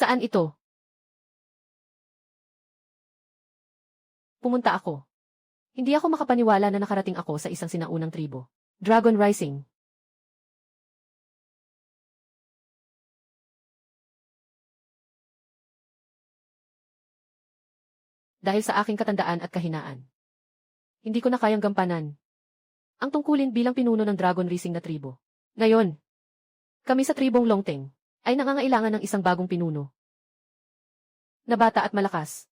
Saan ito? Pumunta ako. Hindi ako makapaniwala na nakarating ako sa isang sinaunang tribo. Dragon Rising. Dahil sa aking katandaan at kahinaan. Hindi ko na kayang gampanan ang tungkulin bilang pinuno ng Dragon Rising na tribo. Ngayon, kami sa tribong Longteng ay nangangailangan ng isang bagong pinuno na bata at malakas.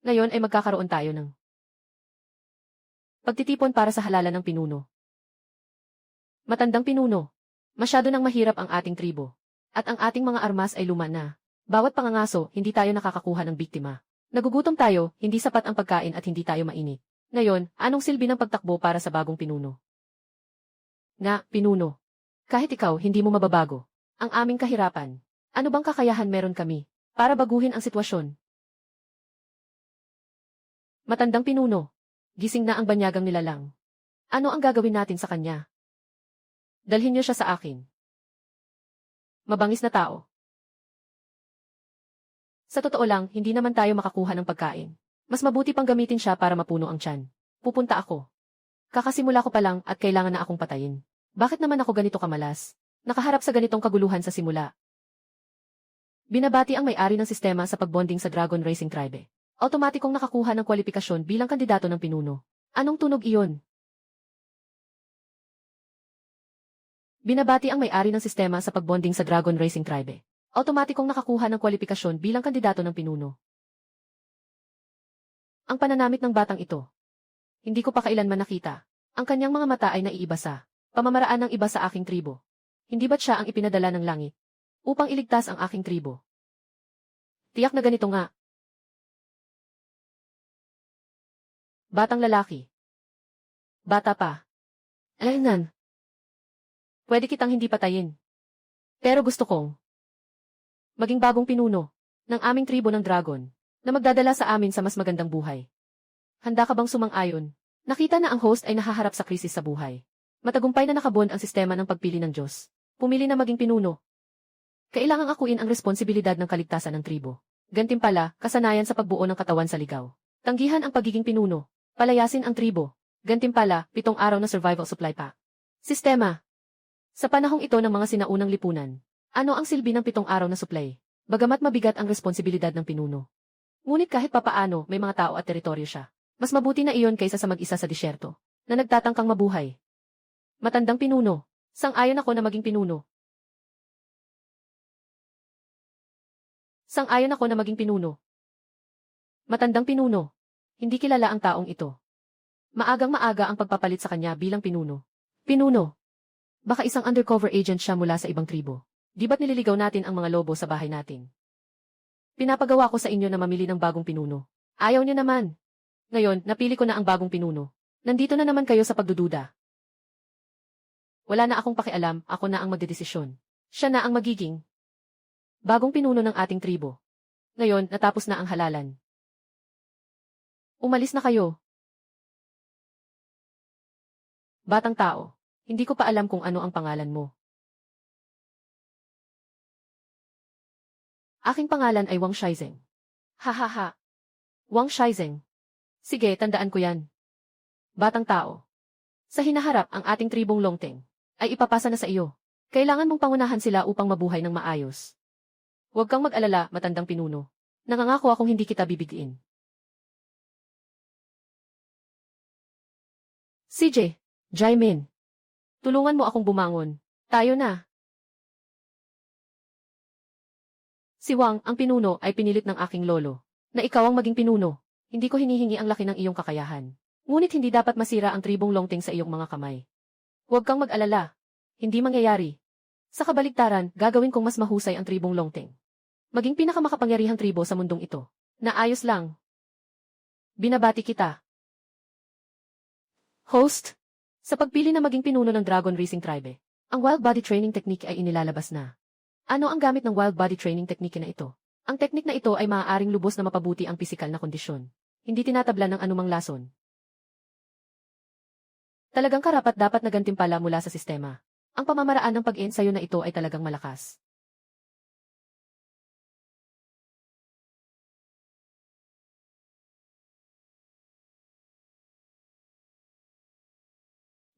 Ngayon ay magkakaroon tayo ng pagtitipon para sa halalan ng pinuno. Matandang pinuno. Masyado nang mahirap ang ating tribo. At ang ating mga armas ay luma na. Bawat pangangaso, hindi tayo nakakakuha ng biktima. Nagugutom tayo, hindi sapat ang pagkain at hindi tayo mainit. Ngayon, anong silbi ng pagtakbo para sa bagong pinuno? Pinuno. Kahit ikaw, hindi mo mababago ang aming kahirapan. Ano bang kakayahan meron kami para baguhin ang sitwasyon? Matandang pinuno. Gising na ang banyagang nilalang. Ano ang gagawin natin sa kanya? Dalhin niyo siya sa akin. Mabangis na tao. Sa totoo lang, hindi naman tayo makakuha ng pagkain. Mas mabuti pang gamitin siya para mapuno ang tiyan. Pupunta ako. Kakasimula ko pa lang at kailangan na akong patayin. Bakit naman ako ganito kamalas? Nakaharap sa ganitong kaguluhan sa simula. Binabati ang may-ari ng sistema sa pagbonding sa Dragon Racing Tribe. Automatikong nakakuha ng kwalifikasyon bilang kandidato ng pinuno. Anong tunog iyon? Binabati ang may-ari ng sistema sa pagbonding sa Dragon Racing Tribe. Automatikong nakakuha ng kwalifikasyon bilang kandidato ng pinuno. Ang pananamit ng batang ito. Hindi ko pa kailanman nakita. Ang kanyang mga mata ay naiiba sa pamamaraan ng iba sa aking tribo. Hindi ba't siya ang ipinadala ng langit upang iligtas ang aking tribo? Tiyak na ganito nga. Batang lalaki. Bata pa. Alainan. Pwede kitang hindi patayin. Pero gusto kong maging bagong pinuno ng aming tribo ng dragon na magdadala sa amin sa mas magandang buhay. Handa ka bang sumang-ayon? Nakita na ang host ay nahaharap sa krisis sa buhay. Matagumpay na nakabond ang sistema ng pagpili ng Diyos. Pumili na maging pinuno. Kailangang akuin ang responsibilidad ng kaligtasan ng tribo. Gantimpala, kasanayan sa pagbuo ng katawan sa ligaw. Tanggihan ang pagiging pinuno. Palayasin ang tribo. Gantimpala, 7 araw na survival supply pack. Sistema. Sa panahong ito ng mga sinaunang lipunan, ano ang silbi ng 7 araw na supply? Bagamat mabigat ang responsibilidad ng pinuno. Ngunit kahit papaano, may mga tao at teritoryo siya. Mas mabuti na iyon kaysa sa mag-isa sa disyerto, na nagtatangkang mabuhay. Matandang pinuno. Sang-ayon ako na maging pinuno. Sang-ayon ako na maging pinuno. Matandang pinuno. Hindi kilala ang taong ito. Maagang-maaga ang pagpapalit sa kanya bilang pinuno. Pinuno. Baka isang undercover agent siya mula sa ibang tribo. Di ba't nililigaw natin ang mga lobo sa bahay natin? Pinapagawa ko sa inyo na mamili ng bagong pinuno. Ayaw niyo naman. Ngayon, napili ko na ang bagong pinuno. Nandito na naman kayo sa pagdududa. Wala na akong pakialam, ako na ang magdedesisyon. Siya na ang magiging bagong pinuno ng ating tribo. Ngayon, natapos na ang halalan. Umalis na kayo. Batang tao, hindi ko pa alam kung ano ang pangalan mo. Aking pangalan ay Wang Shaizeng. Hahaha. Wang Shaizeng. Sige, tandaan ko yan. Batang tao. Sa hinaharap ang ating tribong Longteng ay ipapasa na sa iyo. Kailangan mong pangunahan sila upang mabuhay ng maayos. Huwag kang mag-alala, matandang pinuno. Nangangako akong hindi kita bibigtiin. CJ, Jaimin. Tulungan mo akong bumangon. Tayo na. Si Wang, ang pinuno, ay pinilit ng aking lolo. Na ikaw ang maging pinuno. Hindi ko hinihingi ang laki ng iyong kakayahan. Ngunit hindi dapat masira ang tribong Longteng sa iyong mga kamay. Huwag kang mag-alala. Hindi mangyayari. Sa kabaligtaran, gagawin kong mas mahusay ang tribong Longteng. Maging pinakamakapangyarihang tribo sa mundong ito. Naayos lang. Binabati kita. Host, sa pagpili na maging pinuno ng Dragon Racing Tribe, ang wild body training technique ay inilalabas na. Ano ang gamit ng wild body training technique na ito? Ang teknik na ito ay maaaring lubos na mapabuti ang pisikal na kondisyon. Hindi tinatabla ng anumang lason. Talagang karapat dapat na gantimpala mula sa sistema. Ang pamamaraan ng pag-ensayo na ito ay talagang malakas.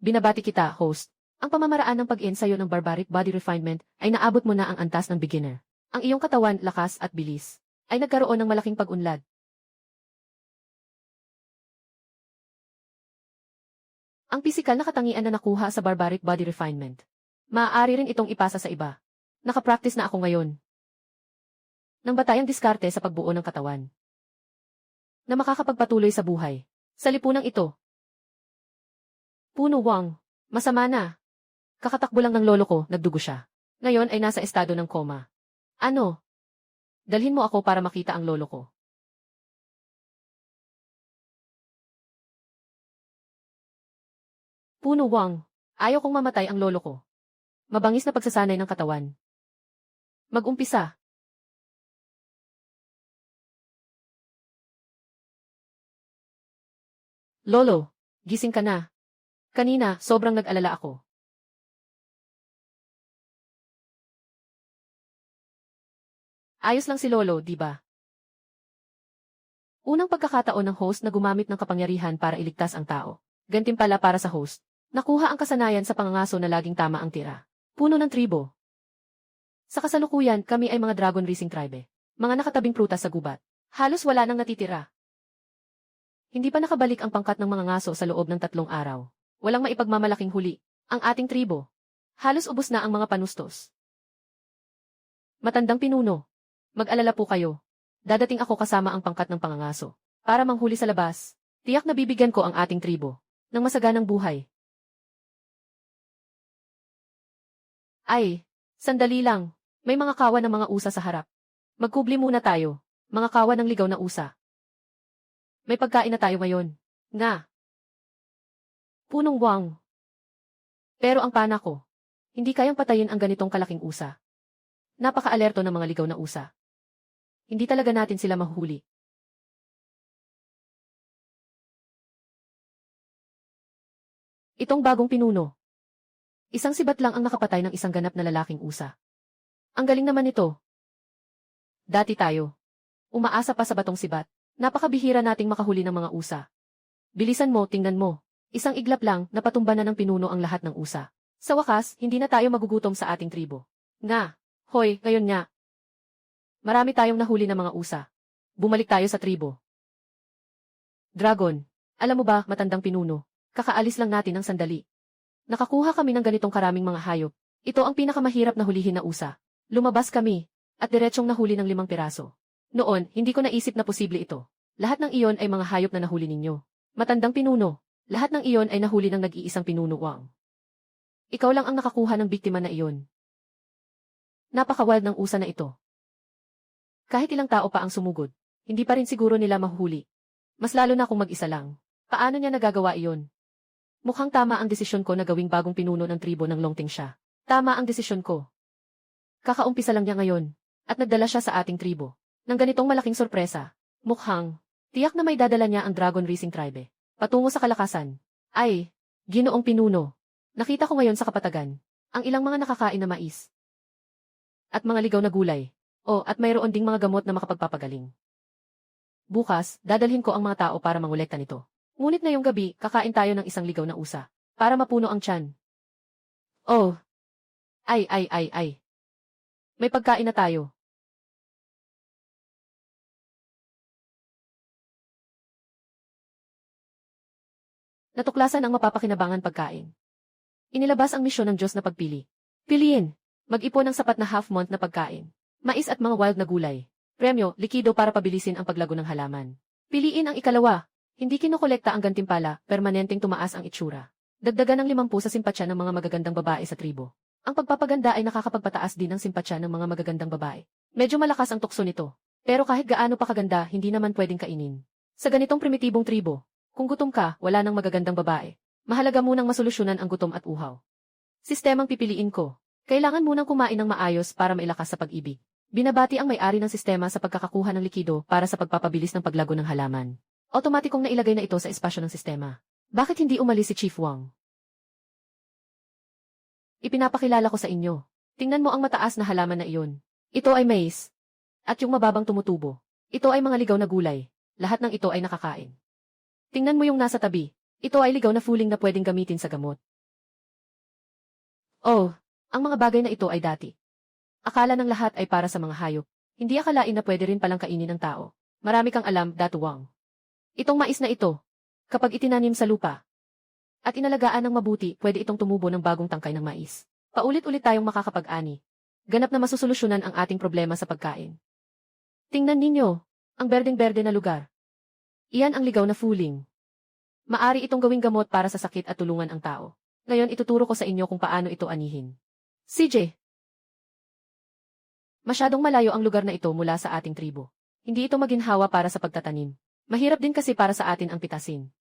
Binabati kita, host. Ang pamamaraan ng pag-ensayo ng barbaric body refinement ay naabot mo na ang antas ng beginner. Ang iyong katawan, lakas at bilis ay nagkaroon ng malaking pag-unlad. Ang pisikal na katangian na nakuha sa barbaric body refinement, maaari rin itong ipasa sa iba. Nakapractice na ako ngayon ng batayang diskarte sa pagbuo ng katawan na makakapagpatuloy sa buhay. Sa lipunang ito, Puno Wang, masama na. Kakatakbo lang ng lolo ko, nagdugo siya. Ngayon ay nasa estado ng koma. Ano? Dalhin mo ako para makita ang lolo ko. Puno Wang, ayaw kong mamatay ang lolo ko. Mabangis na pagsasanay ng katawan. Mag-umpisa. Lolo, gising ka na. Kanina, sobrang nag-alala ako. Ayos lang si Lolo, di ba? Unang pagkakataon ng host na gumamit ng kapangyarihan para iligtas ang tao. Gantimpala para sa host. Nakuha ang kasanayan sa pangangaso na laging tama ang tira. Puno ng tribo. Sa kasalukuyan, kami ay mga dragon racing tribe. Mga nakatabing prutas sa gubat. Halos wala nang natitira. Hindi pa nakabalik ang pangkat ng mga ngaso sa loob ng 3 araw. Walang maipagmamalaking huli. Ang ating tribo. Halos ubos na ang mga panustos. Matandang pinuno. Mag-alala po kayo. Dadating ako kasama ang pangkat ng pangangaso. Para manghuli sa labas. Tiyak na bibigyan ko ang ating tribo ng masaganang buhay. Ay, sandali lang. May mga kawan ng mga usa sa harap. Magkubli muna tayo. Mga kawan ng ligaw na usa. May pagkain na tayo ngayon. Nga. Punong Wang. Pero ang pana ko, hindi kayang patayin ang ganitong kalaking usa. Napaka-alerto ng mga ligaw na usa. Hindi talaga natin sila mahuhuli. Itong bagong pinuno. Isang sibat lang ang nakapatay ng isang ganap na lalaking usa. Ang galing naman nito. Dati tayo. Umaasa pa sa batong sibat. Napakabihira nating makahuli ng mga usa. Bilisan mo, tingnan mo. Isang iglap lang, napatumba na ng pinuno ang lahat ng usa. Sa wakas, hindi na tayo magugutom sa ating tribo. Nga. Hoy, ngayon nga. Marami tayong nahuli ng mga usa. Bumalik tayo sa tribo. Dragon, alam mo ba, matandang pinuno, kakaalis lang natin ng sandali. Nakakuha kami ng ganitong karaming mga hayop. Ito ang pinakamahirap na hulihin na usa. Lumabas kami, at diretsong nahuli ng 5 piraso. Noon, hindi ko naisip na posible ito. Lahat ng iyon ay mga hayop na nahuli ninyo. Matandang pinuno, lahat ng iyon ay nahuli ng nag-iisang pinuno Wang. Ikaw lang ang nakakuha ng biktima na iyon. Napaka-wild ng usa na ito. Kahit ilang tao pa ang sumugod, hindi pa rin siguro nila mahuhuli. Mas lalo na kung mag-isa lang. Paano niya nagagawa iyon? Mukhang tama ang desisyon ko na gawing bagong pinuno ng tribo ng Longting siya. Tama ang desisyon ko. Kakaumpisa lang niya ngayon, at nagdala siya sa ating tribo. Nang ganitong malaking sorpresa, mukhang, tiyak na may dadala niya ang Dragon Racing Tribe. Patungo sa kalakasan. Ay, ginoong pinuno. Nakita ko ngayon sa kapatagan, ang ilang mga nakakain na mais. At mga ligaw na gulay. At mayroon ding mga gamot na makapagpapagaling. Bukas, dadalhin ko ang mga tao para mangolekta nito. Ngunit ngayong gabi, kakain tayo ng isang ligaw na usa. Para mapuno ang tiyan. Oh. Ay. May pagkain na tayo. Natuklasan ang mapapakinabangan pagkain. Inilabas ang misyon ng Diyos na pagpili. Piliin. Mag-ipon ng sapat na half-month na pagkain. Mais at mga wild na gulay. Premyo, likido para pabilisin ang paglago ng halaman. Piliin ang ikalawa. Hindi kinokolekta ang gantimpala, permanenteng tumaas ang itsura. Dagdagan ng 50 sa simpatsya ng mga magagandang babae sa tribo. Ang pagpapaganda ay nakakapagpataas din ng simpatsya ng mga magagandang babae. Medyo malakas ang tukso nito. Pero kahit gaano pa kaganda, hindi naman pwedeng kainin. Sa ganitong primitibong tribo, kung gutom ka, wala nang magagandang babae. Mahalaga munang masolusyonan ang gutom at uhaw. Sistemang pipiliin ko. Kailangan munang kumain ng maayos para mailakas sa pag-ibig. Binabati ang may-ari ng sistema sa pagkakakuha ng likido para sa pagpapabilis ng paglago ng halaman. Otomatikong nailagay na ito sa espasyo ng sistema. Bakit hindi umalis si Chief Wang? Ipinapakilala ko sa inyo. Tingnan mo ang mataas na halaman na iyon. Ito ay maize. At yung mababang tumutubo. Ito ay mga ligaw na gulay. Lahat ng ito ay nakakain. Tingnan mo yung nasa tabi. Ito ay ligaw na fuling na pwedeng gamitin sa gamot. Oh, ang mga bagay na ito ay dati. Akala ng lahat ay para sa mga hayop. Hindi akalain na pwede rin palang kainin ng tao. Marami kang alam, Datuwang. Itong mais na ito, kapag itinanim sa lupa, at inalagaan ng mabuti, pwede itong tumubo ng bagong tangkay ng mais. Paulit-ulit tayong makakapag-ani. Ganap na masusolusyonan ang ating problema sa pagkain. Tingnan ninyo, ang berdeng-berde na lugar. Iyan ang ligaw na fuling. Maari itong gawing gamot para sa sakit at tulungan ang tao. Ngayon ituturo ko sa inyo kung paano ito anihin. CJ. Masyadong malayo ang lugar na ito mula sa ating tribo. Hindi ito maginhawa para sa pagtatanim. Mahirap din kasi para sa atin ang pitasin.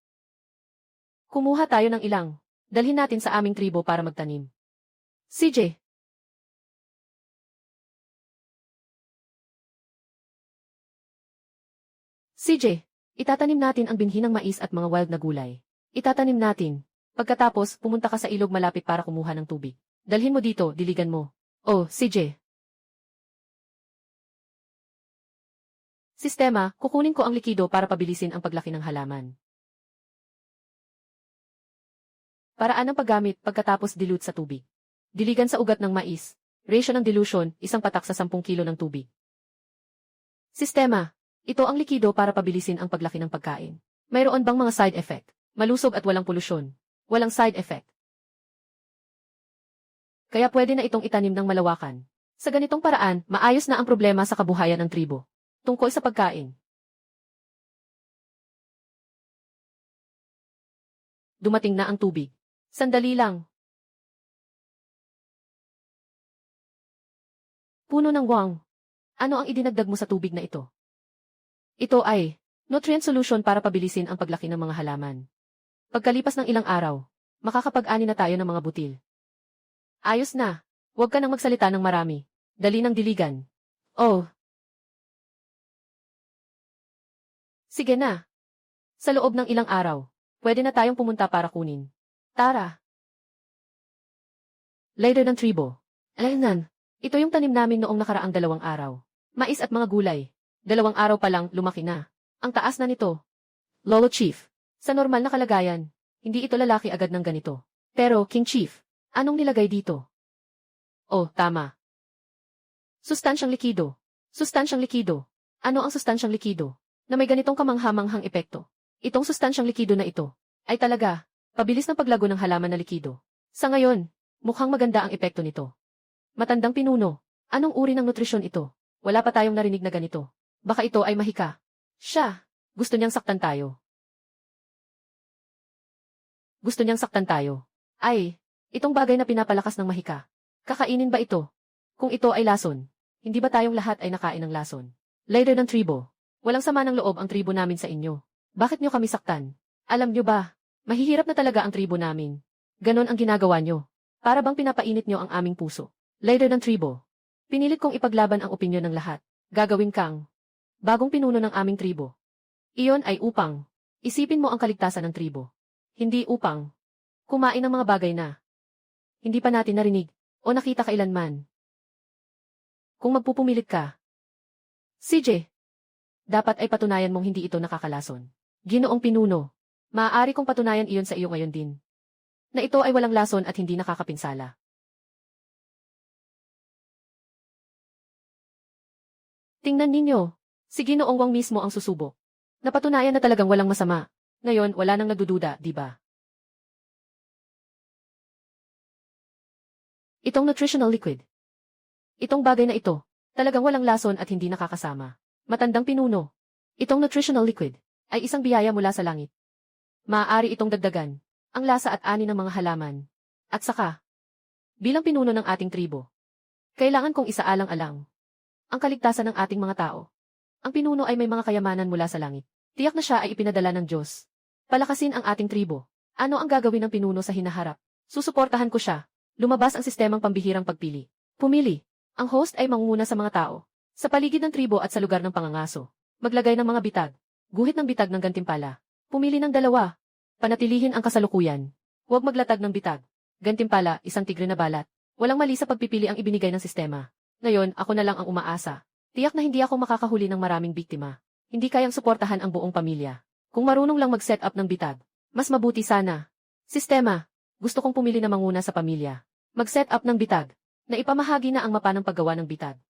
Kumuha tayo ng ilang. Dalhin natin sa aming tribo para magtanim. CJ. CJ, itatanim natin ang binhi ng mais at mga wild na gulay. Itatanim natin. Pagkatapos, pumunta ka sa ilog malapit para kumuha ng tubig. Dalhin mo dito, diligan mo. Oh, CJ. Sistema, kukunin ko ang likido para pabilisin ang paglaki ng halaman. Paraan ng paggamit pagkatapos dilute sa tubig. Diligan sa ugat ng mais. Ratio ng dilution, 1 patak sa 10 kilo ng tubig. Sistema, ito ang likido para pabilisin ang paglaki ng pagkain. Mayroon bang mga side effect? Malusog at walang polusyon. Walang side effect. Kaya pwede na itong itanim ng malawakan. Sa ganitong paraan, maayos na ang problema sa kabuhayan ng tribo. Tungkol sa pagkain. Dumating na ang tubig. Sandali lang. Puno ng wang. Ano ang idinagdag mo sa tubig na ito? Ito ay nutrient solution para pabilisin ang paglaki ng mga halaman. Pagkalipas ng ilang araw, makakapag-ani na tayo ng mga butil. Ayos na. Huwag ka nang magsalita ng marami. Dali ng diligan. Oh. Sige na. Sa loob ng ilang araw, pwede na tayong pumunta para kunin. Tara. Later ng tribo. Alaynan, ito yung tanim namin noong nakaraang 2 araw. Mais at mga gulay. 2 araw pa lang, lumaki na. Ang taas na nito. Lolo Chief. Sa normal na kalagayan, hindi ito lalaki agad ng ganito. Pero, King Chief, anong nilagay dito? Oh, tama. Sustansyang likido. Sustansyang likido. Ano ang sustansyang likido? Na may ganitong kamanghamanghang epekto. Itong sustansyang likido na ito, ay talaga, pabilis ng paglago ng halaman na likido. Sa ngayon, mukhang maganda ang epekto nito. Matandang pinuno, anong uri ng nutrisyon ito? Wala pa tayong narinig na ganito. Baka ito ay mahika. Siya, gusto niyang saktan tayo. Gusto niyang saktan tayo. Ay, itong bagay na pinapalakas ng mahika. Kakainin ba ito? Kung ito ay lason, hindi ba tayong lahat ay nakain ng lason? Later ng tribo. Walang sama ng loob ang tribo namin sa inyo. Bakit niyo kami saktan? Alam niyo ba, mahihirap na talaga ang tribo namin. Ganon ang ginagawa niyo. Para bang pinapainit niyo ang aming puso. Later ng tribo. Pinilit kong ipaglaban ang opinyon ng lahat. Gagawin kang bagong pinuno ng aming tribo. Iyon ay upang isipin mo ang kaligtasan ng tribo. Hindi upang kumain ng mga bagay na hindi pa natin narinig o nakita kailanman. Kung magpupumilit ka, CJ, dapat ay patunayan mong hindi ito nakakalason. Ginoong pinuno, maaari kong patunayan iyon sa iyo ngayon din. Na ito ay walang lason at hindi nakakapinsala. Tingnan ninyo, si Ginoong Wang mismo ang susubok. Napatunayan na talagang walang masama. Ngayon, wala nang nagdududa, di ba? Itong nutritional liquid. Itong bagay na ito, talagang walang lason at hindi nakakasama. Matandang pinuno. Itong nutritional liquid ay isang biyaya mula sa langit. Maaari itong dagdagan ang lasa at ani ng mga halaman. At saka, bilang pinuno ng ating tribo, kailangan kong isaalang-alang ang kaligtasan ng ating mga tao. Ang pinuno ay may mga kayamanan mula sa langit. Tiyak na siya ay ipinadala ng Diyos. Palakasin ang ating tribo. Ano ang gagawin ng pinuno sa hinaharap? Susuportahan ko siya. Lumabas ang sistemang pambihirang pagpili. Pumili. Ang host ay mangunguna sa mga tao. Sa paligid ng tribo at sa lugar ng pangangaso. Maglagay ng mga bitag. Guhit ng bitag ng gantimpala. Pumili ng 2. Panatilihin ang kasalukuyan. Huwag maglatag ng bitag. Gantimpala, isang tigre na balat. Walang mali sa pagpipili ang ibinigay ng sistema. Ngayon, ako na lang ang umaasa. Tiyak na hindi ako makakahuli ng maraming biktima. Hindi kayang suportahan ang buong pamilya. Kung marunong lang mag-set up ng bitag, mas mabuti sana. Sistema, gusto kong pumili na manguna sa pamilya. Mag-set up ng bitag. Na ipamahagi na ang mapa ng paggawa ng bitag.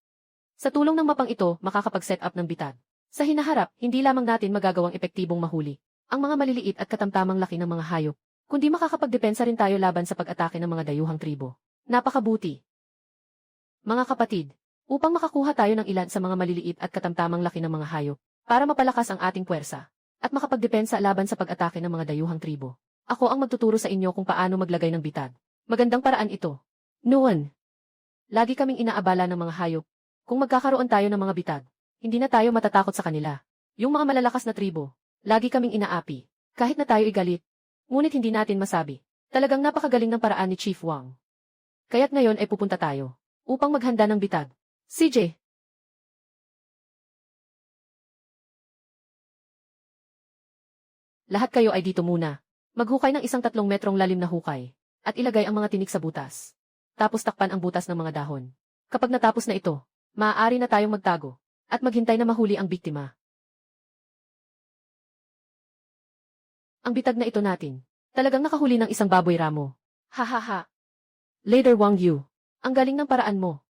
Sa tulong ng mapang ito, makakapag-set up ng bitag. Sa hinaharap, hindi lamang natin magagawang epektibong mahuli ang mga maliliit at katamtamang laki ng mga hayop, kundi makakapagdepensa rin tayo laban sa pag-atake ng mga dayuhang tribo. Napakabuti. Mga kapatid, upang makakuha tayo ng ilan sa mga maliliit at katamtamang laki ng mga hayop, para mapalakas ang ating puwersa, at makapagdepensa laban sa pag-atake ng mga dayuhang tribo. Ako ang magtuturo sa inyo kung paano maglagay ng bitag. Magandang paraan ito. Noon, lagi kaming inaabala ng mga hayop. Kung magkakaroon tayo ng mga bitag, hindi na tayo matatakot sa kanila. Yung mga malalakas na tribo, lagi kaming inaapi. Kahit na tayo igalit, ngunit hindi natin masabi. Talagang napakagaling ng paraan ni Chief Wang. Kaya't ngayon ay pupunta tayo upang maghanda ng bitag. CJ. Lahat kayo ay dito muna. Maghukay ng isang 3 metrong lalim na hukay at ilagay ang mga tinik sa butas. Tapos takpan ang butas ng mga dahon. Kapag natapos na ito, maaari na tayong magtago at maghintay na mahuli ang biktima. Ang bitag na ito natin, talagang nakahuli ng isang baboy ramo. Hahaha. Leader Wang Yu, ang galing ng paraan mo.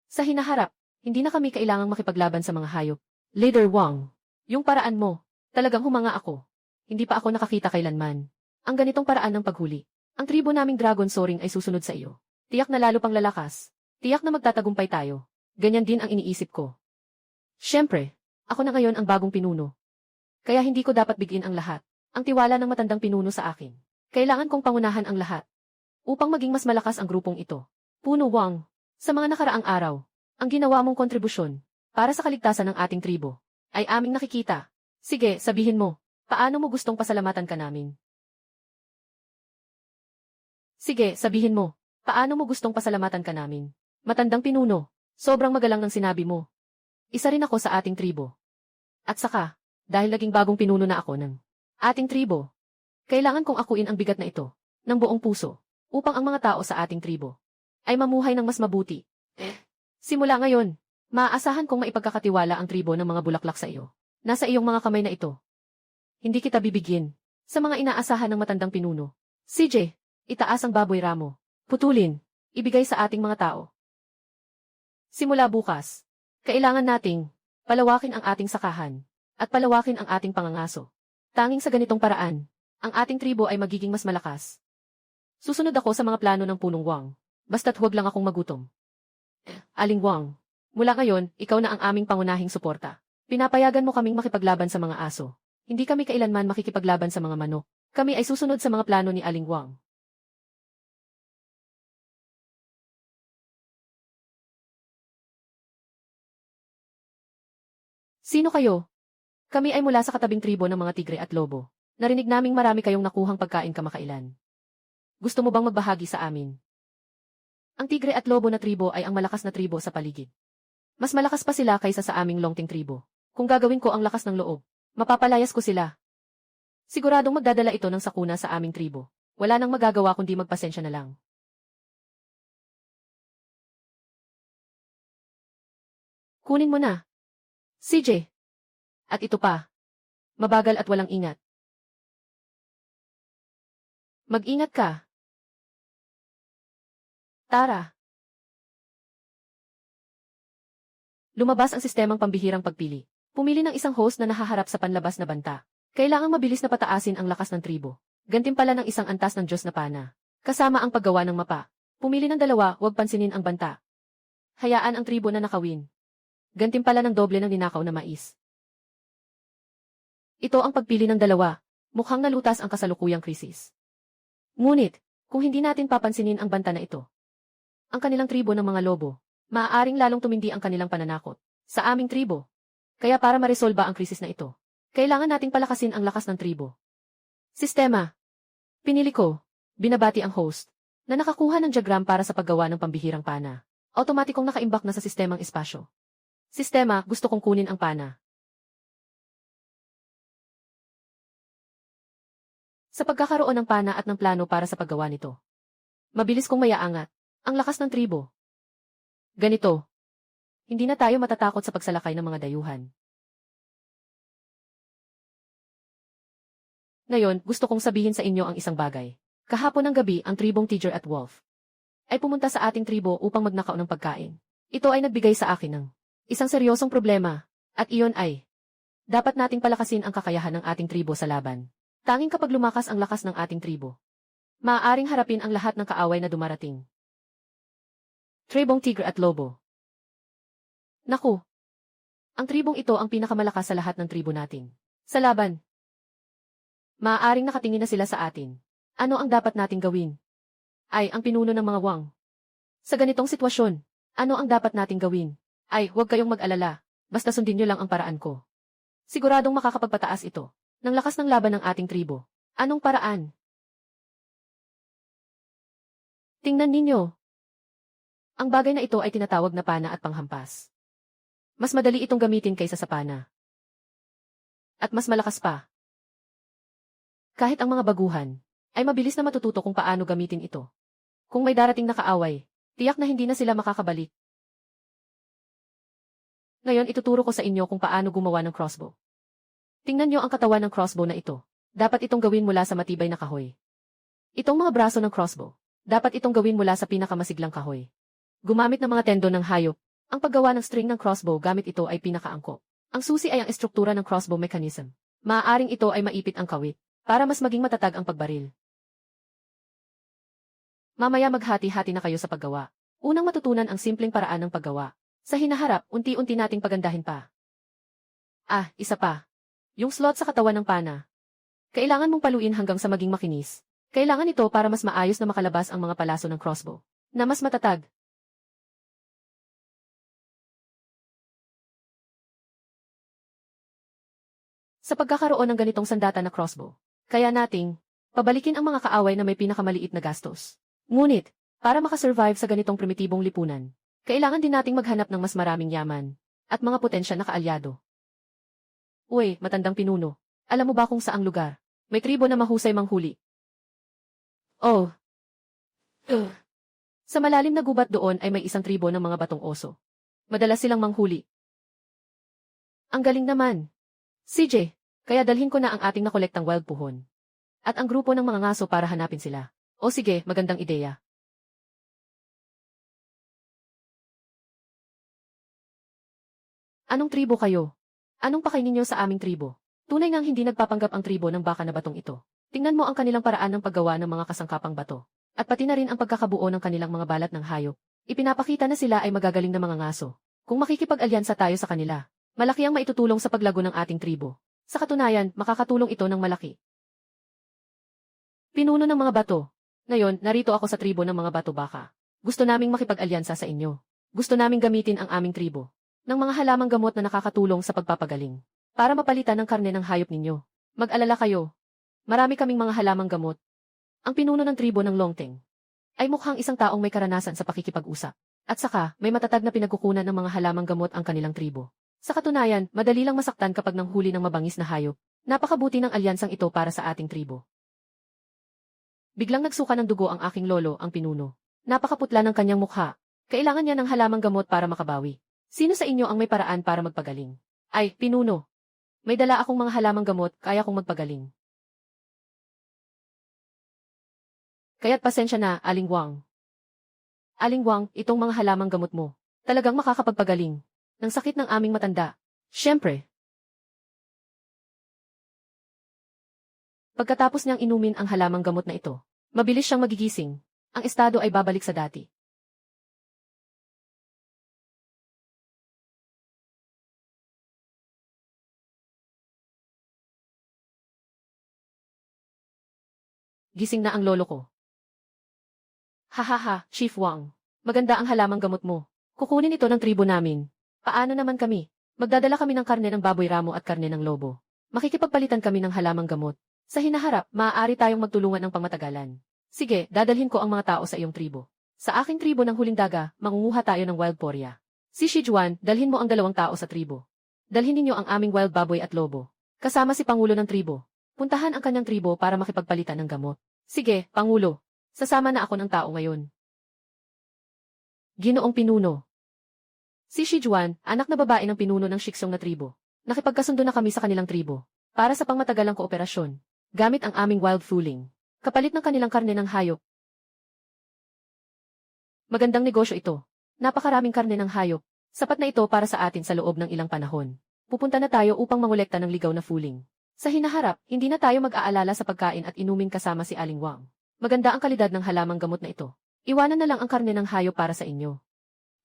Sa hinaharap, hindi na kami kailangang makipaglaban sa mga hayop. Leader Wang, yung paraan mo, talagang humanga ako. Hindi pa ako nakakita kailanman ang ganitong paraan ng paghuli. Ang tribo naming Dragon Soaring ay susunod sa iyo. Tiyak na lalo pang lalakas. Tiyak na magtatagumpay tayo. Ganyan din ang iniisip ko. Siyempre, ako na ngayon ang bagong pinuno. Kaya hindi ko dapat bigin ang lahat. Ang tiwala ng matandang pinuno sa akin. Kailangan kong pangunahan ang lahat upang maging mas malakas ang grupong ito. Puno Wang, sa mga nakaraang araw, ang ginawa mong kontribusyon para sa kaligtasan ng ating tribo ay aming nakikita. Sige, sabihin mo, paano mo gustong pasalamatan ka namin? Sige, sabihin mo, paano mo gustong pasalamatan ka namin? Matandang pinuno, sobrang magalang ng sinabi mo. Isa rin ako sa ating tribo. At saka, dahil naging bagong pinuno na ako ng ating tribo, kailangan kong akuin ang bigat na ito ng buong puso upang ang mga tao sa ating tribo ay mamuhay ng mas mabuti. Simula ngayon, maaasahan kong maipagkakatiwala ang tribo ng mga bulaklak sa iyo. Nasa iyong mga kamay na ito. Hindi kita bibigyan sa mga inaasahan ng matandang pinuno. CJ, itaas ang baboy ramo. Putulin, ibigay sa ating mga tao. Simula bukas, kailangan nating palawakin ang ating sakahan at palawakin ang ating pangangaso. Tanging sa ganitong paraan, ang ating tribo ay magiging mas malakas. Susunod ako sa mga plano ng punong Wang, basta't huwag lang akong magutom. Aling Wang, mula ngayon, ikaw na ang aming pangunahing suporta. Pinapayagan mo kaming makipaglaban sa mga aso. Hindi kami kailanman makikipaglaban sa mga manok. Kami ay susunod sa mga plano ni Aling Wang. Sino kayo? Kami ay mula sa katabing tribo ng mga tigre at lobo. Narinig naming marami kayong nakuhang pagkain kamakailan. Gusto mo bang magbahagi sa amin? Ang tigre at lobo na tribo ay ang malakas na tribo sa paligid. Mas malakas pa sila kaysa sa aming longting tribo. Kung gagawin ko ang lakas ng loob, mapapalayas ko sila. Siguradong magdadala ito ng sakuna sa aming tribo. Wala nang magagawa kundi magpasensya na lang. Kunin mo na. CJ. At ito pa. Mabagal at walang ingat. Mag-ingat ka. Tara. Lumabas ang sistemang pambihirang pagpili. Pumili ng isang host na nahaharap sa panlabas na banta. Kailangang mabilis na pataasin ang lakas ng tribo. Gantimpala ng isang antas ng Diyos na pana. Kasama ang paggawa ng mapa. Pumili ng 2, huwag pansinin ang banta. Hayaan ang tribo na nakawin. Gantimpala ng doble ng ninakaw na mais. Ito ang pagpili ng 2. Mukhang nalutas ang kasalukuyang krisis. Ngunit, kung hindi natin papansinin ang banta na ito, ang kanilang tribo ng mga lobo, maaaring lalong tumindi ang kanilang pananakot sa aming tribo. Kaya para maresolba ang krisis na ito, kailangan nating palakasin ang lakas ng tribo. Sistema. Pinili ko, binabati ang host, na nakakuha ng diagram para sa paggawa ng pambihirang pana. Automatikong nakaimbak na sa sistemang espasyo. Sistema, gusto kong kunin ang pana. Sa pagkakaroon ng pana at ng plano para sa paggawa nito, mabilis kong mayaangat ang lakas ng tribo. Ganito. Hindi na tayo matatakot sa pagsalakay ng mga dayuhan. Ngayon, gusto kong sabihin sa inyo ang isang bagay. Kahapon ng gabi ang tribong Tiger at Wolf ay pumunta sa ating tribo upang magnakaw ng pagkain. Ito ay nagbigay sa akin ng isang seryosong problema, at iyon ay dapat nating palakasin ang kakayahan ng ating tribo sa laban. Tanging kapag lumakas ang lakas ng ating tribo, maaaring harapin ang lahat ng kaaway na dumarating. Tribong Tigre at Lobo. Naku! Ang tribong ito ang pinakamalakas sa lahat ng tribo natin. Sa laban, maaaring nakatingin na sila sa atin. Ano ang dapat nating gawin? Ay, ang pinuno ng mga wang. Sa ganitong sitwasyon, ano ang dapat nating gawin? Ay, huwag kayong mag-alala. Basta sundin niyo lang ang paraan ko. Siguradong makakapagpataas ito ng lakas ng laban ng ating tribo. Anong paraan? Tingnan ninyo. Ang bagay na ito ay tinatawag na pana at panghampas. Mas madali itong gamitin kaysa sa pana. At mas malakas pa. Kahit ang mga baguhan, ay mabilis na matututo kung paano gamitin ito. Kung may darating na kaaway, tiyak na hindi na sila makakabalik. Ngayon ituturo ko sa inyo kung paano gumawa ng crossbow. Tingnan nyo ang katawan ng crossbow na ito. Dapat itong gawin mula sa matibay na kahoy. Itong mga braso ng crossbow, dapat itong gawin mula sa pinakamasiglang kahoy. Gumamit ng mga tendon ng hayop. Ang paggawa ng string ng crossbow gamit ito ay pinakaangkop. Ang susi ay ang estruktura ng crossbow mechanism. Maaaring ito ay maipit ang kawit, para mas maging matatag ang pagbaril. Mamaya maghati-hati na kayo sa paggawa. Unang matutunan ang simpleng paraan ng paggawa. Sa hinaharap, unti-unti nating pagandahin pa. Isa pa. Yung slot sa katawan ng pana. Kailangan mong paluin hanggang sa maging makinis. Kailangan ito para mas maayos na makalabas ang mga palaso ng crossbow, na mas matatag. Sa pagkakaroon ng ganitong sandata na crossbow, kaya nating pabalikin ang mga kaaway na may pinakamaliit na gastos. Ngunit, para makasurvive sa ganitong primitibong lipunan, kailangan din nating maghanap ng mas maraming yaman at mga potensyal na kaalyado. Uy, matandang pinuno, alam mo ba kung saang lugar may tribo na mahusay manghuli? Oh. Sa malalim na gubat doon ay may isang tribo ng mga batong oso. Madalas silang manghuli. Ang galing naman. CJ, kaya dalhin ko na ang ating nakolektang wild puhon. At ang grupo ng mga ngaso para hanapin sila. O sige, magandang ideya. Anong tribo kayo? Anong pakay ninyo sa aming tribo? Tunay ngang hindi nagpapanggap ang tribo ng baka na batong ito. Tingnan mo ang kanilang paraan ng paggawa ng mga kasangkapang bato. At pati na rin ang pagkakabuo ng kanilang mga balat ng hayop. Ipinapakita na sila ay magagaling na mga ngaso. Kung makikipag-alyansa tayo sa kanila, malaki ang maitutulong sa paglago ng ating tribo. Sa katunayan, makakatulong ito ng malaki. Pinuno ng mga bato. Ngayon, narito ako sa tribo ng mga bato baka. Gusto naming makipag-alyansa sa inyo. Gusto naming gamitin ang aming tribo ng mga halamang gamot na nakakatulong sa pagpapagaling para mapalitan ng karne ng hayop ninyo. Mag-alala kayo. Marami kaming mga halamang gamot. Ang pinuno ng tribo ng Longteng ay mukhang isang taong may karanasan sa pakikipag-usap. At saka, may matatag na pinagkukunan ng mga halamang gamot ang kanilang tribo. Sa katunayan, madali lang masaktan kapag nanghuli ng mabangis na hayop. Napakabuti ng alyansang ito para sa ating tribo. Biglang nagsuka ng dugo ang aking lolo, ang pinuno. Napakaputla ng kanyang mukha. Kailangan niya ng halamang gamot para makabawi. Sino sa inyo ang may paraan para magpagaling? Ay, pinuno. May dala akong mga halamang gamot, kaya kong magpagaling. Kaya't pasensya na, Aling Wang. Aling Wang, itong mga halamang gamot mo, talagang makakapagpagaling ng sakit ng aming matanda. Siyempre. Pagkatapos niyang inumin ang halamang gamot na ito, mabilis siyang magigising. Ang estado ay babalik sa dati. Gising na ang lolo ko. Hahaha, Chief Wang. Maganda ang halamang gamot mo. Kukunin ito ng tribo namin. Paano naman kami? Magdadala kami ng karne ng baboy ramo at karne ng lobo. Makikipagpalitan kami ng halamang gamot. Sa hinaharap, maaari tayong magtulungan ng pangmatagalan. Sige, dadalhin ko ang mga tao sa iyong tribo. Sa aking tribo ng huling daga, mangunguha tayo ng wild porya. Si Shijuan, dalhin mo ang 2 tao sa tribo. Dalhin ninyo ang aming wild baboy at lobo. Kasama si Pangulo ng tribo. Puntahan ang kanyang tribo para makipagpalitan ng gamot. Sige, Pangulo. Sasama na ako ng tao ngayon. Ginoong pinuno. Si Shijuan, anak na babae ng pinuno ng Shiksong na tribo. Nakipagkasundo na kami sa kanilang tribo para sa pangmatagalang kooperasyon. Gamit ang aming wild fooling. Kapalit ng kanilang karne ng hayop. Magandang negosyo ito. Napakaraming karne ng hayop. Sapat na ito para sa atin sa loob ng ilang panahon. Pupunta na tayo upang mangolekta ng ligaw na fuling. Sa hinaharap, hindi na tayo mag-aalala sa pagkain at inumin kasama si Aling Wang. Maganda ang kalidad ng halamang gamot na ito. Iwanan na lang ang karne ng hayop para sa inyo.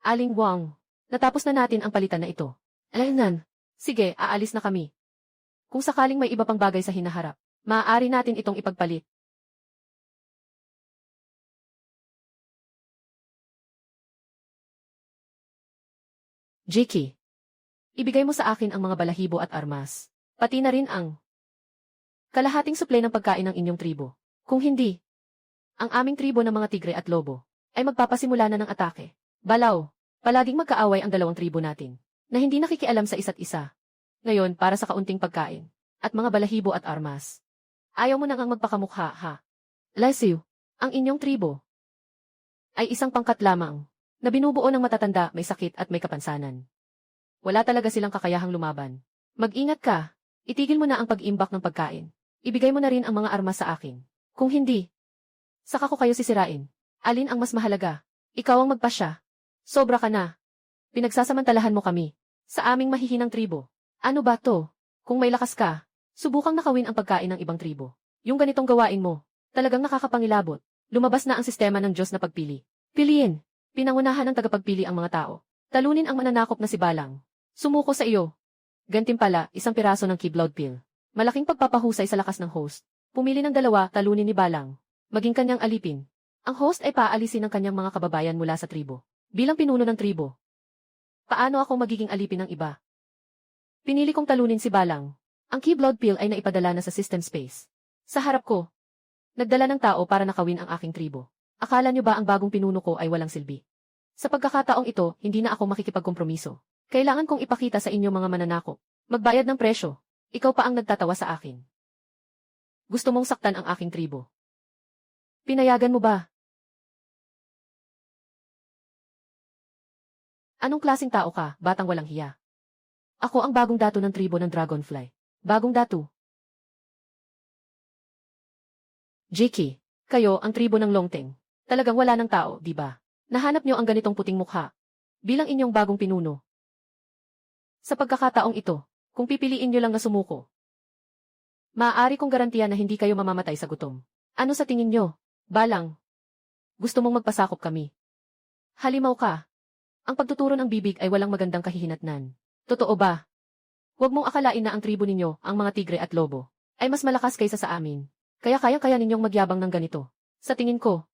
Aling Wang, natapos na natin ang palitan na ito. Alaynan. Sige, aalis na kami. Kung sakaling may iba pang bagay sa hinaharap, maaari natin itong ipagpalit. Jiki, ibigay mo sa akin ang mga balahibo at armas. Pati na rin ang kalahating suplay ng pagkain ng inyong tribo. Kung hindi, ang aming tribo ng mga tigre at lobo ay magpapasimula na ng atake. Balaw, palaging magkaaway ang dalawang tribo natin na hindi nakikialam sa isa't isa. Ngayon, para sa kaunting pagkain at mga balahibo at armas, ayaw mo nang magpakamukha, ha? Lesiw, ang inyong tribo ay isang pangkat lamang na binubuo ng matatanda, may sakit at may kapansanan. Wala talaga silang kakayahang lumaban. Mag-ingat ka. Itigil mo na ang pag-imbak ng pagkain. Ibigay mo na rin ang mga armas sa akin. Kung hindi, saka ko kayo sisirain. Alin ang mas mahalaga? Ikaw ang magpasya. Sobra ka na. Pinagsasamantalahan mo kami sa aming mahihinang tribo. Ano ba to? Kung may lakas ka, subukang nakawin ang pagkain ng ibang tribo. Yung ganitong gawain mo, talagang nakakapangilabot. Lumabas na ang sistema ng Diyos na pagpili. Piliin. Pinangunahan ng tagapagpili ang mga tao. Talunin ang mananakop na si Balang. Sumuko sa iyo. Gantimpala, isang piraso ng Kibloud Pill. Malaking pagpapahusay sa lakas ng host. Pumili ng dalawa, talunin ni Balang. Maging kanyang alipin. Ang host ay paalisin ng kanyang mga kababayan mula sa tribo. Bilang pinuno ng tribo. Paano ako magiging alipin ng iba? Pinili kong talunin si Balang. Ang Kibloud Pill ay naipadala na sa system space. Sa harap ko, nagdala ng tao para nakawin ang aking tribo. Akala niyo ba ang bagong pinuno ko ay walang silbi? Sa pagkakataong ito, hindi na ako makikipagkompromiso. Kailangan kong ipakita sa inyo mga mananakop. Magbayad ng presyo. Ikaw pa ang nagtatawa sa akin. Gusto mong saktan ang aking tribo. Pinayagan mo ba? Anong klaseng tao ka, batang walang hiya? Ako ang bagong dato ng tribo ng Dragonfly. Bagong dato. Jiki, kayo ang tribo ng Longteng. Talagang wala ng tao, di ba? Nahanap niyo ang ganitong puting mukha bilang inyong bagong pinuno. Sa pagkakataong ito, kung pipiliin niyo lang na sumuko, maaari kong garantiya na hindi kayo mamamatay sa gutom. Ano sa tingin niyo? Balang, gusto mong magpasakop kami? Halimaw ka. Ang pagtuturo ng bibig ay walang magandang kahihinatnan. Totoo ba? Huwag mong akalain na ang tribo ninyo, ang mga tigre at lobo, ay mas malakas kaysa sa amin. Kaya kayang-kaya ninyong magyabang ng ganito. Sa tingin ko,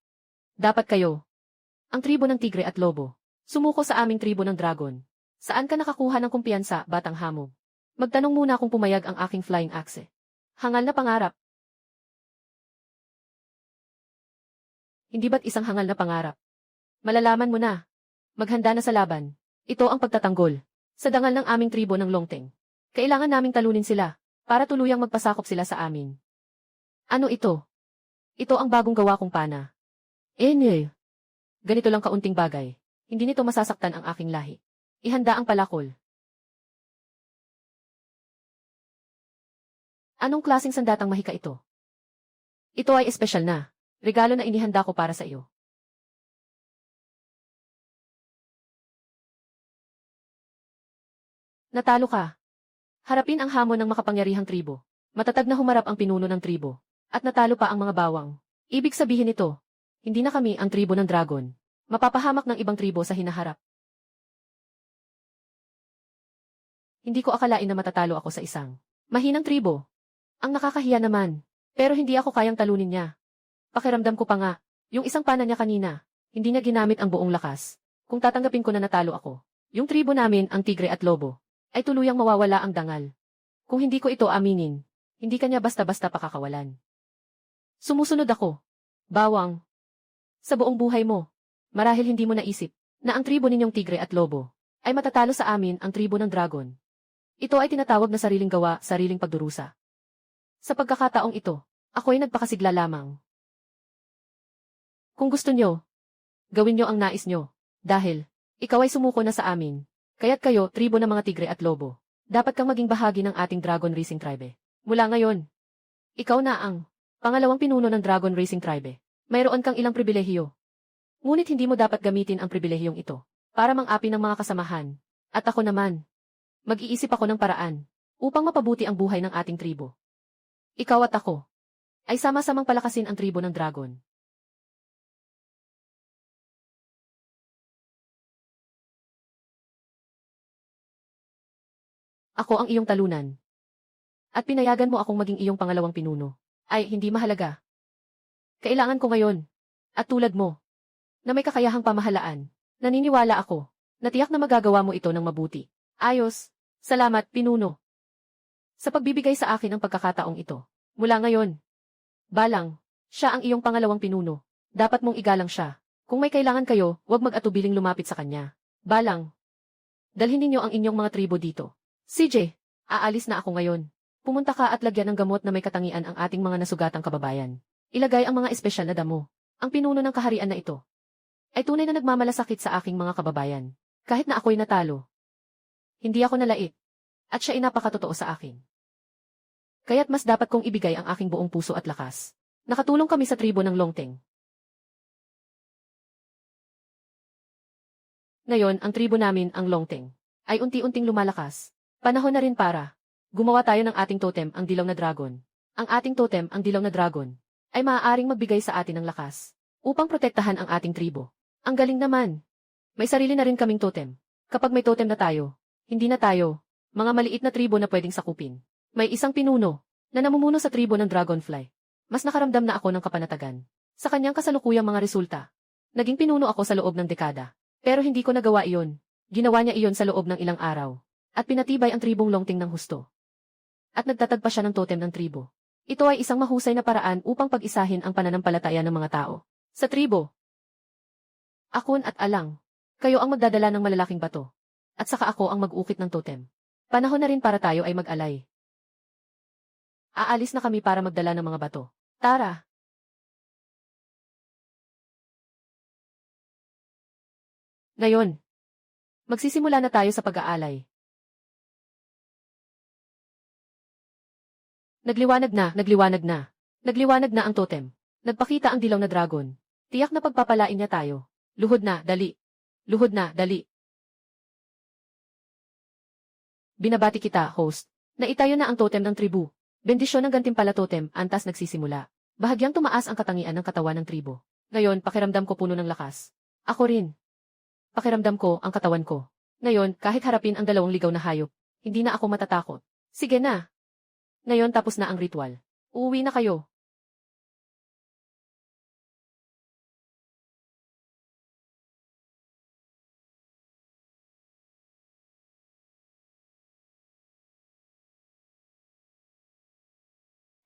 dapat kayo, ang tribo ng tigre at lobo, sumuko sa aming tribo ng dragon. Saan ka nakakuha ng kumpiyansa, batang hamog? Magtanong muna kung pumayag ang aking flying axe. Hangal na pangarap. Hindi ba't isang hangal na pangarap? Malalaman mo na. Maghanda na sa laban. Ito ang pagtatanggol. Sa dangal ng aming tribo ng Longteng. Kailangan naming talunin sila, para tuluyang magpasakop sila sa amin. Ano ito? Ito ang bagong gawa kong pana. Ganito lang kaunting bagay. Hindi nito masasaktan ang aking lahi. Ihanda ang palakol. Anong klaseng sandatang mahika ito? Ito ay espesyal na. Regalo na inihanda ko para sa iyo. Natalo ka. Harapin ang hamon ng makapangyarihang tribo. Matatag na humarap ang pinuno ng tribo. At natalo pa ang mga bawang. Ibig sabihin nito, hindi na kami ang tribo ng dragon. Mapapahamak ng ibang tribo sa hinaharap. Hindi ko akalain na matatalo ako sa isang mahinang tribo. Ang nakakahiya naman. Pero hindi ako kayang talunin niya. Pakiramdam ko pa nga, yung isang pana niya kanina, hindi niya ginamit ang buong lakas. Kung tatanggapin ko na natalo ako, yung tribo namin, ang tigre at lobo, ay tuluyang mawawala ang dangal. Kung hindi ko ito aminin, hindi kanya basta-basta pakakawalan. Sumusunod ako. Bawang. Sa buong buhay mo, marahil hindi mo naisip na ang tribo ninyong tigre at lobo ay matatalo sa amin, ang tribo ng dragon. Ito ay tinatawag na sariling gawa, sariling pagdurusa. Sa pagkakataong ito, ako ay nagpakasigla lamang. Kung gusto nyo, gawin nyo ang nais nyo, dahil ikaw ay sumuko na sa amin. Kaya't kayo, tribo ng mga tigre at lobo, dapat kang maging bahagi ng ating Dragon Racing Tribe. Mula ngayon, ikaw na ang pangalawang pinuno ng Dragon Racing Tribe. Mayroon kang ilang pribilehiyo. Ngunit hindi mo dapat gamitin ang pribilehiyong ito para mang-api ng mga kasamahan. At ako naman, mag-iisip ako ng paraan upang mapabuti ang buhay ng ating tribo. Ikaw at ako ay sama-samang palakasin ang tribo ng dragon. Ako ang iyong talunan. At pinayagan mo akong maging iyong pangalawang pinuno. Ay, hindi mahalaga. Kailangan ko ngayon. At tulad mo, na may kakayahang pamahalaan, naniniwala ako, na tiyak na magagawa mo ito ng mabuti. Ayos. Salamat, pinuno. Sa pagbibigay sa akin ng pagkakataong ito. Mula ngayon. Balang, siya ang iyong pangalawang pinuno. Dapat mong igalang siya. Kung may kailangan kayo, huwag mag-atubiling lumapit sa kanya. Balang. Dalhin ninyo ang inyong mga tribo dito. CJ, aalis na ako ngayon. Pumunta ka at lagyan ng gamot na may katangian ang ating mga nasugatang kababayan. Ilagay ang mga espesyal na damo. Ang pinuno ng kaharian na ito ay tunay na nagmamalasakit sa aking mga kababayan. Kahit na ako'y natalo. Hindi ako nalait. At siya ay napakatotoo sa akin. Kaya't mas dapat kong ibigay ang aking buong puso at lakas. Nakatulong kami sa tribo ng Longteng. Ngayon, ang tribo namin, ang Longteng, ay unti-unting lumalakas. Panahon na rin para gumawa tayo ng ating totem, ang dilaw na dragon. Ang ating totem, ang dilaw na dragon, ay maaaring magbigay sa atin ng lakas upang protektahan ang ating tribo. Ang galing naman. May sarili na rin kaming totem. Kapag may totem na tayo, hindi na tayo mga maliit na tribo na pwedeng sakupin. May isang pinuno na namumuno sa tribo ng dragonfly. Mas nakaramdam na ako ng kapanatagan sa kanyang kasalukuyang mga resulta. Naging pinuno ako sa loob ng dekada. Pero hindi ko nagawa iyon. Ginawa niya iyon sa loob ng ilang araw. At pinatibay ang tribong Longteng ng husto. At nagtatagpa siya ng totem ng tribo. Ito ay isang mahusay na paraan upang pag-isahin ang pananampalataya ng mga tao sa tribo. Akon at Alang, kayo ang magdadala ng malalaking bato. At saka ako ang mag-ukit ng totem. Panahon na rin para tayo ay mag-alay. Aalis na kami para magdala ng mga bato. Tara! Ngayon, magsisimula na tayo sa pag-aalay. Nagliwanag na, nagliwanag na. Nagliwanag na ang totem. Nagpakita ang dilaw na dragon. Tiyak na pagpapalain niya tayo. Luhod na, dali. Luhod na, dali. Binabati kita, host. Naitayo na ang totem ng tribu. Bendisyon ng gantimpala totem, antas nagsisimula. Bahagyang tumaas ang katangian ng katawan ng tribo. Ngayon, pakiramdam ko puno ng lakas. Ako rin. Pakiramdam ko ang katawan ko. Ngayon, kahit harapin ang dalawang ligaw na hayop, hindi na ako matatakot. Sige na. Ngayon tapos na ang ritual. Uuwi na kayo.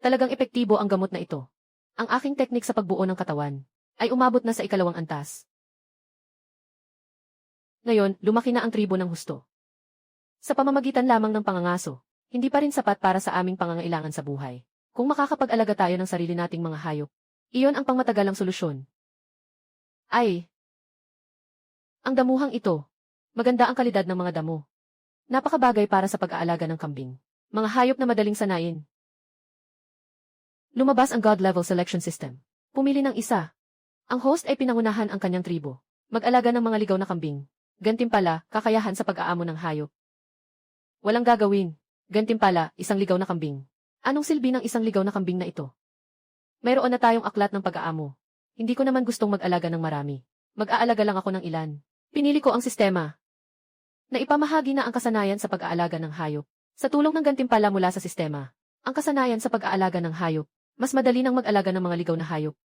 Talagang epektibo ang gamot na ito. Ang aking teknik sa pagbuo ng katawan ay umabot na sa ikalawang antas. Ngayon, lumaki na ang tribo ng husto. Sa pamamagitan lamang ng pangangaso, hindi pa rin sapat para sa aming pangangailangan sa buhay. Kung makakapag-alaga tayo ng sarili nating mga hayop, iyon ang pangmatagalang solusyon. Ay! Ang damuhang ito. Maganda ang kalidad ng mga damo. Napakabagay para sa pag-aalaga ng kambing. Mga hayop na madaling sanayin. Lumabas ang God-level selection system. Pumili ng isa. Ang host ay pinangunahan ang kanyang tribo. Mag-alaga ng mga ligaw na kambing. Gantimpala, kakayahan sa pag-aamo ng hayop. Walang gagawin. Gantimpala, isang ligaw na kambing. Anong silbi ng isang ligaw na kambing na ito? Mayroon na tayong aklat ng pag-aamo. Hindi ko naman gustong mag-alaga ng marami. Mag-aalaga lang ako ng ilan. Pinili ko ang sistema. Naipamahagi na ang kasanayan sa pag-aalaga ng hayop. Sa tulong ng gantimpala mula sa sistema, ang kasanayan sa pag-aalaga ng hayop, mas madali nang mag-alaga ng mga ligaw na hayop.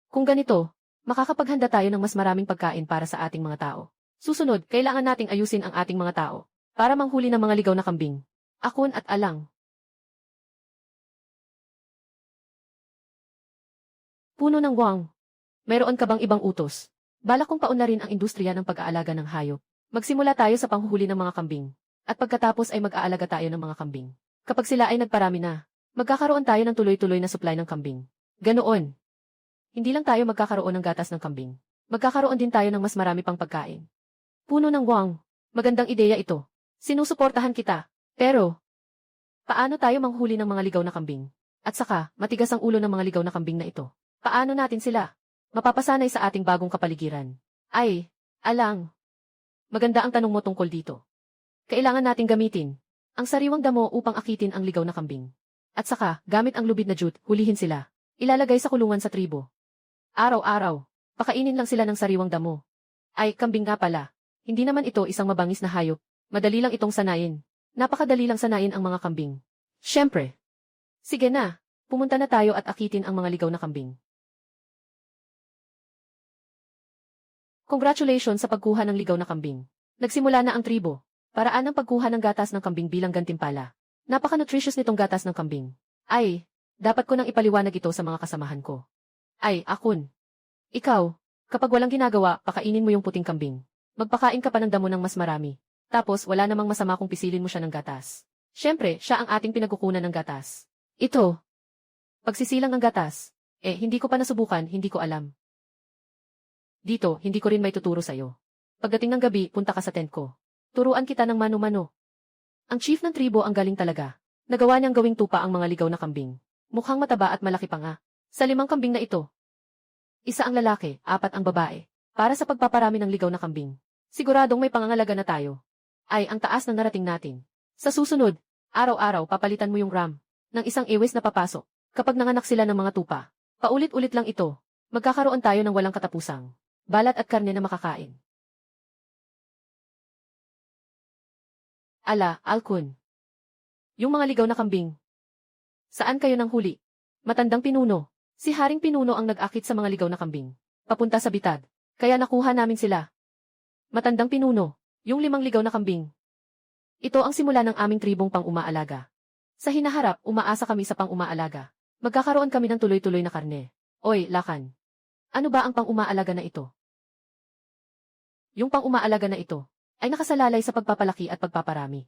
Kung ganito, makakapaghanda tayo ng mas maraming pagkain para sa ating mga tao. Susunod, kailangan nating ayusin ang ating mga tao para manghuli ng mga ligaw na kambing. Akon at Alang. Puno ng Wang. Meron ka bang ibang utos? Balak kong paunlarin ang industriya ng pag-aalaga ng hayop. Magsimula tayo sa panghuhuli ng mga kambing. At pagkatapos ay mag-aalaga tayo ng mga kambing. Kapag sila ay nagparami na, magkakaroon tayo ng tuloy-tuloy na supply ng kambing. Ganoon. Hindi lang tayo magkakaroon ng gatas ng kambing. Magkakaroon din tayo ng mas marami pang pagkain. Puno ng Wang. Magandang ideya ito. Sinusuportahan kita. Pero, paano tayo manghuli ng mga ligaw na kambing? At saka, matigas ang ulo ng mga ligaw na kambing na ito. Paano natin sila mapapasanay sa ating bagong kapaligiran. Ay, alang. Maganda ang tanong mo tungkol dito. Kailangan nating gamitin ang sariwang damo upang akitin ang ligaw na kambing. At saka, gamit ang lubid na jute, hulihin sila. Ilalagay sa kulungan sa tribo. Araw-araw, pakainin lang sila ng sariwang damo. Ay, kambing nga pala. Hindi naman ito isang mabangis na hayop. Madali lang itong sanayin. Napakadali lang sanayin ang mga kambing. Siyempre. Sige na, pumunta na tayo at akitin ang mga ligaw na kambing. Congratulations sa pagkuha ng ligaw na kambing. Nagsimula na ang tribo. Paraan ng pagkuha ng gatas ng kambing bilang gantimpala. Napaka-nutritious nitong gatas ng kambing. Ay, dapat ko nang ipaliwanag ito sa mga kasamahan ko. Ay, Akun. Ikaw, kapag walang ginagawa, pakainin mo yung puting kambing. Magpakain ka pa ng damo ng mas marami. Tapos, wala namang masama kung pisilin mo siya ng gatas. Siyempre, siya ang ating pinagkukunan ng gatas. Ito. Pagsisilang ng gatas. Hindi ko pa nasubukan, hindi ko alam. Dito, hindi ko rin may tuturo sa'yo. Pagdating ng gabi, punta ka sa tent ko. Turuan kita ng mano-mano. Ang chief ng tribo ang galing talaga. Nagawa niyang gawing tupa ang mga ligaw na kambing. Mukhang mataba at malaki pa nga. Sa 5 kambing na ito, 1 ang lalaki, 4 ang babae. Para sa pagpaparami ng ligaw na kambing. Siguradong may pangangalaga na tayo. Ay, ang taas ng narating natin. Sa susunod, araw-araw papalitan mo yung ram ng isang ewes na papasok. Kapag nanganak sila ng mga tupa, paulit-ulit lang ito. Magkakaroon tayo ng walang katapusang balat at karne na makakain. Ala, Alkun. Yung mga ligaw na kambing. Saan kayo nang huli? Matandang pinuno. Si Haring Pinuno ang nag-akit sa mga ligaw na kambing. Papunta sa bitad. Kaya nakuha namin sila. Matandang pinuno. Yung 5 ligaw na kambing. Ito ang simula ng aming tribong pang-umaalaga. Sa hinaharap, umaasa kami sa pang-umaalaga. Magkakaroon kami ng tuloy-tuloy na karne. Oy, Lakan. Ano ba ang pang-umaalaga na ito? Yung pang-umaalaga na ito ay nakasalalay sa pagpapalaki at pagpaparami.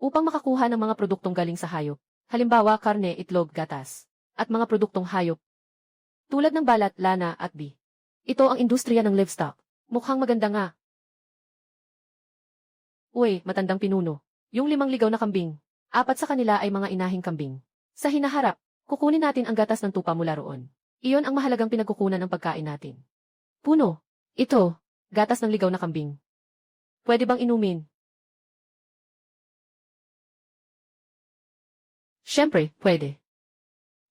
Upang makakuha ng mga produktong galing sa hayop, halimbawa karne, itlog, gatas, at mga produktong hayop, tulad ng balat, lana, at bi. Ito ang industriya ng livestock. Mukhang maganda nga. Uy, matandang pinuno. Yung 5 ligaw na kambing, 4 sa kanila ay mga inahing kambing. Sa hinaharap, kukunin natin ang gatas ng tupa mula roon. Iyon ang mahalagang pinagkukunan ng pagkain natin. Puno. Ito, gatas ng ligaw na kambing. Pwede bang inumin? Siyempre, pwede.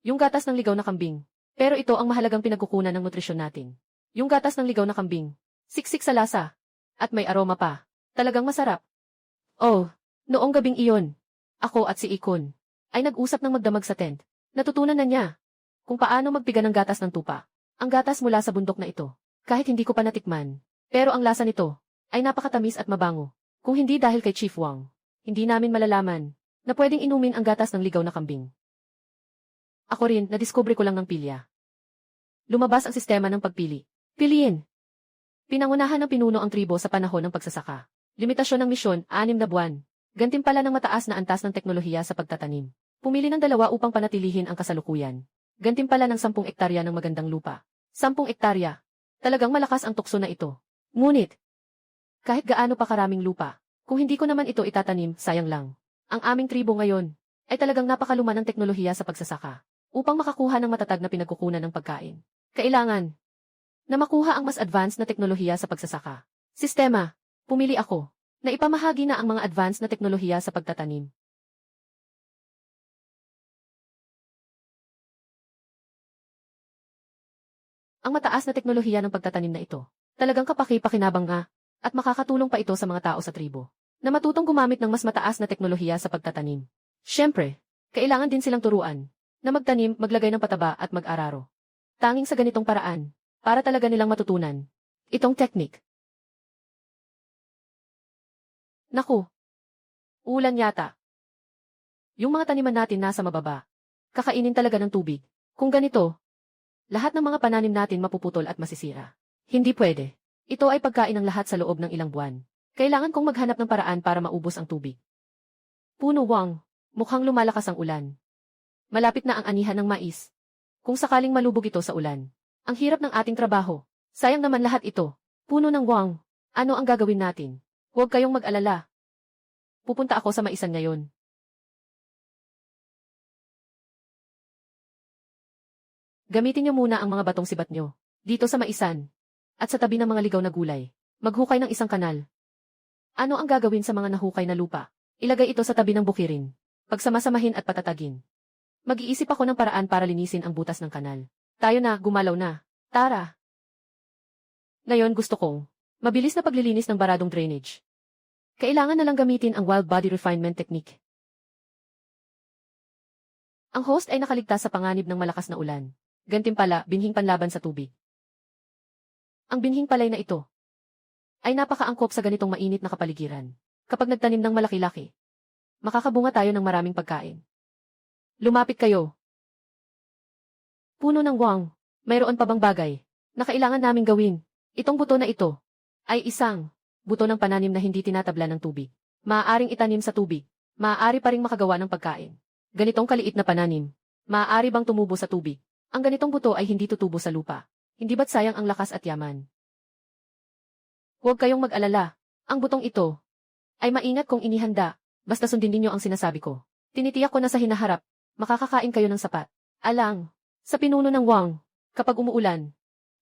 Yung gatas ng ligaw na kambing. Pero ito ang mahalagang pinagkukunan ng nutrisyon natin. Yung gatas ng ligaw na kambing. Siksik sa lasa. At may aroma pa. Talagang masarap. Oh, noong gabing iyon, ako at si Ikon ay nag-usap ng magdamag sa tent. Natutunan na niya kung paano magpiga ng gatas ng tupa. Ang gatas mula sa bundok na ito. Kahit hindi ko pa natikman. Pero ang lasa nito ay napakatamis at mabango. Kung hindi dahil kay Chief Wang, hindi namin malalaman na pwedeng inumin ang gatas ng ligaw na kambing. Ako rin, nadiskubre ko lang ng pilya. Lumabas ang sistema ng pagpili. Piliin. Pinangunahan ng pinuno ang tribo sa panahon ng pagsasaka. Limitasyon ng misyon, 6 na buwan. Gantimpala ng mataas na antas ng teknolohiya sa pagtatanim. Pumili ng 2 upang panatilihin ang kasalukuyan. Gantimpala ng 10 ektarya ng magandang lupa. 10 ektarya. Talagang malakas ang tukso na ito. Ngunit, kahit gaano pa karaming lupa, kung hindi ko naman ito itatanim, sayang lang. Ang aming tribo ngayon ay talagang napakaluma ng teknolohiya sa pagsasaka. Upang makakuha ng matatag na pinagkukunan ng pagkain, kailangan na makuha ang mas advanced na teknolohiya sa pagsasaka. Sistema, pumili ako na ipamahagi na ang mga advanced na teknolohiya sa pagtatanim. Ang mataas na teknolohiya ng pagtatanim na ito, talagang kapaki-pakinabang nga, at makakatulong pa ito sa mga tao sa tribo, na matutong gumamit ng mas mataas na teknolohiya sa pagtatanim. Siyempre, kailangan din silang turuan, na magtanim, maglagay ng pataba at mag-araro. Tanging sa ganitong paraan, para talaga nilang matutunan itong technique. Naku! Ulan yata. Yung mga taniman natin nasa mababa. Kakainin talaga ng tubig. Kung ganito, lahat ng mga pananim natin mapuputol at masisira. Hindi pwede. Ito ay pagkain ng lahat sa loob ng ilang buwan. Kailangan kong maghanap ng paraan para maubos ang tubig. Puno Wang, mukhang lumalakas ang ulan. Malapit na ang anihan ng mais. Kung sakaling malubog ito sa ulan, ang hirap ng ating trabaho. Sayang naman lahat ito. Puno ng Wang, ano ang gagawin natin? Huwag kayong mag-alala. Pupunta ako sa maisan ngayon. Gamitin niyo muna ang mga batong sibat niyo. Dito sa maisan. At sa tabi ng mga ligaw na gulay. Maghukay ng isang kanal. Ano ang gagawin sa mga nahukay na lupa? Ilagay ito sa tabi ng bukirin. Pagsamasamahin at patatagin. Mag-iisip ako ng paraan para linisin ang butas ng kanal. Tayo na, gumalaw na. Tara! Ngayon gusto kong mabilis na paglilinis ng baradong drainage. Kailangan na lang gamitin ang wild body refinement technique. Ang host ay nakaligtas sa panganib ng malakas na ulan. Gantimpala, binhing panlaban sa tubig. Ang binhing palay na ito ay napakaangkop sa ganitong mainit na kapaligiran. Kapag nagtanim ng malaki-laki, makakabunga tayo ng maraming pagkain. Lumapit kayo. Puno ng wang, mayroon pa bang bagay na kailangan naming gawin? Itong buto na ito ay isang buto ng pananim na hindi tinatabla ng tubig. Maaaring itanim sa tubig. Maaari pa ring makagawa ng pagkain. Ganitong kaliit na pananim. Maaari bang tumubo sa tubig? Ang ganitong buto ay hindi tutubo sa lupa. Hindi ba't sayang ang lakas at yaman? Huwag kayong mag-alala. Ang butong ito ay maingat kung inihanda. Basta sundin ninyo ang sinasabi ko. Tinitiyak ko na sa hinaharap, makakakain kayo ng sapat. Alang, sa pinuno ng wang, kapag umuulan,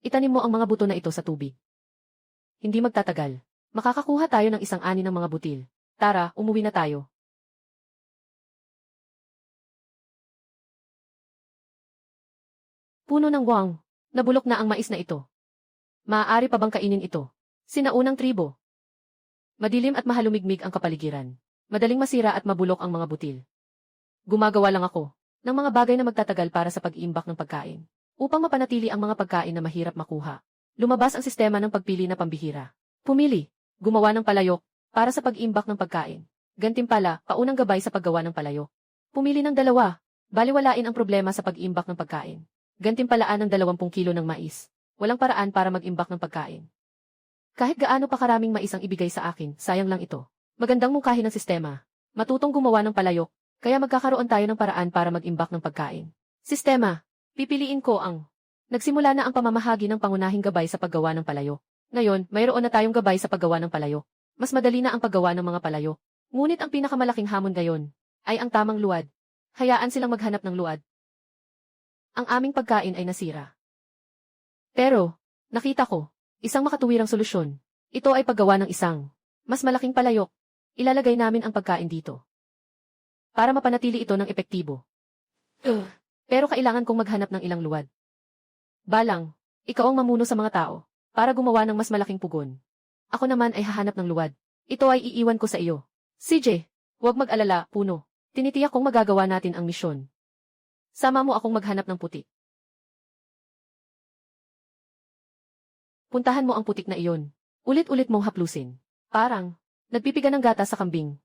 itanim mo ang mga buto na ito sa tubig. Hindi magtatagal. Makakakuha tayo ng isang ani ng mga butil. Tara, umuwi na tayo. Puno ng wang, nabulok na ang mais na ito. Maaari pa bang kainin ito? Sinaunang tribo. Madilim at mahalumigmig ang kapaligiran. Madaling masira at mabulok ang mga butil. Gumagawa lang ako ng mga bagay na magtatagal para sa pag-iimbak ng pagkain. Upang mapanatili ang mga pagkain na mahirap makuha. Lumabas ang sistema ng pagpili na pambihira. Pumili, gumawa ng palayok, para sa pag-iimbak ng pagkain. Gantimpala, paunang gabay sa paggawa ng palayok. Pumili ng dalawa, baliwalain ang problema sa pag-iimbak ng pagkain. Gantimpalaan ng 20 kilo ng mais. Walang paraan para mag-imbak ng pagkain. Kahit gaano pa karaming mais ang ibigay sa akin, sayang lang ito. Magandang mungkahi ng sistema. Matutong gumawa ng palayok, kaya magkakaroon tayo ng paraan para mag-imbak ng pagkain. Sistema. Pipiliin ko ang nagsimula na ang pamamahagi ng pangunahing gabay sa paggawa ng palayok. Ngayon, mayroon na tayong gabay sa paggawa ng palayok. Mas madali na ang paggawa ng mga palayok. Ngunit ang pinakamalaking hamon ngayon ay ang tamang luwad. Hayaan silang maghanap ng luwad. Ang aming pagkain ay nasira. Pero, nakita ko, isang makatuwirang solusyon. Ito ay paggawa ng isang mas malaking palayok. Ilalagay namin ang pagkain dito. Para mapanatili ito ng epektibo. Pero kailangan kong maghanap ng ilang luwad. Balang, ikaw ang mamuno sa mga tao, para gumawa ng mas malaking pugon. Ako naman ay hahanap ng luwad. Ito ay iiwan ko sa iyo. CJ, huwag mag-alala, Puno. Tinitiyak kong magagawa natin ang misyon. Sama mo akong maghanap ng putik. Puntahan mo ang putik na iyon. Ulit-ulit mong haplusin. Parang, nagpipiga ng gata sa kambing.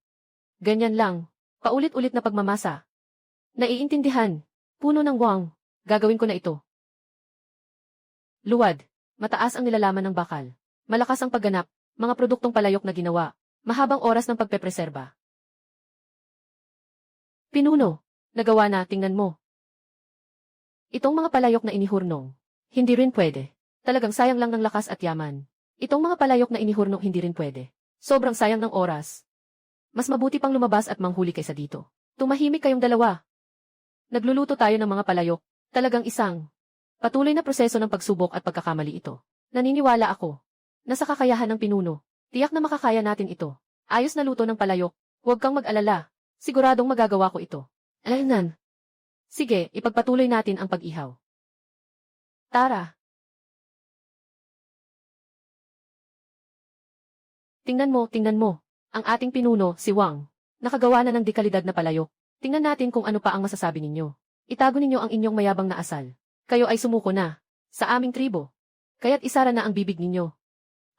Ganyan lang, paulit-ulit na pagmamasa. Naiintindihan. Puno ng wang, gagawin ko na ito. Luwad, mataas ang nilalaman ng bakal. Malakas ang pagganap, mga produktong palayok na ginawa. Mahabang oras ng pagpepreserba. Pinuno, nagawa na, tingnan mo. Itong mga palayok na inihurnong, hindi rin pwede. Talagang sayang lang ng lakas at yaman. Itong mga palayok na inihurnong hindi rin pwede. Sobrang sayang ng oras. Mas mabuti pang lumabas at manghuli kaysa dito. Tumahimik kayong dalawa. Nagluluto tayo ng mga palayok. Talagang isang patuloy na proseso ng pagsubok at pagkakamali ito. Naniniwala ako na sa kakayahan ng pinuno, tiyak na makakaya natin ito. Ayos na luto ng palayok. Huwag kang mag-alala. Siguradong magagawa ko ito. Alaynan. Sige, ipagpatuloy natin ang pag-ihaw. Tara. Tingnan mo. Ang ating pinuno, si Wang. Nakagawa na ng dekalidad na palayok. Tingnan natin kung ano pa ang masasabi ninyo. Itago ninyo ang inyong mayabang na asal. Kayo ay sumuko na sa aming tribo. Kaya't isara na ang bibig ninyo.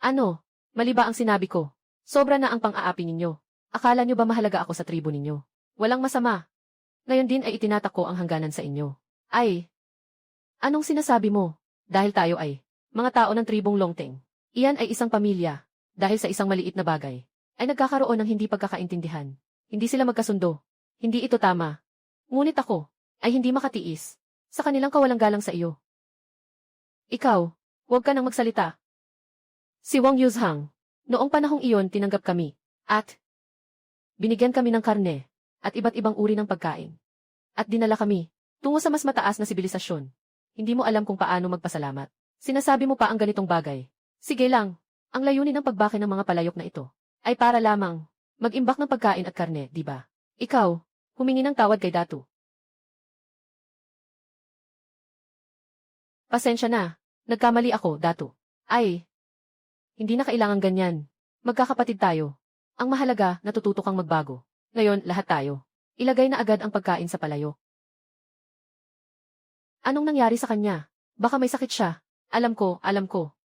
Ano? Mali ba ang sinabi ko? Sobra na ang pang-aapi ninyo. Akala nyo ba mahalaga ako sa tribo ninyo? Walang masama. Ngayon din ay itinatak ko ang hangganan sa inyo. Ay, anong sinasabi mo? Dahil tayo ay mga tao ng tribong Longteng. Iyan ay isang pamilya. Dahil sa isang maliit na bagay, ay nagkakaroon ng hindi pagkakaintindihan. Hindi sila magkasundo. Hindi ito tama. Ngunit ako ay hindi makatiis sa kanilang kawalang galang sa iyo. Ikaw, huwag ka nang magsalita. Si Wang Yuzhang, noong panahong iyon tinanggap kami, at binigyan kami ng karne, at iba't ibang uri ng pagkain. At dinala kami tungo sa mas mataas na sibilisasyon. Hindi mo alam kung paano magpasalamat. Sinasabi mo pa ang ganitong bagay. Sige lang, ang layunin ng pagbake ng mga palayok na ito ay para lamang mag-imbak ng pagkain at karne, di ba? Ikaw, humingi ng tawad kay Datu. Pasensya na, nagkamali ako, Datu. Ay, hindi na kailangan ganyan. Magkakapatid tayo. Ang mahalaga, natututo kang magbago. Ngayon, lahat tayo. Ilagay na agad ang pagkain sa palayok. Anong nangyari sa kanya? Baka may sakit siya. Alam ko.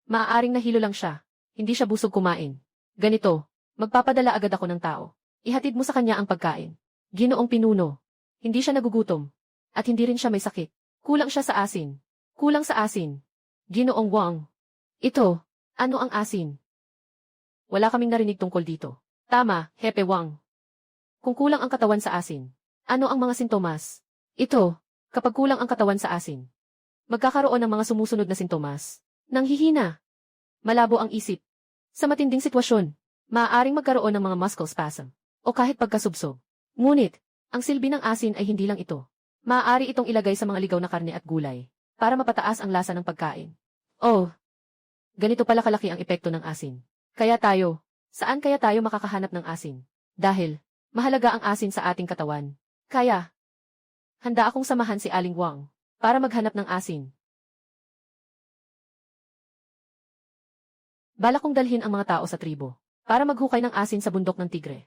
Maaaring nahilo lang siya. Hindi siya busog kumain. Ganito, magpapadala agad ako ng tao. Ihatid mo sa kanya ang pagkain. Ginoong Pinuno. Hindi siya nagugutom. At hindi rin siya may sakit. Kulang siya sa asin. Kulang sa asin. Ginoong Wang. Ito, ano ang asin? Wala kaming narinig tungkol dito. Tama, Hepe Wang. Kung kulang ang katawan sa asin, ano ang mga sintomas? Ito, kapag kulang ang katawan sa asin, magkakaroon ng mga sumusunod na sintomas. Nanghihina. Malabo ang isip. Sa matinding sitwasyon, maaaring magkaroon ng mga muscle spasm, o kahit pagkasubsob. Ngunit, ang silbi ng asin ay hindi lang ito. Maaari itong ilagay sa mga ligaw na karne at gulay, para mapataas ang lasa ng pagkain. Oh, ganito pala kalaki ang epekto ng asin. Saan kaya tayo makakahanap ng asin? Dahil, mahalaga ang asin sa ating katawan. Kaya, handa akong samahan si Aling Wang para maghanap ng asin. Balak kong dalhin ang mga tao sa tribo para maghukay ng asin sa bundok ng tigre.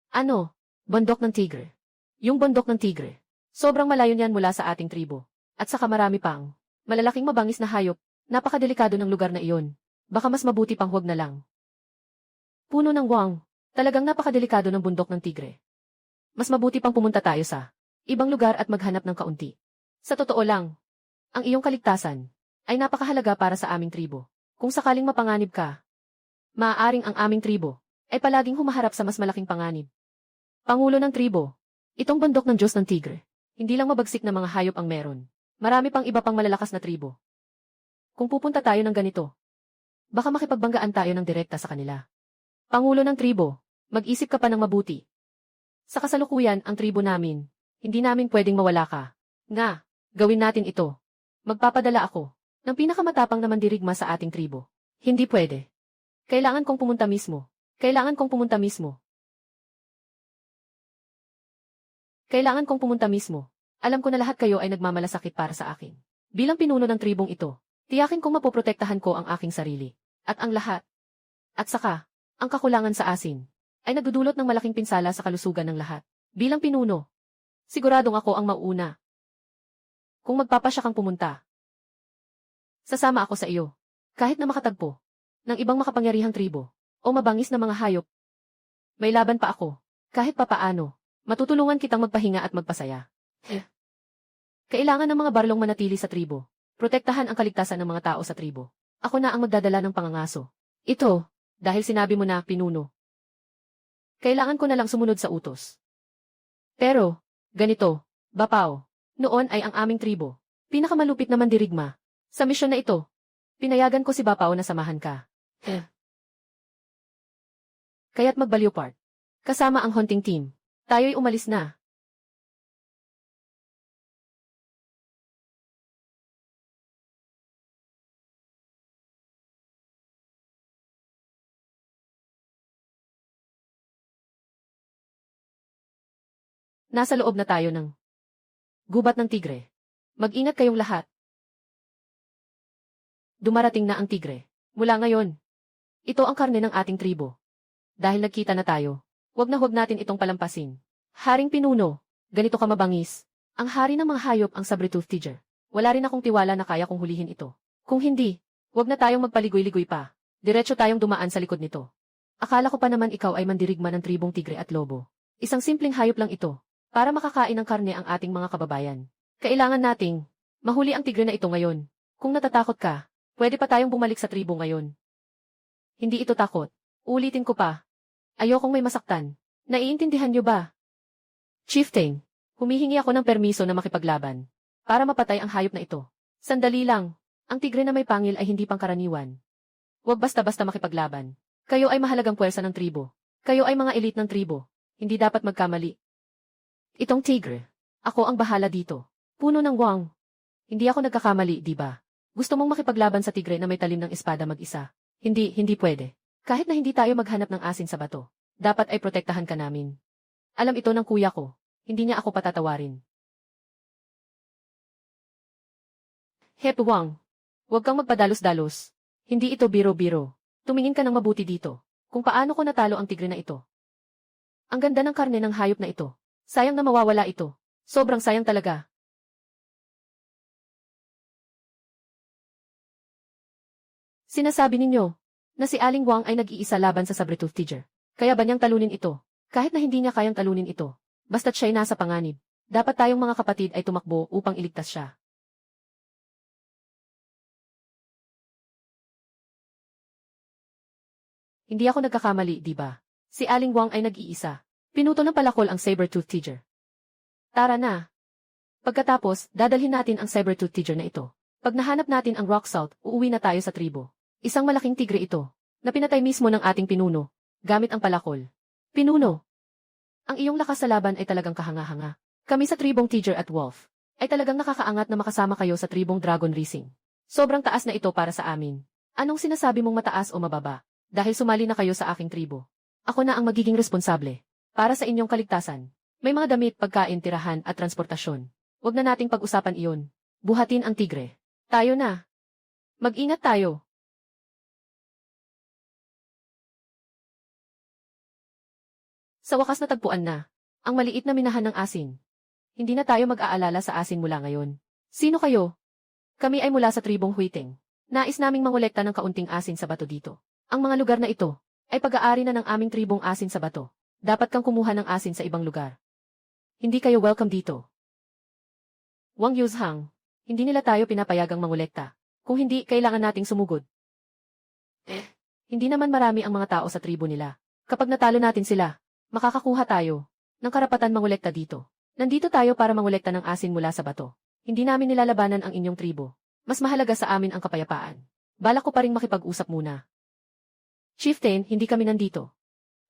Ano? Bundok ng tigre? Yung bundok ng tigre. Sobrang malayo niyan mula sa ating tribo. At saka marami pang malalaking mabangis na hayop. Napakadelikado ng lugar na iyon. Baka mas mabuti pang huwag na lang. Puno ng Wang. Talagang napakadelikado ng bundok ng tigre. Mas mabuti pang pumunta tayo sa ibang lugar at maghanap ng kaunti. Sa totoo lang, ang iyong kaligtasan ay napakahalaga para sa aming tribo. Kung sakaling mapanganib ka, maaaring ang aming tribo ay palaging humaharap sa mas malaking panganib. Pangulo ng tribo, itong bundok ng Diyos ng Tigre, hindi lang mabagsik na mga hayop ang meron. Marami pang iba pang malalakas na tribo. Kung pupunta tayo ng ganito, baka makipagbanggaan tayo ng direkta sa kanila. Pangulo ng tribo, mag-isip ka pa ng mabuti. Sa kasalukuyan, ang tribo namin, hindi namin pwedeng mawala ka. Nga, gawin natin ito. Magpapadala ako ng pinakamatapang na mandirigma sa ating tribo. Hindi pwede. Kailangan kong pumunta mismo. Kailangan kong pumunta mismo. Alam ko na lahat kayo ay nagmamalasakit para sa akin. Bilang pinuno ng tribong ito, tiyakin kong mapoprotektahan ko ang aking sarili. At ang lahat. At saka, ang kakulangan sa asin ay nagdudulot ng malaking pinsala sa kalusugan ng lahat. Bilang pinuno, siguradong ako ang mauuna. Kung magpapasya kang pumunta, sasama ako sa iyo. Kahit na makatagpo ng ibang makapangyarihang tribo o mabangis na mga hayop, may laban pa ako. Kahit papaano, matutulungan kitang magpahinga at magpasaya. Kailangan ng mga barlong manatili sa tribo. Protektahan ang kaligtasan ng mga tao sa tribo. Ako na ang magdadala ng pangangaso. Ito, dahil sinabi mo na, pinuno. Kailangan ko na lang sumunod sa utos. Pero, ganito, Bapao, noon ay ang aming tribo, pinakamalupit na mandirigma. Sa misyon na ito, pinayagan ko si Bapao na samahan ka. Kaya't magbaliw part. Kasama ang hunting team. Tayo'y umalis na. Nasa loob na tayo ng gubat ng tigre. Mag-ingat kayong lahat. Dumarating na ang tigre. Mula ngayon, ito ang karne ng ating tribo. Dahil nagkita na tayo, huwag natin itong palampasin. Haring Pinuno, ganito ka mabangis. Ang hari ng mga hayop ang saber-tooth tiger. Wala rin akong tiwala na kaya kong hulihin ito. Kung hindi, huwag na tayong magpaligoy-ligoy pa. Diretso tayong dumaan sa likod nito. Akala ko pa naman ikaw ay mandirigma ng tribong tigre at lobo. Isang simpleng hayop lang ito. Para makakain ng karne ang ating mga kababayan. Kailangan nating mahuli ang tigre na ito ngayon. Kung natatakot ka, pwede pa tayong bumalik sa tribo ngayon. Hindi ito takot. Ulitin ko pa. Ayokong may masaktan. Naiintindihan niyo ba? Chieftain, humihingi ako ng permiso na makipaglaban. Para mapatay ang hayop na ito. Sandali lang. Ang tigre na may pangil ay hindi pangkaraniwan. Huwag basta-basta makipaglaban. Kayo ay mahalagang puwersa ng tribo. Kayo ay mga elite ng tribo. Hindi dapat magkamali. Itong tigre. Ako ang bahala dito. Puno ng Wang. Hindi ako nagkakamali, di ba? Gusto mong makipaglaban sa tigre na may talim ng espada mag-isa. Hindi pwede. Kahit na hindi tayo maghanap ng asin sa bato, dapat ay protektahan ka namin. Alam ito ng kuya ko. Hindi niya ako patatawarin. Hep Wang, huwag kang magpadalos-dalos. Hindi ito biro-biro. Tumingin ka ng mabuti dito. Kung paano ko natalo ang tigre na ito. Ang ganda ng karne ng hayop na ito. Sayang na mawawala ito. Sobrang sayang talaga. Sinasabi ninyo na si Aling Wang ay nag-iisa laban sa Saber-tooth Tiger. Kaya ba niyang talunin ito? Kahit na hindi niya kayang talunin ito. Basta't siya'y nasa panganib. Dapat tayong mga kapatid ay tumakbo upang iligtas siya. Hindi ako nagkakamali, di ba? Si Aling Wang ay nag-iisa. Pinuto ng palakol ang Saber-tooth Tiger. Tara na. Pagkatapos, dadalhin natin ang Saber-tooth Tiger na ito. Pag nahanap natin ang rock salt, uuwi na tayo sa tribo. Isang malaking tigre ito, na pinatay mismo ng ating pinuno, gamit ang palakol. Pinuno, ang iyong lakas sa laban ay talagang kahanga-hanga. Kami sa tribong Tiger at Wolf, ay talagang nakakaangat na makasama kayo sa tribong Dragon Racing. Sobrang taas na ito para sa amin. Anong sinasabi mong mataas o mababa? Dahil sumali na kayo sa aking tribo. Ako na ang magiging responsable. Para sa inyong kaligtasan. May mga damit, pagkain, tirahan at transportasyon. Huwag na nating pag-usapan iyon. Buhatin ang tigre. Tayo na. Mag-ingat tayo. Sa wakas natagpuan na. Ang maliit na minahan ng asin. Hindi na tayo mag-aalala sa asin mula ngayon. Sino kayo? Kami ay mula sa tribong Huiteng. Nais naming mangolekta ng kaunting asin sa bato dito. Ang mga lugar na ito ay pag-aari na ng aming tribong asin sa bato. Dapat kang kumuha ng asin sa ibang lugar. Hindi kayo welcome dito. Wang Yuzhang, hindi nila tayo pinapayagang mangolekta. Kung hindi, kailangan nating sumugod. Hindi naman marami ang mga tao sa tribo nila. Kapag natalo natin sila, makakakuha tayo ng karapatan mangolekta dito. Nandito tayo para mangolekta ng asin mula sa bato. Hindi namin nilalabanan ang inyong tribo. Mas mahalaga sa amin ang kapayapaan. Balak ko pa ring makipag-usap muna. Chieftain, hindi kami nandito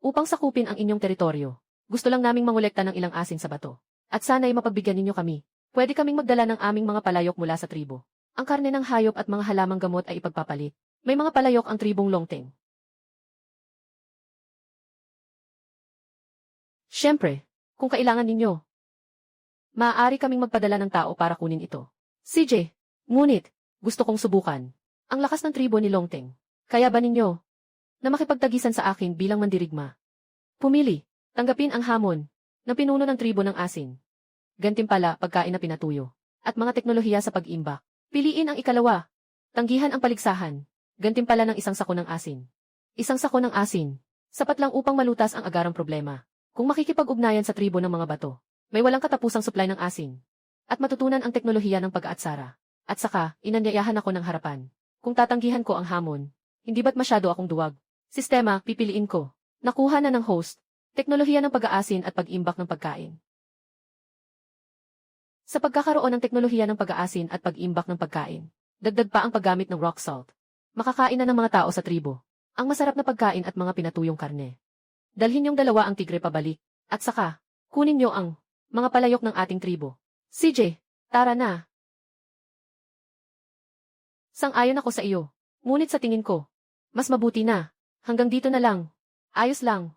upang sakupin ang inyong teritoryo. Gusto lang naming mangolekta ng ilang asin sa bato. At sana'y mapagbigyan ninyo kami. Pwede kaming magdala ng aming mga palayok mula sa tribo. Ang karne ng hayop at mga halamang gamot ay ipagpapalit. May mga palayok ang tribong Longteng. Siyempre, kung kailangan ninyo, maaari kaming magpadala ng tao para kunin ito. CJ, ngunit, gusto kong subukan. Ang lakas ng tribo ni Longteng. Kaya ba ninyo na makipagtagisan sa akin bilang mandirigma? Pumili, tanggapin ang hamon ng pinuno ng tribo ng asin. Gantimpala, pagkain na pinatuyo, at mga teknolohiya sa pag-imbak. Piliin ang ikalawa. Tanggihan ang paligsahan. Gantimpala ng isang sako ng asin. Isang sako ng asin. Sapat lang upang malutas ang agarang problema. Kung makikipag-ugnayan sa tribo ng mga bato, may walang katapusang supply ng asin. At matutunan ang teknolohiya ng pag-aatsara. At saka, inanyayahan ako ng harapan. Kung tatanggihan ko ang hamon, hindi ba't masyado akong duwag? Sistema, pipiliin ko. Nakuha na ng host. Teknolohiya ng pag-aasin at pag-imbak ng pagkain. Sa pagkakaroon ng teknolohiya ng pag-aasin at pag-imbak ng pagkain, dagdag pa ang paggamit ng rock salt. Makakain na ng mga tao sa tribo ang masarap na pagkain at mga pinatuyong karne. Dalhin niyong dalawa ang tigre pabalik, at saka, kunin niyo ang mga palayok ng ating tribo. CJ, tara na. Sang-ayon ako sa iyo. Ngunit sa tingin ko, mas mabuti na. Hanggang dito na lang. Ayos lang.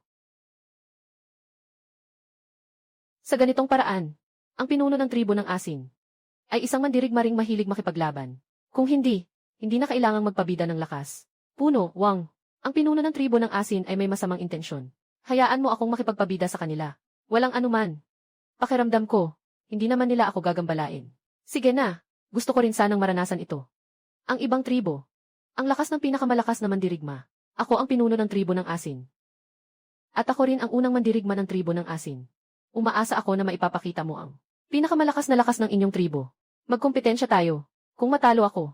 Sa ganitong paraan, ang pinuno ng tribo ng asin ay isang mandirigmaring mahilig makipaglaban. Kung hindi, hindi na kailangang magpabida ng lakas. Puno, Wang, ang pinuno ng tribo ng asin ay may masamang intensyon. Hayaan mo akong makipagpabida sa kanila. Walang anuman. Pakiramdam ko, hindi naman nila ako gagambalain. Sige na, gusto ko rin sanang maranasan ito. Ang ibang tribo, ang lakas ng pinakamalakas na mandirigma. Ako ang pinuno ng tribo ng asin. At ako rin ang unang mandirigma ng tribo ng asin. Umaasa ako na maipapakita mo ang pinakamalakas na lakas ng inyong tribo. Magkompetensya tayo. Kung matalo ako,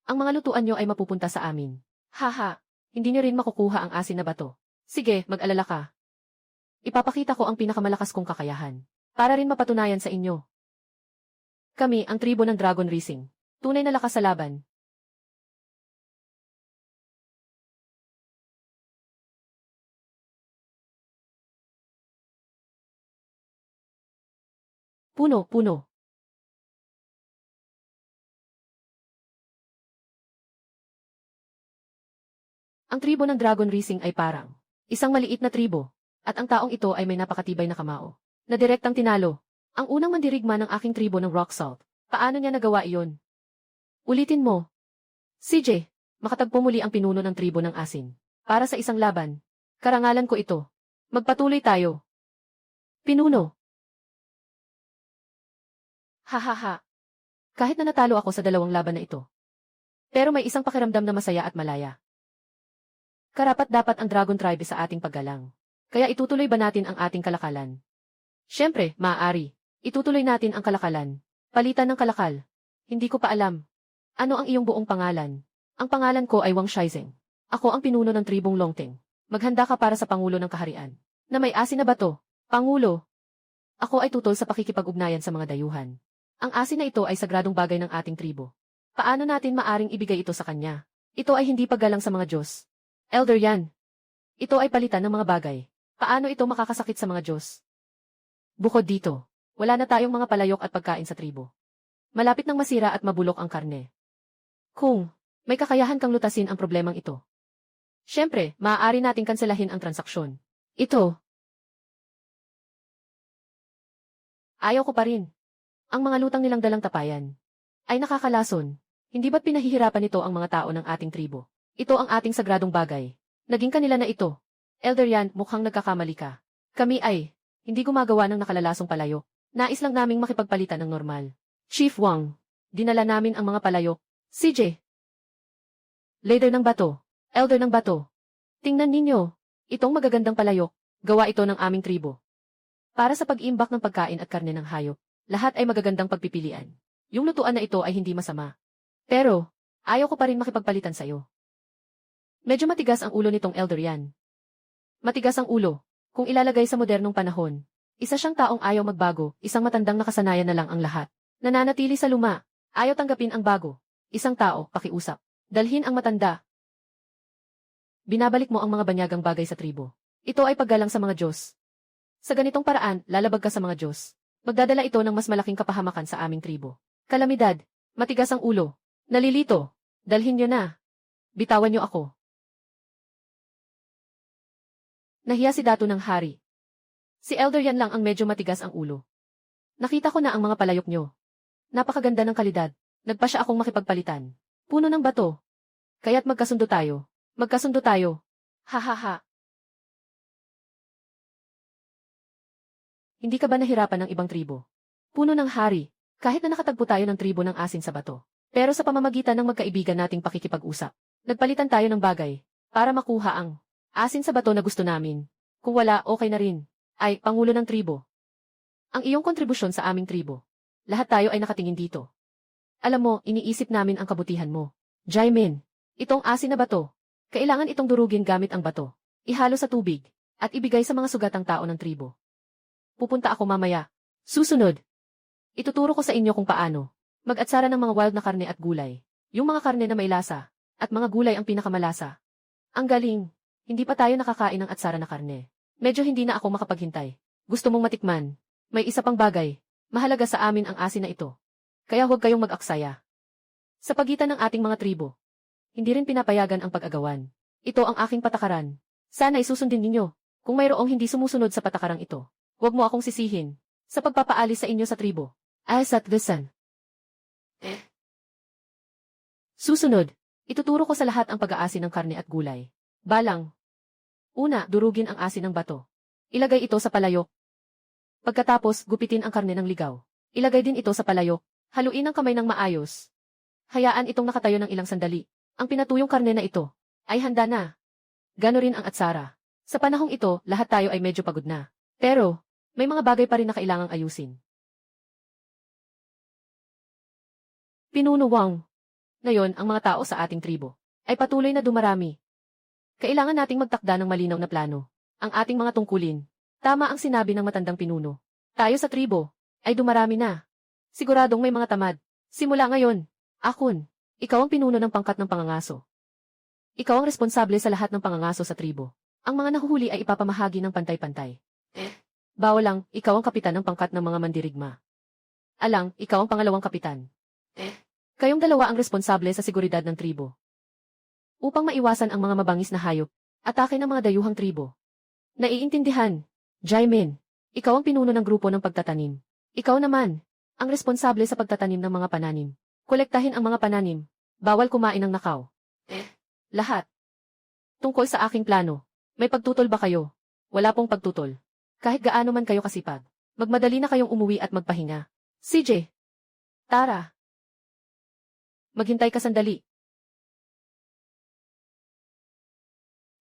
ang mga lutuan nyo ay mapupunta sa amin. Haha, hindi nyo rin makukuha ang asin na bato. Sige, mag-alala ka. Ipapakita ko ang pinakamalakas kong kakayahan. Para rin mapatunayan sa inyo. Kami ang tribo ng Dragon Racing. Tunay na lakas sa laban. Puno. Ang tribo ng Dragon Rising ay parang isang maliit na tribo, at ang taong ito ay may napakatibay na kamao, na direktang tinalo. Ang unang mandirigma ng aking tribo ng Rock Salt. Paano niya nagawa iyon? Ulitin mo. CJ, makatagpo muli ang pinuno ng tribo ng asin. Para sa isang laban. Karangalan ko ito. Magpatuloy tayo. Pinuno. Hahaha. Kahit na natalo ako sa dalawang laban na ito. Pero may isang pakiramdam na masaya at malaya. Karapat-dapat ang Dragon Tribe sa ating paggalang. Kaya itutuloy ba natin ang ating kalakalan? Siyempre, maaari. Itutuloy natin ang kalakalan. Palitan ng kalakal. Hindi ko pa alam. Ano ang iyong buong pangalan? Ang pangalan ko ay Wang Shaizeng. Ako ang pinuno ng tribong Longteng. Maghanda ka para sa Pangulo ng Kaharian. Na may asin na bato. Pangulo. Ako ay tutol sa pakikipag-ugnayan sa mga dayuhan. Ang asin na ito ay sagradong bagay ng ating tribo. Paano natin maaring ibigay ito sa kanya? Ito ay hindi paggalang sa mga Diyos. Elder yan. Ito ay palitan ng mga bagay. Paano ito makakasakit sa mga Diyos? Bukod dito, wala na tayong mga palayok at pagkain sa tribo. Malapit nang masira at mabulok ang karne. Kung may kakayahan kang lutasin ang problemang ito. Siyempre, maaari nating kanselahin ang transaksyon. Ito. Ayaw ko pa rin. Ang mga lutang nilang dalang tapayan ay nakakalason. Hindi ba't pinahihirapan nito ang mga tao ng ating tribo? Ito ang ating sagradong bagay. Naging kanila na ito. Elder yan, mukhang nagkakamali ka. Kami ay hindi gumagawa ng nakalalasong palayok. Nais lang naming makipagpalitan ng normal. Chief Wang, dinala namin ang mga palayok. CJ. Leader ng bato. Elder ng bato. Tingnan ninyo. Itong magagandang palayok. Gawa ito ng aming tribo. Para sa pag-iimbak ng pagkain at karne ng hayop, lahat ay magagandang pagpipilian. Yung lutuan na ito ay hindi masama. Pero, ayaw ko pa rin makipagpalitan sa'yo. Medyo matigas ang ulo nitong elder yan. Matigas ang ulo. Kung ilalagay sa modernong panahon, isa siyang taong ayaw magbago, isang matandang nakasanayan na lang ang lahat. Nananatili sa luma, ayaw tanggapin ang bago. Isang tao, pakiusap. Dalhin ang matanda. Binabalik mo ang mga banyagang bagay sa tribo. Ito ay paggalang sa mga Diyos. Sa ganitong paraan, lalabag ka sa mga Diyos. Magdadala ito ng mas malaking kapahamakan sa aming tribo. Kalamidad, matigas ang ulo, nalilito, dalhin niyo na. Bitawan niyo ako. Nahiya si dato ng hari. Si elder yan lang ang medyo matigas ang ulo. Nakita ko na ang mga palayok niyo. Napakaganda ng kalidad. Nagpa siya akong makipagpalitan. Puno ng bato. Kaya't magkasundo tayo. Magkasundo tayo. Ha ha ha. Hindi ka ba nahirapan ng ibang tribo? Puno ng hari. Kahit na nakatagpo tayo ng tribo ng asin sa bato. Pero sa pamamagitan ng magkaibigan nating pakikipag-usap, nagpalitan tayo ng bagay para makuha ang asin sa bato na gusto namin. Kung wala, okay na rin. Ay, pangulo ng tribo. Ang iyong kontribusyon sa aming tribo. Lahat tayo ay nakatingin dito. Alam mo, iniisip namin ang kabutihan mo. Jaimin, itong asin na bato. Kailangan itong durugin gamit ang bato. Ihalo sa tubig, at ibigay sa mga sugatang tao ng tribo. Pupunta ako mamaya. Susunod. Ituturo ko sa inyo kung paano mag-atsara ng mga wild na karne at gulay. Yung mga karne na may lasa, at mga gulay ang pinakamalasa. Ang galing. Hindi pa tayo nakakain ng atsara na karne. Medyo hindi na ako makapaghintay. Gusto mong matikman? May isa pang bagay. Mahalaga sa amin ang asin na ito. Kaya huwag kayong mag-aksaya. Sa pagitan ng ating mga tribo, hindi rin pinapayagan ang pag-agawan. Ito ang aking patakaran. Sana isusundin ninyo. Kung mayroong hindi sumusunod sa patakarang ito, huwag mo akong sisihin. Sa pagpapaalis sa inyo sa tribo. Asat Visan. Susunod, ituturo ko sa lahat ang pag-aasin ng karne at gulay. Balang. Una, durugin ang asin ng bato. Ilagay ito sa palayok. Pagkatapos, gupitin ang karne ng ligaw. Ilagay din ito sa palayok. Haluin ang kamay ng maayos. Hayaan itong nakatayo ng ilang sandali. Ang pinatuyong karne na ito ay handa na. Gano rin ang atsara. Sa panahong ito, lahat tayo ay medyo pagod na. Pero, may mga bagay pa rin na kailangang ayusin. Pinuno Wang. Ngayon, ang mga tao sa ating tribo ay patuloy na dumarami. Kailangan nating magtakda ng malinaw na plano. Ang ating mga tungkulin. Tama ang sinabi ng matandang pinuno. Tayo sa tribo ay dumarami na. Siguradong may mga tamad. Simula ngayon, Akon, ikaw ang pinuno ng pangkat ng pangangaso. Ikaw ang responsable sa lahat ng pangangaso sa tribo. Ang mga nahuhuli ay ipapamahagi ng pantay-pantay. Bawalang, ikaw ang kapitan ng pangkat ng mga mandirigma. Alang, ikaw ang pangalawang kapitan. Kayong dalawa ang responsable sa seguridad ng tribo. upang maiwasan ang mga mabangis na hayop, atake ng mga dayuhang tribo. Naiintindihan, Jaimin. Ikaw ang pinuno ng grupo ng pagtatanim. Ikaw naman, ang responsable sa pagtatanim ng mga pananim. Kolektahin ang mga pananim. Bawal kumain ng nakaw. Lahat. Tungkol sa aking plano, may pagtutol ba kayo? Wala pong pagtutol. Kahit gaano man kayo kasipag, magmadali na kayong umuwi at magpahinga. CJ. Tara. Maghintay ka sandali.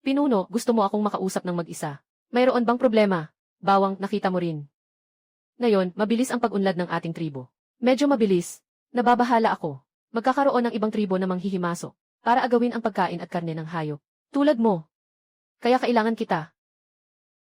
Pinuno, gusto mo akong makausap ng mag-isa. Mayroon bang problema? Bawang, nakita mo rin. Ngayon, mabilis ang pag-unlad ng ating tribo. Medyo mabilis. Nababahala ako. Magkakaroon ng ibang tribo na manghihimasok para agawin ang pagkain at karne ng hayop. Tulad mo. Kaya kailangan kita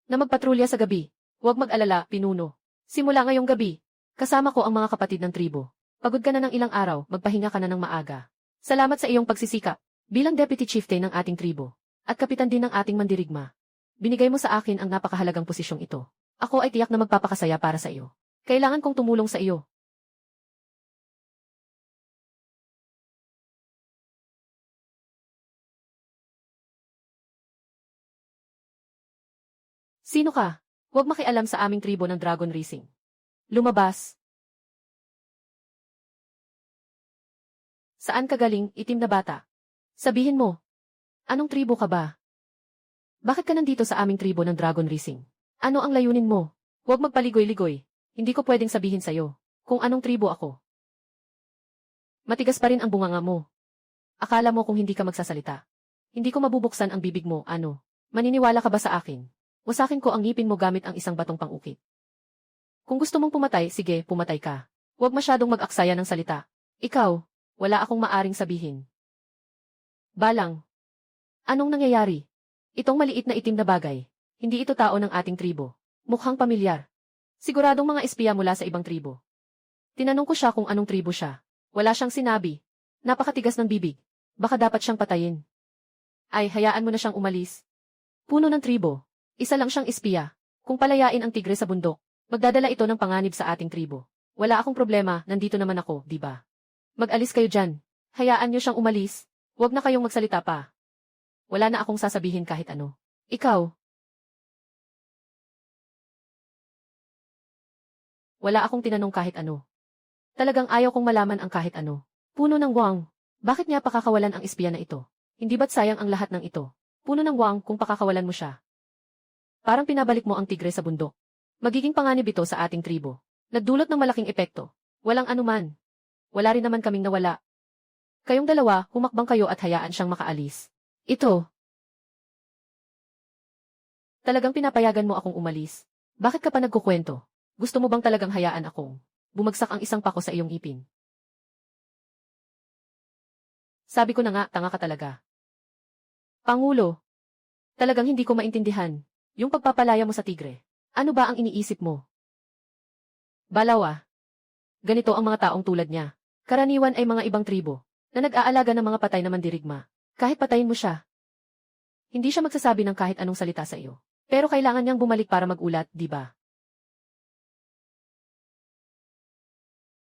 na magpatrolya sa gabi. Huwag mag-alala, pinuno. Simula ngayong gabi, kasama ko ang mga kapatid ng tribo. Pagod ka na ng ilang araw, magpahinga ka na ng maaga. Salamat sa iyong pagsisikap bilang deputy chieftain ng ating tribo at kapitan din ng ating mandirigma. Binigay mo sa akin ang napakahalagang posisyong ito. Ako ay tiyak na magpapakasaya para sa iyo. Kailangan kong tumulong sa iyo. Sino ka? Huwag makialam sa aming tribo ng Dragon Racing. Lumabas. Saan ka galing, itim na bata? Sabihin mo. Anong tribo ka ba? Bakit ka nandito sa aming tribo ng Dragon Racing? Ano ang layunin mo? Huwag magpaligoy-ligoy. Hindi ko pwedeng sabihin sa'yo kung anong tribo ako. Matigas pa rin ang bunganga mo. Akala mo kung hindi ka magsasalita. Hindi ko mabubuksan ang bibig mo, ano? Maniniwala ka ba sa akin? Wasakin ko ang ngipin mo gamit ang isang batong pang-ukit. Kung gusto mong pumatay, sige, pumatay ka. Huwag masyadong mag-aksaya ng salita. Ikaw, wala akong maaring sabihin. Balang. Anong nangyayari? Itong maliit na itim na bagay. Hindi ito tao ng ating tribo. Mukhang pamilyar. Siguradong mga espiya mula sa ibang tribo. Tinanong ko siya kung anong tribo siya. Wala siyang sinabi. Napakatigas ng bibig. Baka dapat siyang patayin. Ay, hayaan mo na siyang umalis. Puno ng tribo. Isa lang siyang espiya. Kung palayain ang tigre sa bundok, magdadala ito ng panganib sa ating tribo. Wala akong problema, nandito naman ako, di ba? Mag-alis kayo dyan. Hayaan niyo siyang umalis. Huwag na kayong magsalita pa. Wala na akong sasabihin kahit ano. Ikaw. Wala akong tinanong kahit ano. Talagang ayaw kong malaman ang kahit ano. Puno ng Wang. Bakit niya pakakawalan ang espiya na ito? Hindi ba't sayang ang lahat ng ito? Puno ng Wang kung pakakawalan mo siya. Parang pinabalik mo ang tigre sa bundok. Magiging panganib ito sa ating tribo. Nagdulot ng malaking epekto. Walang anuman. Wala rin naman kaming nawala. Kayong dalawa, humakbang kayo at hayaan siyang makaalis. Ito. Talagang pinapayagan mo akong umalis. Bakit ka pa nagkukwento? Gusto mo bang talagang hayaan akong bumagsak ang isang pako sa iyong ipin? Sabi ko na nga, tanga ka talaga. Pangulo, talagang hindi ko maintindihan yung pagpapalaya mo sa tigre. Ano ba ang iniisip mo? Balawa. Ganito ang mga taong tulad niya. Karaniwan ay mga ibang tribo na nag-aalaga ng mga patay na mandirigma. Kahit patayin mo siya, hindi siya magsasabi ng kahit anong salita sa iyo. Pero kailangan niyang bumalik para mag-ulat, di ba?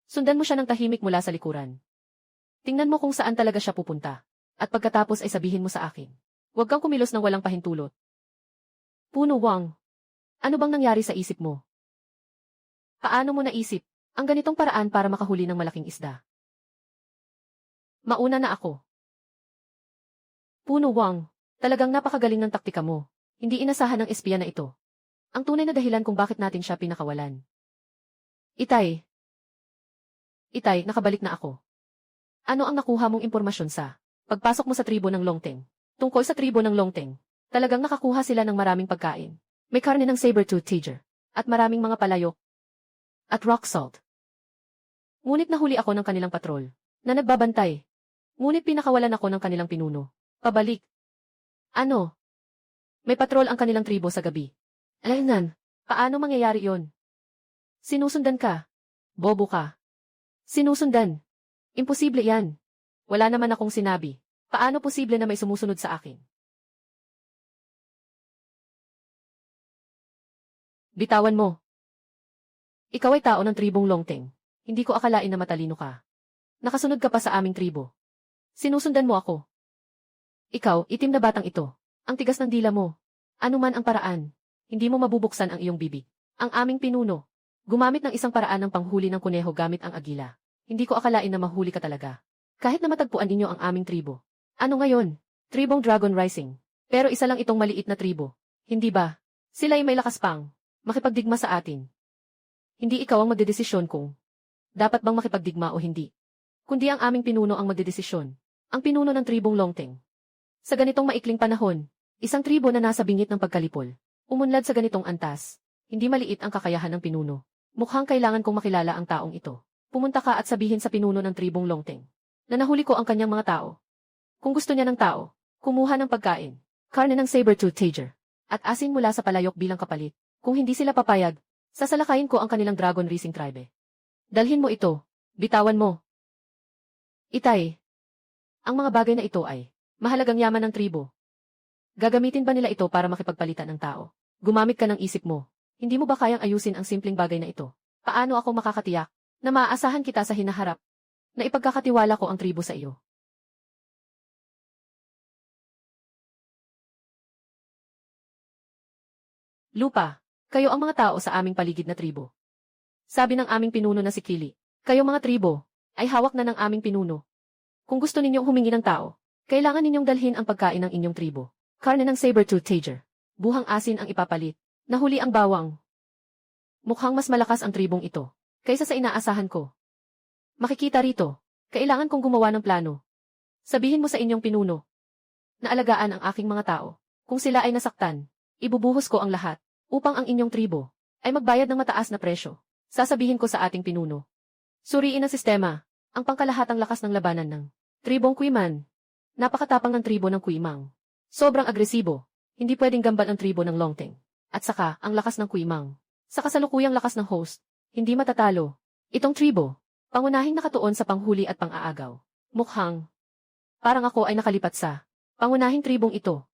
Sundan mo siya ng tahimik mula sa likuran. Tingnan mo kung saan talaga siya pupunta. At pagkatapos ay sabihin mo sa akin. Huwag kang kumilos ng walang pahintulot. Puno Wang. Ano bang nangyari sa isip mo? Paano mo naisip ang ganitong paraan para makahuli ng malaking isda? Mauna na ako. Puno Wang. Talagang napakagaling ng taktika mo. Hindi inasahan ng espiya na ito. Ang tunay na dahilan kung bakit natin siya pinakawalan. Itay. Itay, nakabalik na ako. Ano ang nakuha mong impormasyon sa pagpasok mo sa tribo ng Longteng? Tungkol sa tribo ng Longteng, talagang nakakuha sila ng maraming pagkain. May karne ng saber-tooth tiger, at maraming mga palayok, at rock salt. Ngunit nahuli ako ng kanilang patrol, na nagbabantay. Ngunit pinakawalan ako ng kanilang pinuno. Pabalik. Ano? May patrol ang kanilang tribo sa gabi. Alaynan, paano mangyayari yon? Sinusundan ka. Bobo ka. Sinusundan. Imposible yan. Wala naman akong sinabi. Paano posible na may sumusunod sa akin? Bitawan mo. Ikaw ay tao ng tribong Longteng. Hindi ko akalain na matalino ka. Nakasunod ka pa sa aming tribo. Sinusundan mo ako. Ikaw, itim na batang ito. Ang tigas ng dila mo. Ano man ang paraan, hindi mo mabubuksan ang iyong bibig. Ang aming pinuno, gumamit ng isang paraan ng panghuli ng kuneho gamit ang agila. Hindi ko akalain na mahuli ka talaga. Kahit na matagpuan ninyo ang aming tribo. Ano ngayon? Tribong Dragon Rising. Pero isa lang itong maliit na tribo. Hindi ba? Sila ay may lakas pang makipagdigma sa atin. Hindi ikaw ang magdedesisyon kung dapat bang makipagdigma o hindi. Kundi ang aming pinuno ang magdedesisyon. Ang pinuno ng tribong Longteng. Sa ganitong maikling panahon, isang tribo na nasa bingit ng pagkalipol. Umunlad sa ganitong antas. Hindi maliit ang kakayahan ng pinuno. Mukhang kailangan kong makilala ang taong ito. Pumunta ka at sabihin sa pinuno ng tribong Longteng na nahuli ko ang kanyang mga tao. Kung gusto niya ng tao, kumuha ng pagkain, karne ng saber-tooth tiger, at asin mula sa palayok bilang kapalit. Kung hindi sila papayag, sasalakayin ko ang kanilang dragon racing tribe. Dalhin mo ito. Bitawan mo. Itay. Ang mga bagay na ito ay mahalagang yaman ng tribo. Gagamitin ba nila ito para makipagpalitan ng tao? Gumamit ka ng isip mo. Hindi mo ba kayang ayusin ang simpleng bagay na ito? Paano ako makakatiyak na maaasahan kita sa hinaharap? Na ipagkakatiwala ko ang tribo sa iyo. Lupa, kayo ang mga tao sa aming paligid na tribo. Sabi ng aming pinuno na si Kili, kayo mga tribo, ay hawak na ng aming pinuno. Kung gusto ninyong humingi ng tao, kailangan ninyong dalhin ang pagkain ng inyong tribo. Karne ng saber-tooth tiger. Buhang asin ang ipapalit. Nahuli ang bawang. Mukhang mas malakas ang tribong ito kaysa sa inaasahan ko. Makikita rito, kailangan kong gumawa ng plano. Sabihin mo sa inyong pinuno na alagaan ang aking mga tao. Kung sila ay nasaktan, ibubuhos ko ang lahat upang ang inyong tribo ay magbayad ng mataas na presyo. Sasabihin ko sa ating pinuno. Suriin ang sistema, ang pangkalahatang lakas ng labanan ng tribong Kuiman. Napakatapang ng tribo ng Kuimang. Sobrang agresibo. Hindi pwedeng gambal ang tribo ng Longteng. At saka, ang lakas ng Kuimang. Sa kasalukuyang lakas ng host, hindi matatalo. Itong tribo, pangunahing nakatuon sa panghuli at pang-aagaw. Mukhang parang ako ay nakalipat sa pangunahing tribong ito.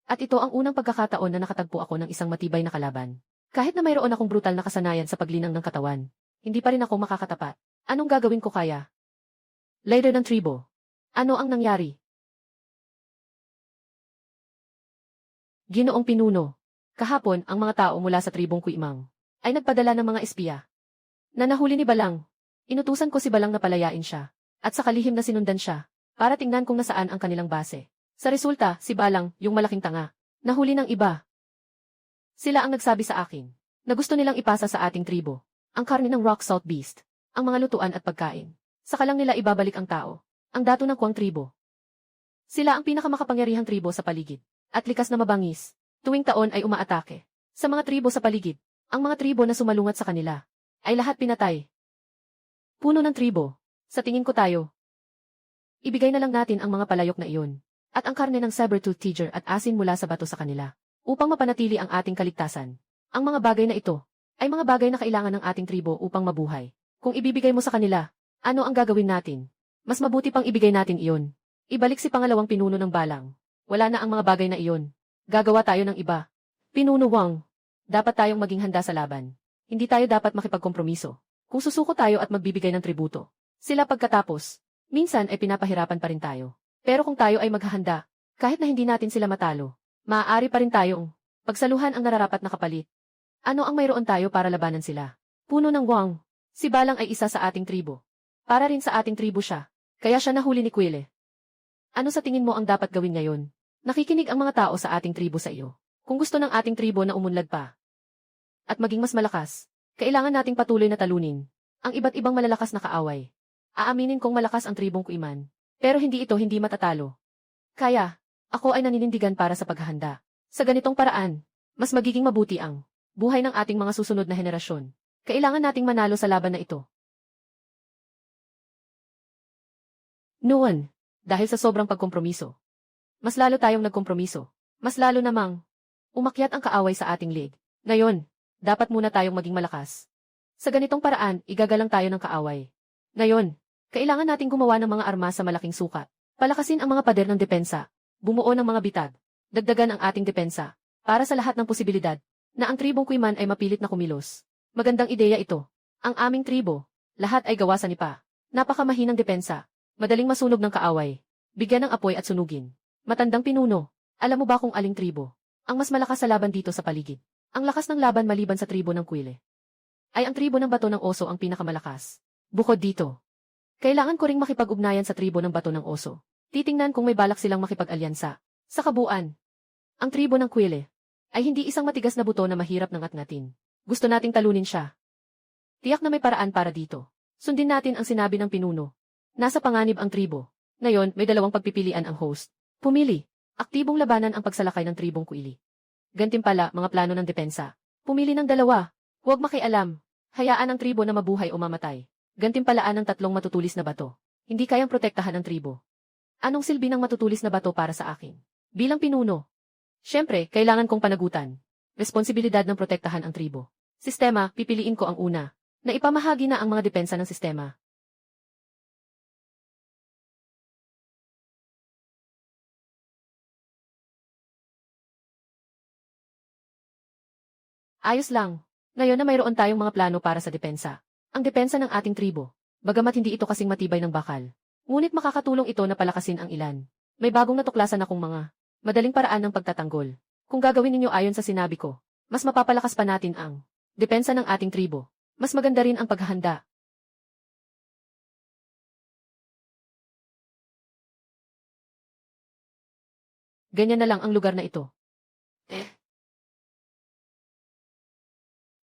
At ito ang unang pagkakataon na nakatagpo ako ng isang matibay na kalaban. Kahit na mayroon akong brutal na kasanayan sa paglinang ng katawan, hindi pa rin ako makakatapat. Anong gagawin ko kaya? Leader ng tribo. Ano ang nangyari? Ginoong pinuno. Kahapon, ang mga tao mula sa tribong Kuimang ay nagpadala ng mga espiya na nahuli ni Balang. Inutusan ko si Balang na palayain siya at sa kalihim na sinundan siya para tingnan kung nasaan ang kanilang base. Sa resulta, si Balang, yung malaking tanga, nahuli ng iba. Sila ang nagsabi sa akin na gusto nilang ipasa sa ating tribo ang karne ng rock salt beast, ang mga lutuan at pagkain. Saka lang nila ibabalik ang tao, ang dato ng Kuang tribo. Sila ang pinakamakapangyarihang tribo sa paligid at likas na mabangis. Tuwing taon ay umaatake sa mga tribo sa paligid. Ang mga tribo na sumalungat sa kanila ay lahat pinatay. Puno ng tribo. Sa tingin ko tayo, ibigay na lang natin ang mga palayok na iyon at ang karne ng saber-tooth tiger at asin mula sa bato sa kanila upang mapanatili ang ating kaligtasan. Ang mga bagay na ito ay mga bagay na kailangan ng ating tribo upang mabuhay. Kung ibibigay mo sa kanila, ano ang gagawin natin? Mas mabuti pang ibigay natin iyon. Ibalik si pangalawang pinuno ng Balang. Wala na ang mga bagay na iyon. Gagawa tayo ng iba. Pinuno Wang, dapat tayong maging handa sa laban. Hindi tayo dapat makipagkompromiso. Kung susuko tayo at magbibigay ng tributo, sila pagkatapos, minsan ay pinapahirapan pa rin tayo. Pero kung tayo ay maghahanda, kahit na hindi natin sila matalo, maaari pa rin tayong pagsaluhan ang nararapat na kapalit. Ano ang mayroon tayo para labanan sila? Puno ng Wang, si Balang ay isa sa ating tribo. Para rin sa ating tribo siya, kaya siya nahuli ni Quile. Ano sa tingin mo ang dapat gawin ngayon? Nakikinig ang mga tao sa ating tribo sa iyo. Kung gusto ng ating tribo na umunlad pa at maging mas malakas, kailangan nating patuloy na talunin ang iba't ibang malalakas na kaaway. Aaminin kong malakas ang tribong Kuiman, pero hindi matatalo. Kaya, ako ay naninindigan para sa paghahanda. Sa ganitong paraan, mas magiging mabuti ang buhay ng ating mga susunod na henerasyon. Kailangan nating manalo sa laban na ito. Noon, dahil sa sobrang pagkompromiso, mas lalo tayong nagkompromiso. Mas lalo namang umakyat ang kaaway sa ating lig. Ngayon, dapat muna tayong maging malakas. Sa ganitong paraan, igagalang tayo ng kaaway. Ngayon, kailangan nating gumawa ng mga armas sa malaking sukat. Palakasin ang mga pader ng depensa. Bumuo ng mga bitag. Dagdagan ang ating depensa. Para sa lahat ng posibilidad na ang tribong Kuiman ay mapilit na kumilos. Magandang ideya ito. Ang aming tribo, lahat ay gawa sa nipa. Napakamahinang depensa. Madaling masunog ng kaaway. Bigyan ng apoy at sunugin. Matandang pinuno. Alam mo ba kung aling tribo ang mas malakas sa laban dito sa paligid? Ang lakas ng laban maliban sa tribo ng Quile ay ang tribo ng bato ng oso ang pinakamalakas. Bukod dito, kailangan ko ring makipag-ugnayan sa tribo ng bato ng oso. Titingnan kung may balak silang makipag-alyansa. Sa kabuuan, ang tribo ng Quile ay hindi isang matigas na buto na mahirap ng atngatin. Gusto nating talunin siya. Tiyak na may paraan para dito. Sundin natin ang sinabi ng pinuno. Nasa panganib ang tribo. Ngayon, may dalawang pagpipilian ang host. Pumili. Aktibong labanan ang pagsalakay ng tribong Quili. Gantimpala, mga plano ng depensa. Pumili ng dalawa. Huwag makialam. Hayaan ang tribo na mabuhay o mamatay. Gantimpalaan ng tatlong matutulis na bato. Hindi kayang protektahan ang tribo. Anong silbi ng matutulis na bato para sa akin? Bilang pinuno. Siyempre, kailangan kong panagutan. Responsibilidad ng protektahan ang tribo. Sistema, pipiliin ko ang una. Na ipamahagi na ang mga depensa ng sistema. Ayos lang. Ngayon na mayroon tayong mga plano para sa depensa. Ang depensa ng ating tribo. Bagamat hindi ito kasing matibay ng bakal. Ngunit makakatulong ito na palakasin ang ilan. May bagong natuklasan akong mga madaling paraan ng pagtatanggol. Kung gagawin ninyo ayon sa sinabi ko, mas mapapalakas pa natin ang depensa ng ating tribo. Mas maganda rin ang paghahanda. Ganyan na lang ang lugar na ito.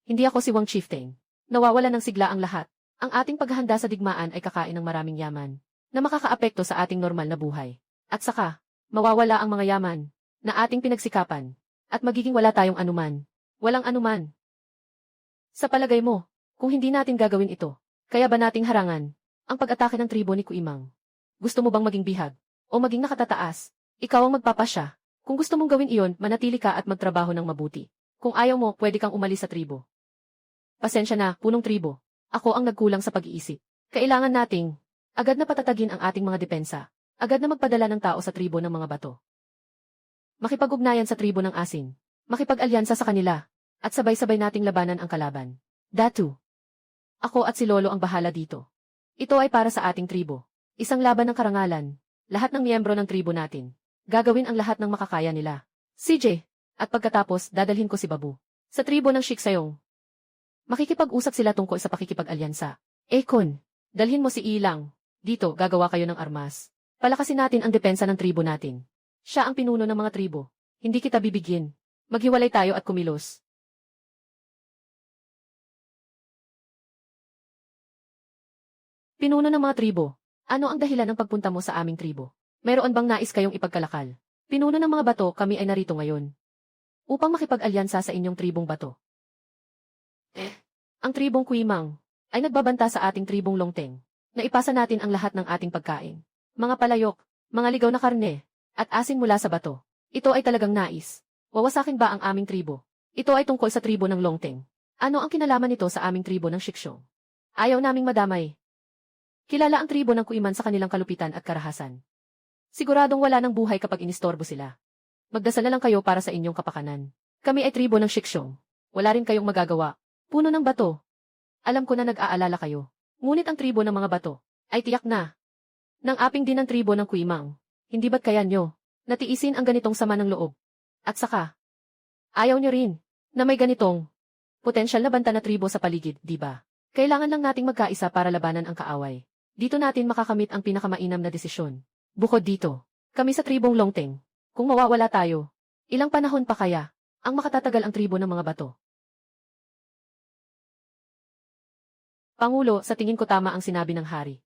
Hindi ako si Wang Chieftain. Nawawala ng sigla ang lahat. Ang ating paghahanda sa digmaan ay kakain ng maraming yaman na makakaapekto sa ating normal na buhay. At saka, mawawala ang mga yaman na ating pinagsikapan at magiging wala tayong anuman. Walang anuman. Sa palagay mo, kung hindi natin gagawin ito, kaya ba nating harangan ang pag-atake ng tribo ni Kuimang? Gusto mo bang maging bihag o maging nakatataas? Ikaw ang magpapasya. Kung gusto mong gawin iyon, manatili ka at magtrabaho ng mabuti. Kung ayaw mo, pwede kang umalis sa tribo. Pasensya na, punong tribo. Ako ang nagkulang sa pag-iisip. Kailangan nating agad na patatagin ang ating mga depensa. Agad na magpadala ng tao sa tribo ng mga bato. Makipag-ugnayan sa tribo ng asin. Makipag-alyansa sa kanila. At sabay-sabay nating labanan ang kalaban. Datu. Ako at si Lolo ang bahala dito. Ito ay para sa ating tribo. Isang laban ng karangalan. Lahat ng miyembro ng tribo natin. Gagawin ang lahat ng makakaya nila. CJ. At pagkatapos, dadalhin ko si Babu. Sa tribo ng Shiksayong. Makikipag-usap sila tungkol sa pakikipag-alyansa. Ekon. Dalhin mo si Ilang. Dito, gagawa kayo ng armas. Palakasin natin ang depensa ng tribo natin. Siya ang pinuno ng mga tribo. Hindi kita bibigyan. Maghiwalay tayo at kumilos. Pinuno ng mga tribo. Ano ang dahilan ng pagpunta mo sa aming tribo? Mayroon bang nais kayong ipagkalakal? Pinuno ng mga bato, kami ay narito ngayon. Upang makipag-alyansa sa inyong tribong bato. Ang tribong Kuimang ay nagbabanta sa ating tribong Longteng. Naipasa natin ang lahat ng ating pagkain. Mga palayok, mga ligaw na karne, at asin mula sa bato. Ito ay talagang nais. Wawasakin ba ang aming tribo? Ito ay tungkol sa tribo ng Longteng. Ano ang kinalaman nito sa aming tribo ng Shiksong? Ayaw naming madamay. Kilala ang tribo ng Kuiman sa kanilang kalupitan at karahasan. Siguradong wala ng buhay kapag inistorbo sila. Magdasal na lang kayo para sa inyong kapakanan. Kami ay tribo ng Shiksong. Wala rin kayong magagawa. Puno ng bato. Alam ko na nag-aalala kayo. Ngunit ang tribo ng mga bato ay tiyak na. Nang aping din ang tribo ng Kuimang. Hindi ba't kaya nyo natiisin ang ganitong sama ng loob? At saka, ayaw nyo rin na may ganitong potensyal na banta na tribo sa paligid, di ba? Kailangan lang nating magkaisa para labanan ang kaaway. Dito natin makakamit ang pinakamainam na desisyon. Bukod dito, kami sa tribong Longteng. Kung mawawala tayo, ilang panahon pa kaya ang makatatagal ang tribo ng mga bato? Pangulo, sa tingin ko tama ang sinabi ng hari.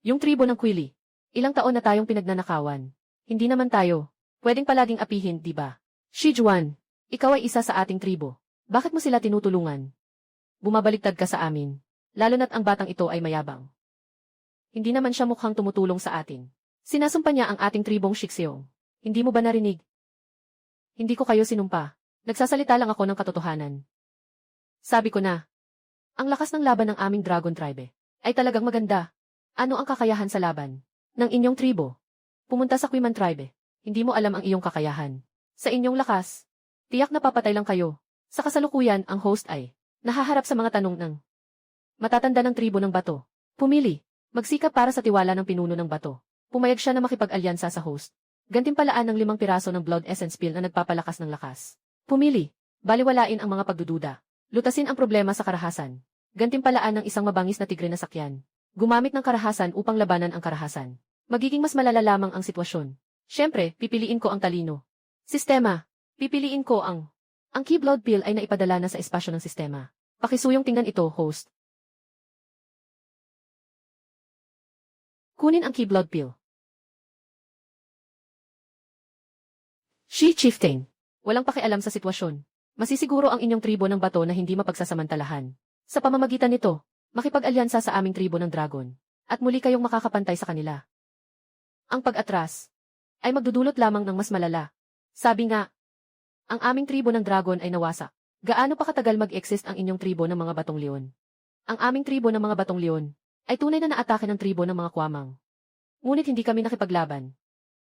Yung tribo ng Quili, ilang taon na tayong pinagnanakawan. Hindi naman tayo pwedeng palaging apihin, di ba? Shijuan, ikaw ay isa sa ating tribo. Bakit mo sila tinutulungan? Bumabaliktad ka sa amin, lalo na't ang batang ito ay mayabang. Hindi naman siya mukhang tumutulong sa atin. Sinasumpa niya ang ating tribong Shiksayong. Hindi mo ba narinig? Hindi ko kayo sinumpa. Nagsasalita lang ako ng katotohanan. Sabi ko na, ang lakas ng laban ng aming Dragon Tribe ay talagang maganda. Ano ang kakayahan sa laban ng inyong tribo? Pumunta sa Kuiman Tribe. Hindi mo alam ang iyong kakayahan. Sa inyong lakas, tiyak na papatay lang kayo. Sa kasalukuyan, ang host ay nahaharap sa mga tanong ng matatanda ng tribo ng bato. Pumili. Magsikap para sa tiwala ng pinuno ng bato. Pumayag siya na makipag-alyansa sa host. Gantimpalaan ng 5 piraso ng Blood Essence Pill na nagpapalakas ng lakas. Pumili. Baliwalain ang mga pagdududa. Lutasin ang problema sa karahasan. Gantimpalaan ng isang mabangis na tigre na sakyan. Gumamit ng karahasan upang labanan ang karahasan. Magiging mas malala lamang ang sitwasyon. Siyempre, pipiliin ko ang talino. Sistema. Pipiliin ko ang Key Blood Pill ay naipadala na sa espasyo ng sistema. Pakisuyong tingnan ito, host. Kunin ang Key Blood Pill. She Chieftain. Walang pakialam sa sitwasyon. Masisiguro ang inyong tribo ng bato na hindi mapagsasamantalahan. Sa pamamagitan nito, makipag-alyansa sa aming tribo ng dragon. At muli kayong makakapantay sa kanila. Ang pag-atras ay magdudulot lamang ng mas malala. Sabi nga, ang aming tribo ng dragon ay nawasak. Gaano pa katagal mag-exist ang inyong tribo ng mga batong leon? Ang aming tribo ng mga batong leon ay tunay na naatake ng tribo ng mga kwamang. Ngunit hindi kami nakipaglaban.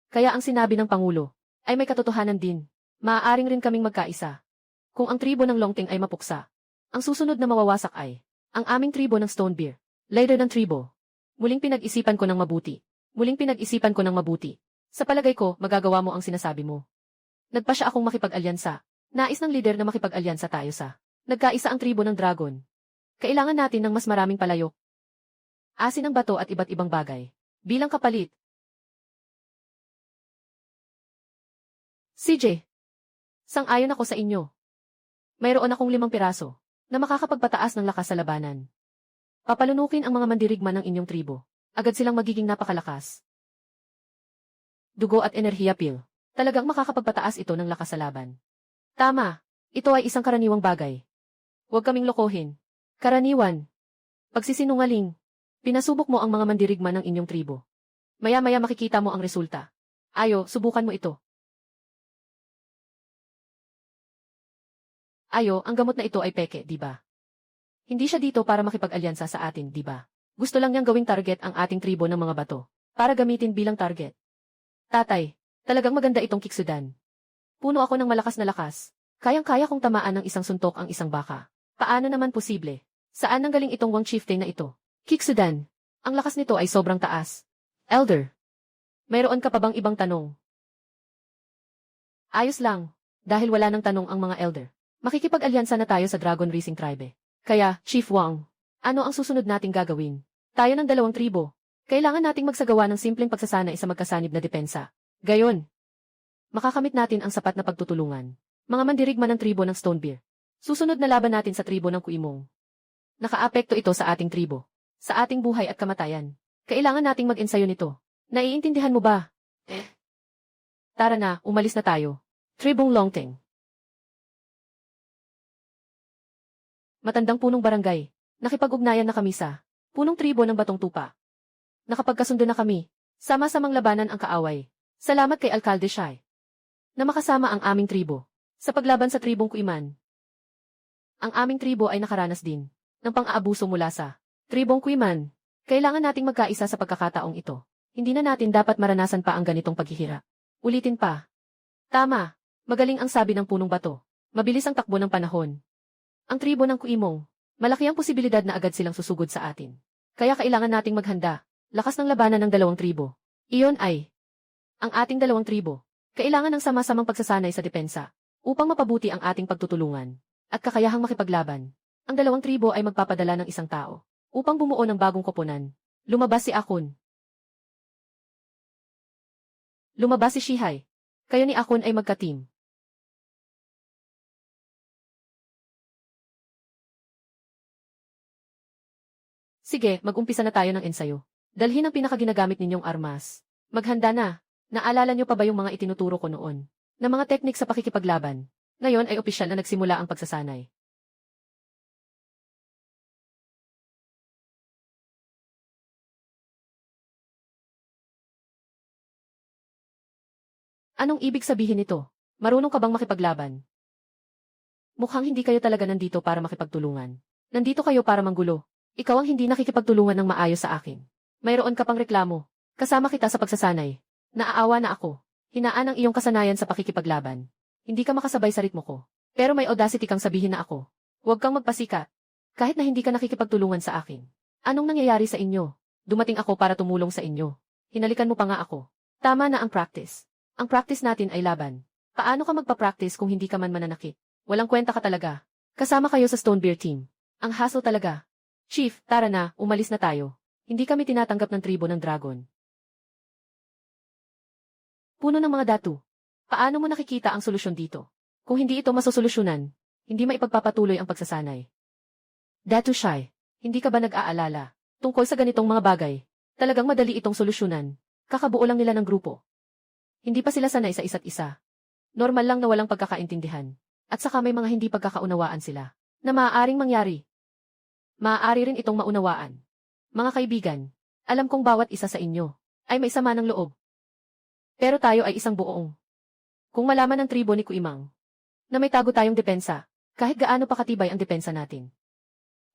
Kaya ang sinabi ng Pangulo ay may katotohanan din. Maaaring rin kaming magkaisa. Kung ang tribo ng Longting ay mapuksa, ang susunod na mawawasak ay ang aming tribo ng Stonebeard, leader ng tribo. Muling pinag-isipan ko ng mabuti. Sa palagay ko, magagawa mo ang sinasabi mo. Nagpa siya akong makipag-alyansa. Nais ng lider na makipag-alyansa tayo sa nagkaisa ang tribo ng dragon. Kailangan natin ng mas maraming palayok. Asin ng bato at iba't ibang bagay. Bilang kapalit. CJ. Sang-ayon ako sa inyo. Mayroon akong 5 piraso na makakapagpataas ng lakas sa labanan. Papalunukin ang mga mandirigma ng inyong tribo. Agad silang magiging napakalakas. Dugo at enerhiya pill. Talagang makakapagpataas ito ng lakas sa laban. Tama. Ito ay isang karaniwang bagay. Huwag kaming lokohin. Karaniwan. Pagsisinungaling. Pinasubok mo ang mga mandirigma ng inyong tribo. Maya-maya makikita mo ang resulta. Ayo, subukan mo ito. Ayo, ang gamot na ito ay peke, di ba? Hindi siya dito para makipag-alyansa sa atin, di ba? Gusto lang niyang gawing target ang ating tribo ng mga bato, para gamitin bilang target. Tatay, talagang maganda itong Kiksudan. Puno ako ng malakas na lakas. Kayang-kaya kong tamaan ng isang suntok ang isang baka. Paano naman posible? Saan nanggaling itong Wang Chieftain na ito? Kiksudan. Ang lakas nito ay sobrang taas. Elder. Mayroon ka pa bang ibang tanong? Ayos lang. Dahil wala nang tanong ang mga elder. Makikipag-alyansa na tayo sa Dragon Racing Tribe. Kaya, Chief Wang, ano ang susunod nating gagawin? Tayo ng 2 tribo. Kailangan nating magsagawa ng simpleng pagsasanay sa magkasanib na depensa. Gayon, makakamit natin ang sapat na pagtutulungan. Mga mandirigma ng tribo ng Stonebeard. Susunod na laban natin sa tribo ng Kuimong. Nakaapekto ito sa ating tribo. Sa ating buhay at kamatayan. Kailangan nating mag-ensayo nito. Naiintindihan mo ba? Tara na, umalis na tayo. Tribong Longting. Matandang punong barangay. Nakipag-ugnayan na kami sa punong tribo ng Batong Tupa. Nakapagkasundo na kami. Sama-samang labanan ang kaaway. Salamat kay Alcalde Shai na makasama ang aming tribo sa paglaban sa tribong Kuiman. Ang aming tribo ay nakaranas din ng pang-aabuso mula sa tribong Kuiman. Kailangan nating magkaisa sa pagkakataong ito. Hindi na natin dapat maranasan pa ang ganitong paghihirap. Ulitin pa. Tama. Magaling ang sabi ng punong bato. Mabilis ang takbo ng panahon. Ang tribo ng Kuimong, malaki ang posibilidad na agad silang susugod sa atin. Kaya kailangan nating maghanda. Lakas ng labanan ng 2 tribo. Iyon ay ang ating 2 tribo. Kailangan ng sama-samang pagsasanay sa depensa upang mapabuti ang ating pagtutulungan at kakayahang makipaglaban. Ang 2 tribo ay magpapadala ng isang tao upang bumuo ng bagong koponan. Lumabas si Akon. Lumabas si Shihai. Kayo ni Akon ay magka-team. Sige, mag-umpisa na tayo ng ensayo. Dalhin ang pinakaginagamit ninyong armas. Maghanda na. Naalala niyo pa ba yung mga itinuturo ko noon? Na mga teknik sa pakikipaglaban. Ngayon ay opisyal na nagsimula ang pagsasanay. Anong ibig sabihin nito? Marunong ka bang makipaglaban? Mukhang hindi kayo talaga nandito para makipagtulungan. Nandito kayo para manggulo. Ikaw ang hindi nakikipagtulungan ng maayos sa akin. Mayroon ka pang reklamo. Kasama kita sa pagsasanay. Naaawa na ako. Hinaan ang iyong kasanayan sa pakikipaglaban. Hindi ka makasabay sa ritmo ko. Pero may audacity kang sabihin na ako. Huwag kang magpasikat. Kahit na hindi ka nakikipagtulungan sa akin. Anong nangyayari sa inyo? Dumating ako para tumulong sa inyo. Hinalikan mo pa nga ako. Tama na ang practice. Ang practice natin ay laban. Paano ka magpa-practice kung hindi ka man mananakit? Walang kwenta ka talaga. Kasama kayo sa Stonebeard team. Ang hassle talaga. Chief, tara na, umalis na tayo. Hindi kami tinatanggap ng tribo ng dragon. Puno ng mga datu. Paano mo nakikita ang solusyon dito? Kung hindi ito masosolusyonan, hindi maipagpapatuloy ang pagsasanay. Datu Shy, hindi ka ba nag-aalala? Tungkol sa ganitong mga bagay, talagang madali itong solusyonan. Kakabuo lang nila ng grupo. Hindi pa sila sanay sa isa't isa. Normal lang na walang pagkakaintindihan. At saka may mga hindi pagkakaunawaan sila, na maaaring mangyari. Maaari rin itong maunawaan. Mga kaibigan, alam kong bawat isa sa inyo ay may sama ng loob. Pero tayo ay isang buong. Kung malaman ng tribo ni Kuimang na may tago tayong depensa, kahit gaano pa katibay ang depensa natin,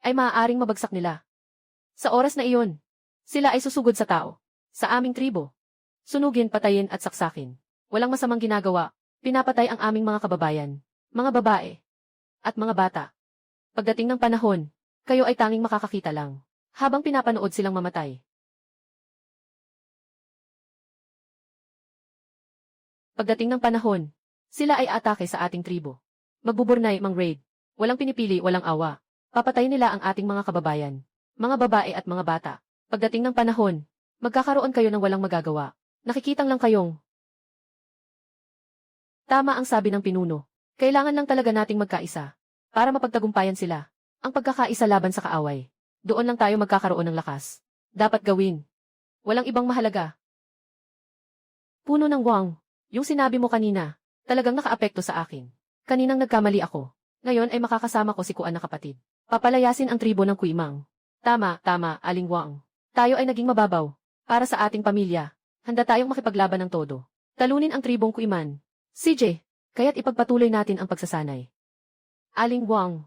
ay maaaring mabagsak nila. Sa oras na iyon, sila ay susugod sa tao, sa aming tribo. Sunugin, patayin at saksakin. Walang masamang ginagawa, pinapatay ang aming mga kababayan, mga babae, at mga bata. Pagdating ng panahon, kayo ay tanging makakakita lang, habang pinapanood silang mamatay. Pagdating ng panahon, sila ay atake sa ating tribo. Magbuburnay, mang-raid. Walang pinipili, walang awa. Papatayin nila ang ating mga kababayan, mga babae at mga bata. Pagdating ng panahon, magkakaroon kayo ng walang magagawa. Nakikitang lang kayong. Tama ang sabi ng pinuno. Kailangan lang talaga nating magkaisa para mapagtagumpayan sila. Ang pagkakaisa laban sa kaaway. Doon lang tayo magkakaroon ng lakas. Dapat gawin. Walang ibang mahalaga. Puno ng Wang, yung sinabi mo kanina, talagang nakaapekto sa akin. Kaninang nagkamali ako. Ngayon ay makakasama ko si Kuan na kapatid. Papalayasin ang tribo ng Kuimang. Tama, Aling Wang. Tayo ay naging mababaw. Para sa ating pamilya, handa tayong makipaglaban ng todo. Talunin ang tribong Kuiman. CJ, kaya't ipagpatuloy natin ang pagsasanay. Aling Wang.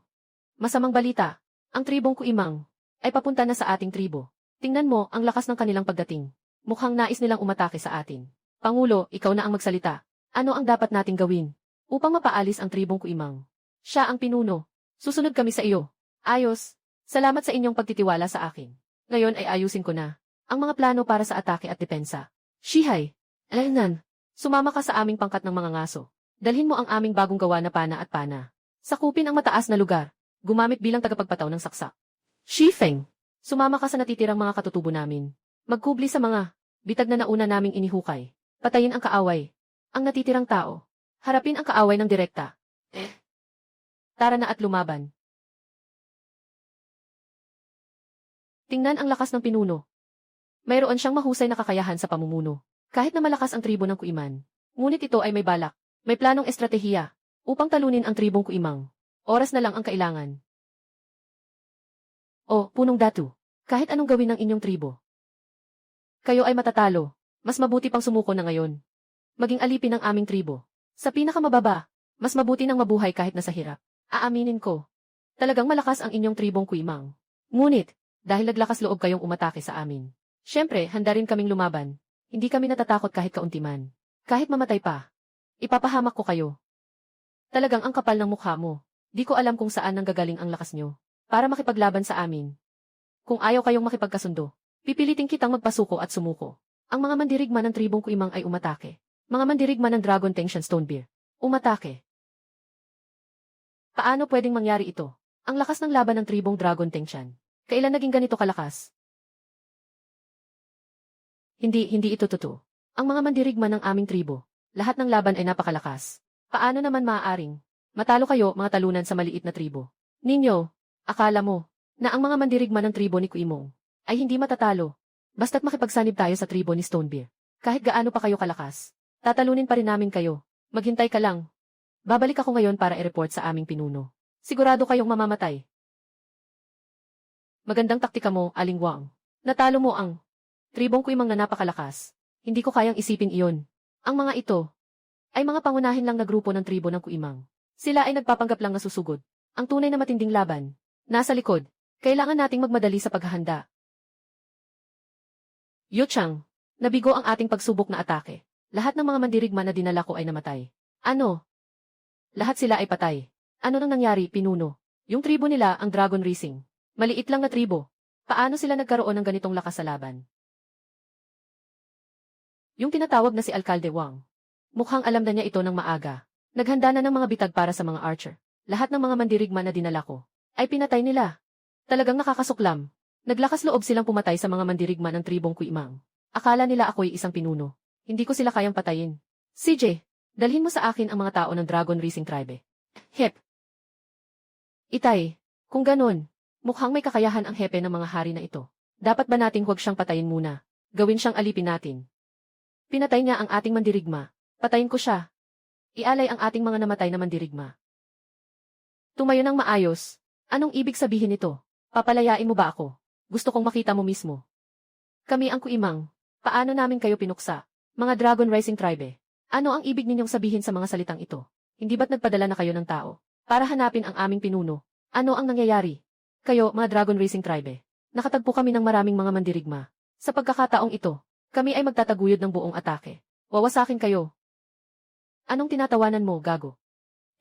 Masamang balita, ang tribong Kuimang ay papunta na sa ating tribo. Tingnan mo ang lakas ng kanilang pagdating. Mukhang nais nilang umatake sa atin. Pangulo, ikaw na ang magsalita. Ano ang dapat nating gawin upang mapaalis ang tribong Kuimang? Siya ang pinuno. Susunod kami sa iyo. Ayos. Salamat sa inyong pagtitiwala sa akin. Ngayon ay ayusin ko na ang mga plano para sa atake at depensa. Shihai, Alainan, sumama ka sa aming pangkat ng mga ngaso. Dalhin mo ang aming bagong gawa na pana at pana. Sakupin ang mataas na lugar. Gumamit bilang tagapagpataw ng saksak. Shifeng, sumama ka sa natitirang mga katutubo namin. Magkubli sa mga bitag na nauna naming inihukay. Patayin ang kaaway. Ang natitirang tao. Harapin ang kaaway ng direkta. Tara na at lumaban. Tingnan ang lakas ng pinuno. Mayroon siyang mahusay na kakayahan sa pamumuno. Kahit na malakas ang tribo ng Kuiman. Ngunit ito ay may balak, may planong estratehiya, upang talunin ang tribong Kuimang. Oras na lang ang kailangan. O, punong datu. Kahit anong gawin ng inyong tribo. Kayo ay matatalo. Mas mabuti pang sumuko na ngayon. Maging alipin ng aming tribo. Sa pinakamababa, mas mabuti nang mabuhay kahit nasa hirap. Aaminin ko. Talagang malakas ang inyong tribong Kuimang. Ngunit, dahil naglakas loob kayong umatake sa amin. Siyempre, handa rin kaming lumaban. Hindi kami natatakot kahit kauntiman. Kahit mamatay pa. Ipapahamak ko kayo. Talagang ang kapal ng mukha mo. Di ko alam kung saan nanggagaling ang lakas nyo. Para makipaglaban sa amin. Kung ayaw kayong makipagkasundo, pipilitin kitang magpasuko at sumuko. Ang mga mandirigma ng tribong Kuimang ay umatake. Mga mandirigma ng Dragon Tension Stonebeard. Umatake. Paano pwedeng mangyari ito? Ang lakas ng laban ng tribong Dragon Tension. Kailan naging ganito kalakas? Hindi ito totoo. Ang mga mandirigma ng aming tribo, lahat ng laban ay napakalakas. Paano naman maaaring matalo kayo, mga talunan sa maliit na tribo? Ninyo, akala mo na ang mga mandirigma ng tribo ni Kuimong ay hindi matatalo. Basta't makipagsanib tayo sa tribo ni Stonebeard. Kahit gaano pa kayo kalakas, tatalunin pa rin namin kayo. Maghintay ka lang. Babalik ako ngayon para i-report sa aming pinuno. Sigurado kayong mamamatay. Magandang taktika mo, Aling Wang. Natalo mo ang tribong Kuimang na napakalakas. Hindi ko kayang isipin iyon. Ang mga ito ay mga pangunahin lang na grupo ng tribo ng Kuimang. Sila ay nagpapanggap lang na susugod. Ang tunay na matinding laban, nasa likod. Kailangan nating magmadali sa paghahanda. Yu Chang, nabigo ang ating pagsubok na atake. Lahat ng mga mandirigma na dinala ko ay namatay. Ano? Lahat sila ay patay. Ano nang nangyari, pinuno? Yung tribo nila ang Dragon Rising. Maliit lang na tribo. Paano sila nagkaroon ng ganitong lakas sa laban? Yung tinatawag na si Alcalde Wang. Mukhang alam na niya ito ng maaga. Naghanda na ng mga bitag para sa mga archer. Lahat ng mga mandirigma na dinala ko ay pinatay nila. Talagang nakakasuklam. Naglakas loob silang pumatay sa mga mandirigma ng tribong Kuimang. Akala nila ako'y isang pinuno. Hindi ko sila kayang patayin. CJ, dalhin mo sa akin ang mga tao ng Dragon Racing Tribe. Hep. Itay, kung ganun, mukhang may kakayahan ang hepe ng mga hari na ito. Dapat ba nating huwag siyang patayin muna? Gawin siyang alipin natin. Pinatay niya ang ating mandirigma. Patayin ko siya. Ialay ang ating mga namatay na mandirigma. Tumayo ng maayos. Anong ibig sabihin nito? Papalayain mo ba ako? Gusto kong makita mo mismo. Kami ang Kuimang. Paano namin kayo pinuksa? Mga Dragon Rising Tribe. Ano ang ibig ninyong sabihin sa mga salitang ito? Hindi ba't nagpadala na kayo ng tao para hanapin ang aming pinuno? Ano ang nangyayari? Kayo, mga Dragon Racing Tribe. Nakatagpo kami ng maraming mga mandirigma. Sa pagkakataong ito, kami ay magtataguyod ng buong atake. Wawasakin kayo. Anong tinatawanan mo, gago?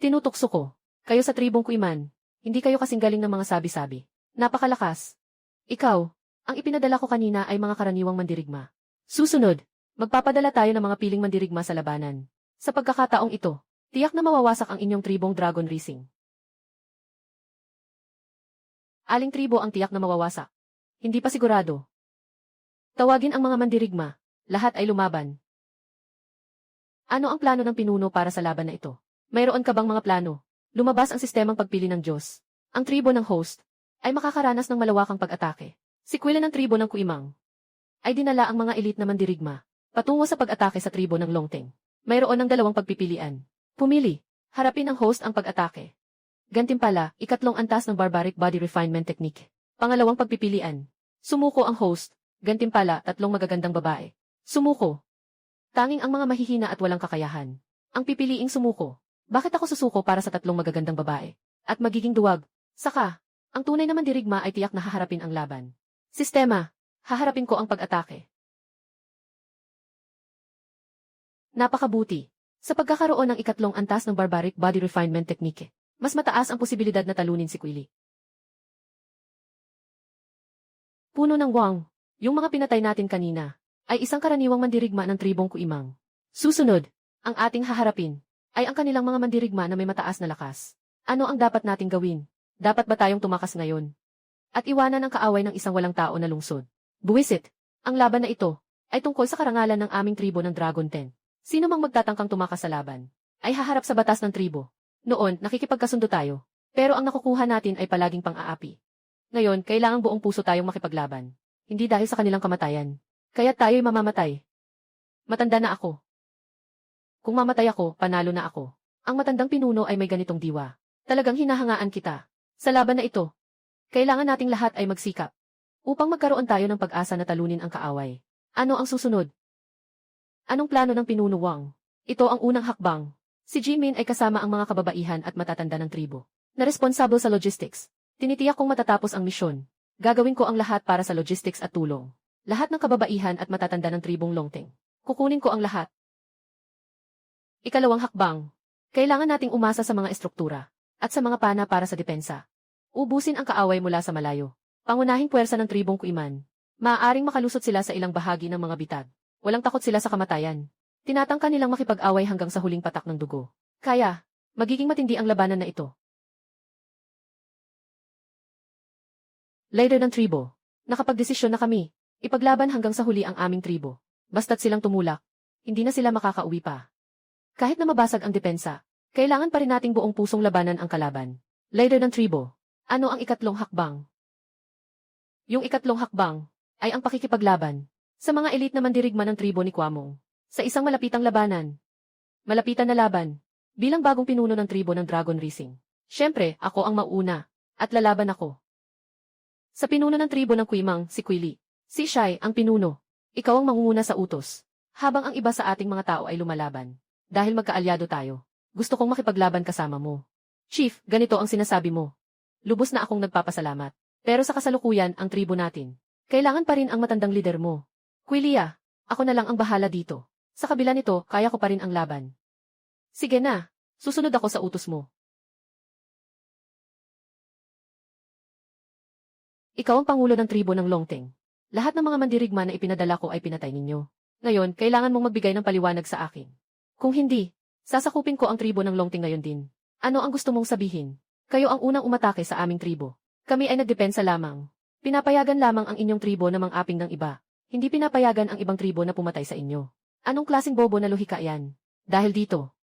Tinutukso ko. Kayo sa tribong Kuiman. Hindi kayo kasing galing ng mga sabi-sabi. Napakalakas. Ikaw, ang ipinadala ko kanina ay mga karaniwang mandirigma. Susunod, magpapadala tayo ng mga piling mandirigma sa labanan. Sa pagkakataong ito, tiyak na mawawasak ang inyong tribong Dragon Racing. Aling tribo ang tiyak na mawawasak? Hindi pa sigurado. Tawagin ang mga mandirigma. Lahat ay lumaban. Ano ang plano ng pinuno para sa laban na ito? Mayroon ka bang mga plano? Lumabas ang sistemang pagpili ng Diyos. Ang tribo ng host ay makakaranas ng malawakang pag-atake. Si Quilla ng tribo ng Kuimang ay dinala ang mga elite na mandirigma patungo sa pag-atake sa tribo ng Longteng. Mayroon ng dalawang pagpipilian. Pumili. Harapin ng host ang pag-atake. Gantimpala, ikatlong antas ng barbaric body refinement technique. Pangalawang pagpipilian. Sumuko ang host. Gantimpala, tatlong magagandang babae. Sumuko. Tanging ang mga mahihina at walang kakayahan ang pipiliing sumuko. Bakit ako susuko para sa tatlong magagandang babae? At magiging duwag. Saka, ang tunay na mandirigma ay tiyak na haharapin ang laban. Sistema, haharapin ko ang pag-atake. Napakabuti. Sa pagkakaroon ng ikatlong antas ng barbaric body refinement technique, mas mataas ang posibilidad na talunin si Quilly. Puno ng Wang, yung mga pinatay natin kanina, ay isang karaniwang mandirigma ng tribong Kuimang. Susunod, ang ating haharapin ay ang kanilang mga mandirigma na may mataas na lakas. Ano ang dapat nating gawin? Dapat ba tayong tumakas ngayon? At iwanan ang kaaway ng isang walang tao na lungsod. Buwisit, ang laban na ito ay tungkol sa karangalan ng aming tribo ng Dragon 10. Sino mang magtatangkang tumakas sa laban ay haharap sa batas ng tribo. Noon, nakikipagkasundo tayo. Pero ang nakukuha natin ay palaging pang-aapi. Ngayon, kailangang buong puso tayong makipaglaban. Hindi dahil sa kanilang kamatayan. Kaya tayo'y mamamatay. Matanda na ako. Kung mamatay ako, panalo na ako. Ang matandang pinuno ay may ganitong diwa. Talagang hinahangaan kita. Sa laban na ito, kailangan nating lahat ay magsikap upang magkaroon tayo ng pag-asa na talunin ang kaaway. Ano ang susunod? Anong plano ng pinuno Wang? Ito ang unang hakbang. Si Jimin ay kasama ang mga kababaihan at matatanda ng tribo na responsable sa logistics. Tinitiyak kong matatapos ang misyon. Gagawin ko ang lahat para sa logistics at tulong. Lahat ng kababaihan at matatanda ng tribong Longteng. Kukunin ko ang lahat. Ikalawang hakbang. Kailangan nating umasa sa mga estruktura at sa mga pana para sa depensa. Ubusin ang kaaway mula sa malayo. Pangunahing puwersa ng tribong Kuiman. Maaaring makalusot sila sa ilang bahagi ng mga bitag. Walang takot sila sa kamatayan. Tinatangka nilang makipag-away hanggang sa huling patak ng dugo. Kaya, magiging matindi ang labanan na ito. Leader ng tribo. Nakapagdesisyon na kami. Ipaglaban hanggang sa huli ang aming tribo. Basta't silang tumulak, hindi na sila makakauwi pa. Kahit na mabasag ang depensa, kailangan pa rin nating buong pusong labanan ang kalaban. Leader ng tribo. Ano ang ikatlong hakbang? Yung ikatlong hakbang ay ang pakikipaglaban sa mga elite na mandirigma ng tribo ni Kwamong. Sa isang malapitang labanan. Malapitan na laban. Bilang bagong pinuno ng tribo ng Dragon Racing. Siyempre, ako ang mauna. At lalaban ako. Sa pinuno ng tribo ng Kuimang, si Quilly. Si Shai, ang pinuno. Ikaw ang mangunguna sa utos. Habang ang iba sa ating mga tao ay lumalaban. Dahil magkaalyado tayo. Gusto kong makipaglaban kasama mo. Chief, ganito ang sinasabi mo. Lubos na akong nagpapasalamat. Pero sa kasalukuyan, ang tribo natin. Kailangan pa rin ang matandang lider mo. Quilly, ako na lang ang bahala dito. Sa kabila nito, kaya ko pa rin ang laban. Sige na, susunod ako sa utos mo. Ikaw ang pangulo ng tribo ng Longteng. Lahat ng mga mandirigma na ipinadala ko ay pinatay ninyo. Ngayon, kailangan mong magbigay ng paliwanag sa akin. Kung hindi, sasakupin ko ang tribo ng Longting ngayon din. Ano ang gusto mong sabihin? Kayo ang unang umatake sa aming tribo. Kami ay nagdepensa lamang. Pinapayagan lamang ang inyong tribo na mang-aping ng iba. Hindi pinapayagan ang ibang tribo na pumatay sa inyo. Anong klaseng bobo na lohika yan? Dahil dito,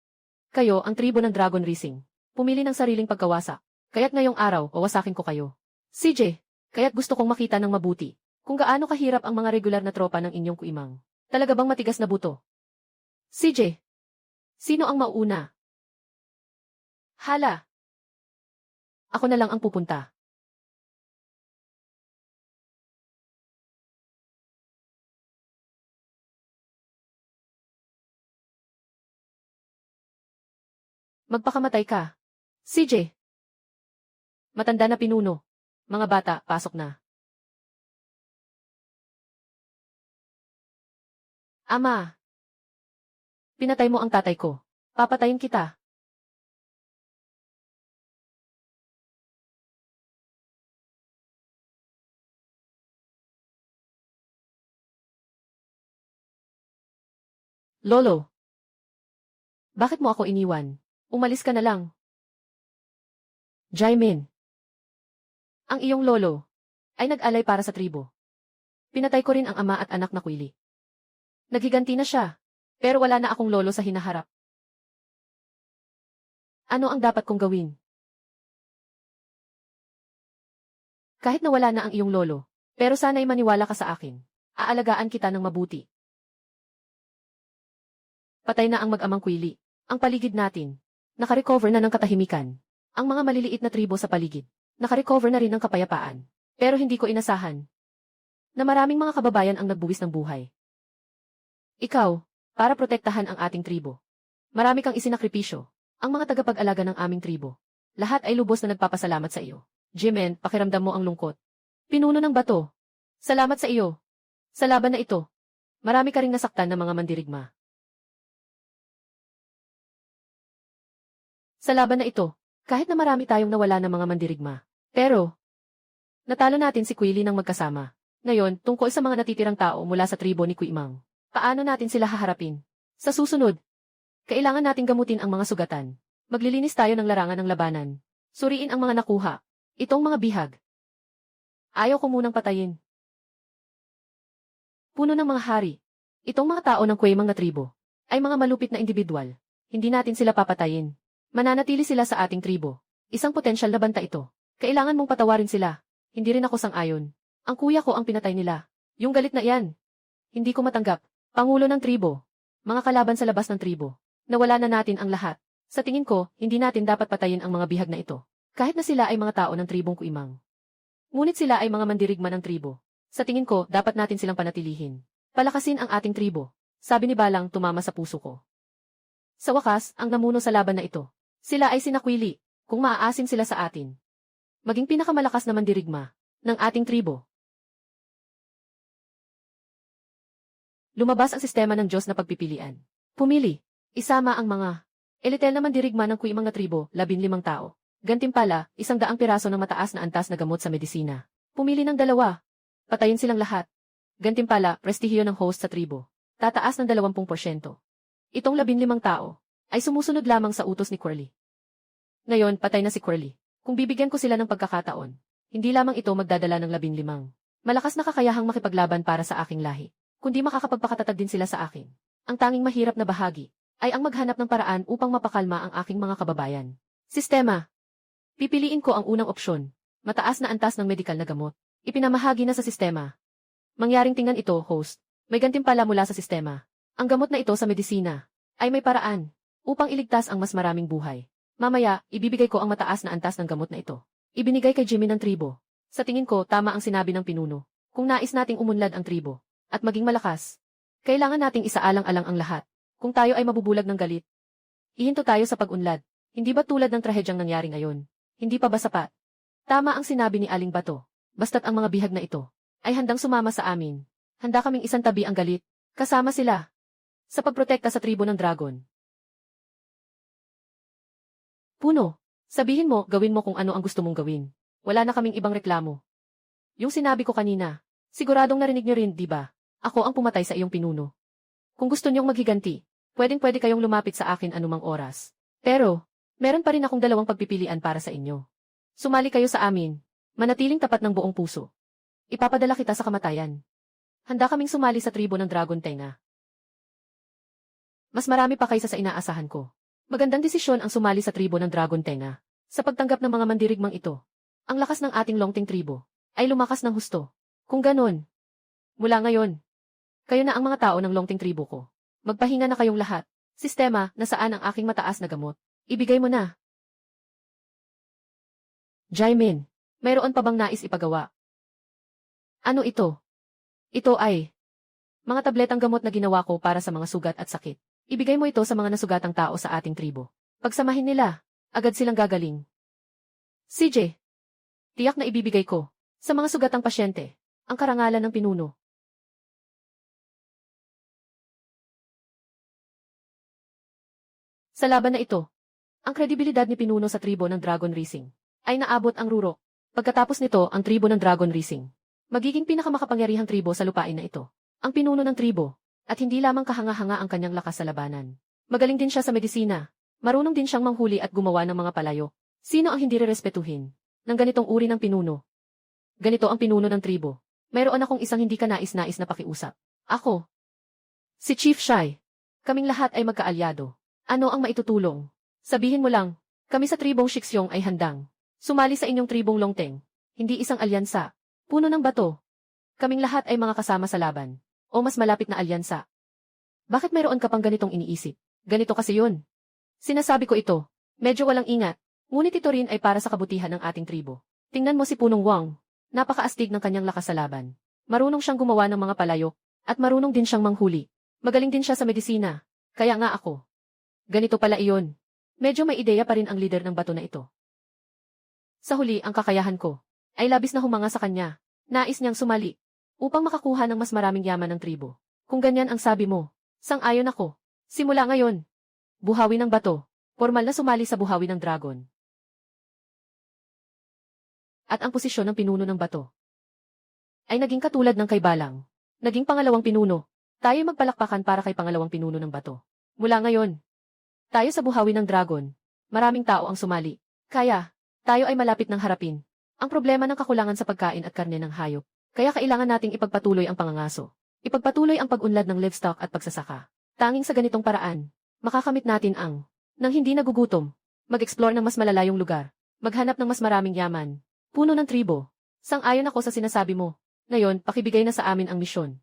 kayo ang tribo ng Dragon Rising. Pumili ng sariling pagkawasak. Kaya't ngayong araw, wawasakin ko kayo. CJ, kaya't gusto kong makita ng mabuti kung gaano kahirap ang mga regular na tropa ng inyong kuimang. Talaga bang matigas na buto? CJ, sino ang mauuna? Hala! Ako na lang ang pupunta. Magpakamatay ka. CJ! Matanda na pinuno. Mga bata, pasok na. Ama! Pinatay mo ang tatay ko. Papatayin kita. Lolo! Bakit mo ako iniwan? Umalis ka na lang. Jaimin! Ang iyong lolo ay nag-alay para sa tribo. Pinatay ko rin ang ama at anak na Quili. Naghiganti na siya, pero wala na akong lolo sa hinaharap. Ano ang dapat kong gawin? Kahit na wala na ang iyong lolo, pero sana'y maniwala ka sa akin. Aalagaan kita ng mabuti. Patay na ang mag-amang Quili. Ang paligid natin, nakarecover na ng katahimikan. Ang mga maliliit na tribo sa paligid, nakarecover na rin ng kapayapaan. Pero hindi ko inasahan na maraming mga kababayan ang nagbuwis ng buhay. Ikaw, para protektahan ang ating tribo. Marami kang isinakripisyo. Ang mga tagapag-alaga ng aming tribo. Lahat ay lubos na nagpapasalamat sa iyo. Jimen, pakiramdam mo ang lungkot. Pinuno ng bato. Salamat sa iyo. Sa laban na ito, marami ka ring nasaktan ng mga mandirigma. Sa laban na ito, kahit na marami tayong nawala ng mga mandirigma. Pero, natalo natin si Quili ng magkasama. Ngayon, tungkol sa mga natitirang tao mula sa tribo ni Kuimang. Paano natin sila haharapin? Sa susunod, kailangan nating gamutin ang mga sugatan. Maglilinis tayo ng larangan ng labanan. Suriin ang mga nakuha. Itong mga bihag. Ayaw ko munang patayin. Puno ng mga hari. Itong mga tao ng Kuimang na tribo ay mga malupit na individual. Hindi natin sila papatayin. Mananatili sila sa ating tribo. Isang potensyal na banta ito. Kailangan mong patawarin sila. Hindi rin ako sang-ayon. Ang kuya ko ang pinatay nila. Yung galit na iyan. Hindi ko matanggap. Pangulo ng tribo. Mga kalaban sa labas ng tribo. Nawala na natin ang lahat. Sa tingin ko, hindi natin dapat patayin ang mga bihag na ito. Kahit na sila ay mga tao ng tribong Kuimang. Ngunit sila ay mga mandirigma ng tribo. Sa tingin ko, dapat natin silang panatilihin. Palakasin ang ating tribo. Sabi ni Balang tumama sa puso ko. Sa wakas, ang namuno sa laban na ito. Sila ay sinakwili, kung maaasim sila sa atin. Maging pinakamalakas na mandirigma ng ating tribo. Lumabas ang sistema ng Diyos na pagpipilian. Pumili, isama ang mga elitel na mandirigma ng Kuimang na tribo, 15 tao. Gantimpala, 100 piraso ng mataas na antas na gamot sa medisina. Pumili ng 2. Patayin silang lahat. Gantimpala, prestihiyo ng host sa tribo. Tataas ng 20%. Itong 15 tao ay sumusunod lamang sa utos ni Quirly. Ngayon, patay na si Quirly. Kung bibigyan ko sila ng pagkakataon, hindi lamang ito magdadala ng 15. Malakas na kakayahang makipaglaban para sa aking lahi. Kundi makakapagpakatatag din sila sa akin. Ang tanging mahirap na bahagi ay ang maghanap ng paraan upang mapakalma ang aking mga kababayan. Sistema. Pipiliin ko ang unang opsyon. Mataas na antas ng medikal na gamot. Ipinamahagi na sa sistema. Mangyaring tingnan ito, host. May gantimpala mula sa sistema. Ang gamot na ito sa medisina ay may paraan upang iligtas ang mas maraming buhay. Mamaya, ibibigay ko ang mataas na antas ng gamot na ito. Ibinigay kay Jimmy ng tribo. Sa tingin ko, tama ang sinabi ng pinuno. Kung nais nating umunlad ang tribo at maging malakas, kailangan nating isaalang-alang ang lahat. Kung tayo ay mabubulag ng galit, ihinto tayo sa pag-unlad. Hindi ba tulad ng trahedyang nangyari ngayon? Hindi pa ba sapat? Tama ang sinabi ni Aling Bato. Basta't ang mga bihag na ito ay handang sumama sa amin. Handa kaming isantabi ang galit. Kasama sila sa pagprotekta sa tribo ng dragon. Puno, sabihin mo, gawin mo kung ano ang gusto mong gawin. Wala na kaming ibang reklamo. Yung sinabi ko kanina, siguradong narinig niyo rin, di ba? Ako ang pumatay sa iyong pinuno. Kung gusto niyong maghiganti, Pwedeng-pwede kayong lumapit sa akin anumang oras. Pero, meron pa rin akong dalawang pagpipilian para sa inyo. Sumali kayo sa amin. Manatiling tapat ng buong puso. Ipapadala kita sa kamatayan. Handa kaming sumali sa tribo ng Dragon Tenga. Mas marami pa kaysa sa inaasahan ko. Magandang desisyon ang sumali sa tribo ng Dragon Tenga. Sa pagtanggap ng mga mandirigmang ito, ang lakas ng ating Longting tribo ay lumakas ng husto. Kung ganon, mula ngayon, kayo na ang mga tao ng Longting tribo ko. Magpahinga na kayong lahat. Sistema, nasaan ang aking mataas na gamot? Ibigay mo na. Jaimin, mayroon pa bang nais ipagawa? Ano ito? Ito ay mga tabletang gamot na ginawa ko para sa mga sugat at sakit. Ibigay mo ito sa mga nasugatang tao sa ating tribo. Pagsamahin nila, agad silang gagaling. CJ, tiyak na ibibigay ko sa mga sugatang pasyente ang karangalan ng pinuno. Sa laban na ito, ang kredibilidad ni pinuno sa tribo ng Dragon Rising ay naabot ang rurok. Pagkatapos nito, ang tribo ng Dragon Rising magiging pinakamakapangyarihang tribo sa lupain na ito. Ang pinuno ng tribo, at hindi lamang kahanga-hanga ang kanyang lakas sa labanan. Magaling din siya sa medisina, marunong din siyang manghuli at gumawa ng mga palayo. Sino ang hindi rerespetuhin ng ganitong uri ng pinuno? Ganito ang pinuno ng tribo. Mayroon akong isang hindi ka nais-nais na pakiusap. Ako, si Chief Shai. Kaming lahat ay magkaalyado. Ano ang maitutulong? Sabihin mo lang, kami sa tribong Shixiong ay handang sumali sa inyong tribong Longteng, hindi isang alyansa. Puno ng bato. Kaming lahat ay mga kasama sa laban. O mas malapit na alyansa. Bakit mayroon ka pang ganitong iniisip? Ganito kasi yun. Sinasabi ko ito. Medyo walang ingat. Ngunit ito rin ay para sa kabutihan ng ating tribo. Tingnan mo si Punong Wang. Napakaastig ng kanyang lakas sa laban. Marunong siyang gumawa ng mga palayok. At marunong din siyang manghuli. Magaling din siya sa medisina. Kaya nga ako. Ganito pala iyon. Medyo may ideya pa rin ang leader ng bato na ito. Sa huli, ang kakayahan ko ay labis na humanga sa kanya. Nais niyang sumali upang makakuha ng mas maraming yaman ng tribo. Kung ganyan ang sabi mo, sang-ayon ako. Simula ngayon, buhawi ng bato, formal na sumali sa buhawi ng dragon. At ang posisyon ng pinuno ng bato ay naging katulad ng kay Balang. Naging pangalawang pinuno. Tayo magpalakpakan para kay pangalawang pinuno ng bato. Mula ngayon, tayo sa buhawi ng dragon. Maraming tao ang sumali. Kaya, tayo ay malapit ng harapin ang problema ng kakulangan sa pagkain at karne ng hayop. Kaya kailangan nating ipagpatuloy ang pangangaso. Ipagpatuloy ang pag-unlad ng livestock at pagsasaka. Tanging sa ganitong paraan, makakamit natin ang nang hindi nagugutom, mag-explore ng mas malalayong lugar, maghanap ng mas maraming yaman. Puno ng tribo. Sang-ayon ako sa sinasabi mo. Ngayon, pakibigay na sa amin ang misyon.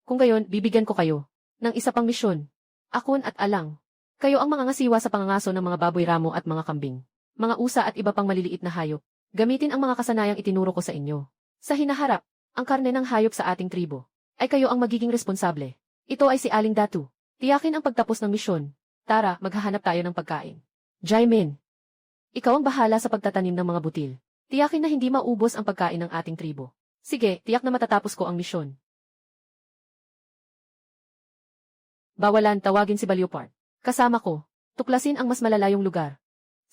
Kung gayon, bibigyan ko kayo ng isa pang misyon. Akon at Alang. Kayo ang mga ngasiwa sa pangangaso ng mga baboy ramo at mga kambing, mga usa at iba pang maliliit na hayop. Gamitin ang mga kasanayang itinuro ko sa inyo. Sa hinaharap, ang karne ng hayop sa ating tribo, ay kayo ang magiging responsable. Ito ay si Aling Datu. Tiyakin ang pagtapos ng misyon. Tara, maghahanap tayo ng pagkain. Jaimin, ikaw ang bahala sa pagtatanim ng mga butil. Tiyakin na hindi maubos ang pagkain ng ating tribo. Sige, tiyak na matatapos ko ang misyon. Bawalan, tawagin si Balyopard. Kasama ko, tuklasin ang mas malalayong lugar.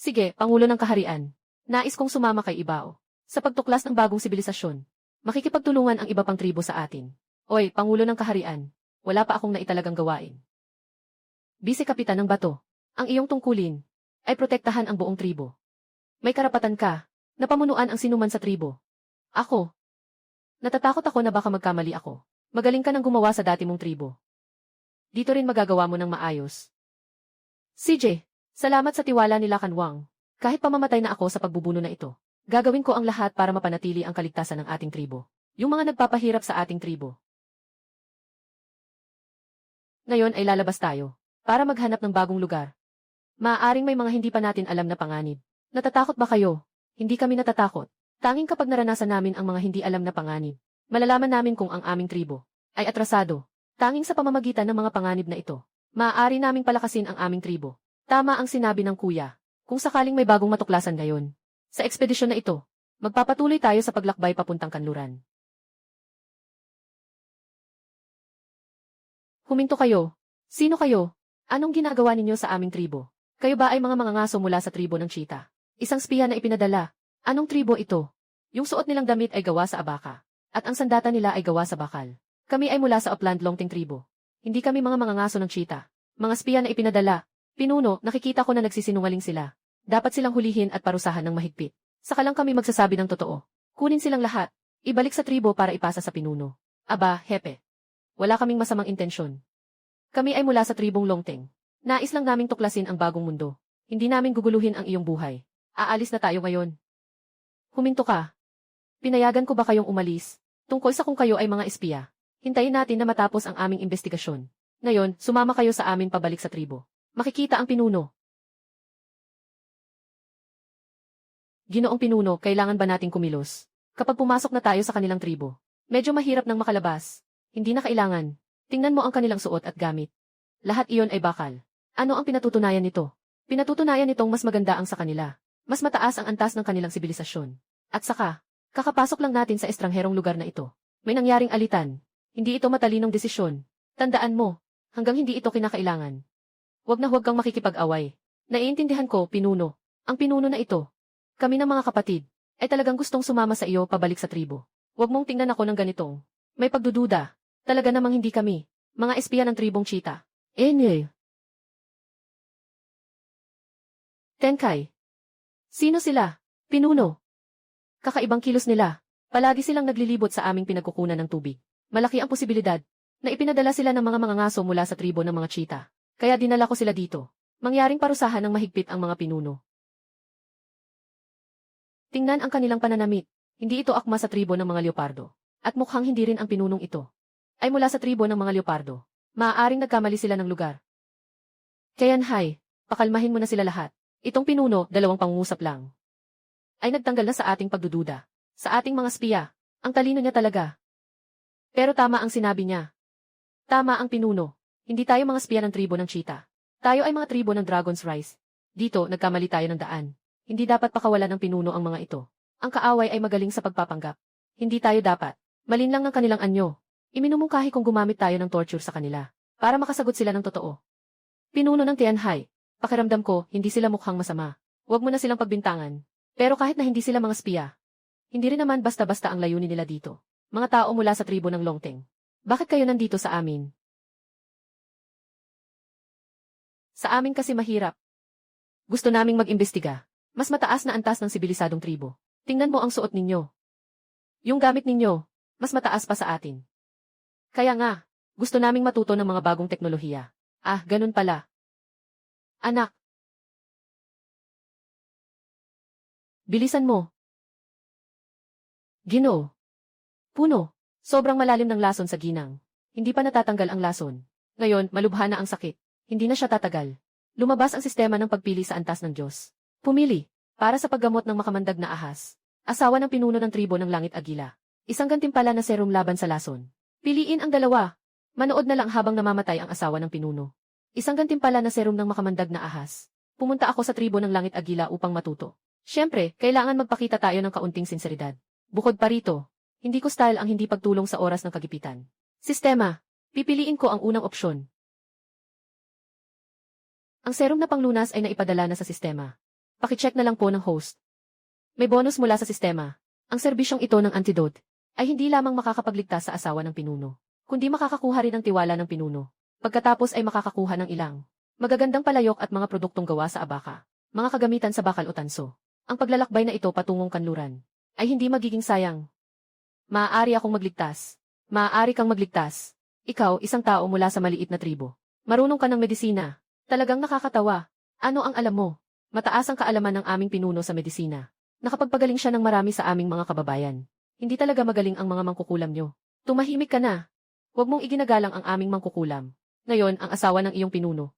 Sige, Pangulo ng Kaharian. Nais kong sumama kay Ibao. Sa pagtuklas ng bagong sibilisasyon, makikipagtulungan ang iba pang tribo sa atin. Oy, Pangulo ng Kaharian, wala pa akong naitalagang gawain. Bise-Kapitan ng Bato, ang iyong tungkulin ay protektahan ang buong tribo. May karapatan ka na pamunuan ang sinuman sa tribo. Ako. Natatakot ako na baka magkamali ako. Magaling ka nang gumawa sa dati mong tribo. Dito rin magagawa mo ng maayos. CJ, salamat sa tiwala nila Kanwang. Kahit pamamatay na ako sa pagbubuno na ito, gagawin ko ang lahat para mapanatili ang kaligtasan ng ating tribo. Yung mga nagpapahirap sa ating tribo. Ngayon ay lalabas tayo para maghanap ng bagong lugar. Maaaring may mga hindi pa natin alam na panganib. Natatakot ba kayo? Hindi kami natatakot. Tanging kapag naranasan namin ang mga hindi alam na panganib, malalaman namin kung ang aming tribo ay atrasado. Tanging sa pamamagitan ng mga panganib na ito, maaari naming palakasin ang aming tribo. Tama ang sinabi ng kuya. Kung sakaling may bagong matuklasan ngayon, sa ekspedisyon na ito, magpapatuloy tayo sa paglakbay papuntang kanluran. Huminto kayo. Sino kayo? Anong ginagawa ninyo sa aming tribo? Kayo ba ay mga mangangaso mula sa tribo ng Cheetah? Isang spiya na ipinadala. Anong tribo ito? Yung suot nilang damit ay gawa sa abaka, at ang sandata nila ay gawa sa bakal. Kami ay mula sa Upland Longting tribo. Hindi kami mga mangangaso ng Cheetah. Mga espiya na ipinadala. Pinuno, nakikita ko na nagsisinungaling sila. Dapat silang hulihin at parusahan ng mahigpit. Saka lang kami magsasabi ng totoo. Kunin silang lahat. Ibalik sa tribo para ipasa sa pinuno. Aba, hepe. Wala kaming masamang intensyon. Kami ay mula sa tribong Longteng. Nais lang naming tuklasin ang bagong mundo. Hindi namin guguluhin ang iyong buhay. Aalis na tayo ngayon. Huminto ka. Pinayagan ko ba kayong umalis? Tungkol sa kung kayo ay mga espiya. Hintayin natin na matapos ang aming investigasyon. Ngayon, sumama kayo sa amin pabalik sa tribo. Makikita ang pinuno. Ginoong pinuno, kailangan ba nating kumilos? Kapag pumasok na tayo sa kanilang tribo, medyo mahirap nang makalabas. Hindi na kailangan. Tingnan mo ang kanilang suot at gamit. Lahat iyon ay bakal. Ano ang pinatutunayan nito? Pinatutunayan nitong mas maganda ang sa kanila. Mas mataas ang antas ng kanilang sibilisasyon. At saka, kakapasok lang natin sa estrangherong lugar na ito. May nangyaring alitan. Hindi ito matalinong desisyon. Tandaan mo, hanggang hindi ito kinakailangan. Huwag na huwag kang makikipag-away. Naiintindihan ko, pinuno. Ang pinuno na ito. Kami ng mga kapatid, ay talagang gustong sumama sa iyo pabalik sa tribo. Huwag mong tingnan ako ng ganitong. May pagdududa. Talaga namang hindi kami. Mga espiya ng tribong Cheetah. Tenkay. Sino sila? Pinuno. Kakaibang kilos nila. Palagi silang naglilibot sa aming pinagkukunan ng tubig. Malaki ang posibilidad na ipinadala sila ng mga mangangaso mula sa tribo ng mga Cheetah. Kaya dinala ko sila dito. Mangyaring parusahan ng mahigpit ang mga pinuno. Tingnan ang kanilang pananamit. Hindi ito akma sa tribo ng mga leopardo. At mukhang hindi rin ang pinunong ito ay mula sa tribo ng mga leopardo. Maaaring nagkamali sila ng lugar. Kayanhay, pakalmahin mo na sila lahat. Itong pinuno, dalawang pangungusap lang. Ay nagtanggal na sa ating pagdududa. Sa ating mga espiya, ang talino niya talaga. Pero tama ang sinabi niya. Tama ang pinuno. Hindi tayo mga espiya ng tribo ng Cheetah. Tayo ay mga tribo ng Dragon's Rise. Dito, nagkamali tayo ng daan. Hindi dapat pakawalan ng pinuno ang mga ito. Ang kaaway ay magaling sa pagpapanggap. Hindi tayo dapat malinlang ng kanilang anyo. Iminumungkahi kung gumamit tayo ng torture sa kanila para makasagot sila ng totoo. Pinuno ng Tianhai, pakiramdam ko, hindi sila mukhang masama. Huwag mo na silang pagbintangan. Pero kahit na hindi sila mga espiya, hindi rin naman basta-basta ang layunin nila dito. Mga tao mula sa tribo ng Longteng. Bakit kayo nandito sa amin? Sa amin kasi mahirap. Gusto naming mag-imbestiga. Mas mataas na antas ng sibilisadong tribo. Tingnan mo ang suot ninyo. Yung gamit ninyo, mas mataas pa sa atin. Kaya nga, gusto naming matuto ng mga bagong teknolohiya. Ah, ganun pala. Anak. Bilisan mo. Ginoo. Puno. Sobrang malalim ng lason sa ginang. Hindi pa natatanggal ang lason. Ngayon, malubha na ang sakit. Hindi na siya tatagal. Lumabas ang sistema ng pagpili sa antas ng Diyos. Pumili, para sa paggamot ng makamandag na ahas. Asawa ng pinuno ng tribo ng Langit Agila. Isang gantimpala na serum laban sa lason. Piliin ang dalawa. Manood na lang habang namamatay ang asawa ng pinuno. Isang gantimpala na serum ng makamandag na ahas. Pumunta ako sa tribo ng Langit Agila upang matuto. Siyempre, kailangan magpakita tayo ng kaunting sinseridad. Bukod pa rito, hindi ko style ang hindi pagtulong sa oras ng kagipitan. Sistema. Pipiliin ko ang unang opsyon. Ang serum na panglunas ay naipadala na sa sistema. Pakicheck na lang po ng host. May bonus mula sa sistema. Ang serbisyong ito ng antidote ay hindi lamang makakapagligtas sa asawa ng pinuno, kundi makakakuha rin ng tiwala ng pinuno. Pagkatapos ay makakakuha ng ilang magagandang palayok at mga produktong gawa sa abaka, mga kagamitan sa bakal o tanso. Ang paglalakbay na ito patungong kanluran ay hindi magiging sayang. Maaari akong magligtas. Maaari kang magligtas. Ikaw, isang tao mula sa maliit na tribo. Marunong ka ng medisina. Talagang nakakatawa. Ano ang alam mo? Mataas ang kaalaman ng aming pinuno sa medisina. Nakapagpagaling siya ng marami sa aming mga kababayan. Hindi talaga magaling ang mga mangkukulam nyo. Tumahimik ka na. Huwag mong iginagalang ang aming mangkukulam. Ngayon, ang asawa ng iyong pinuno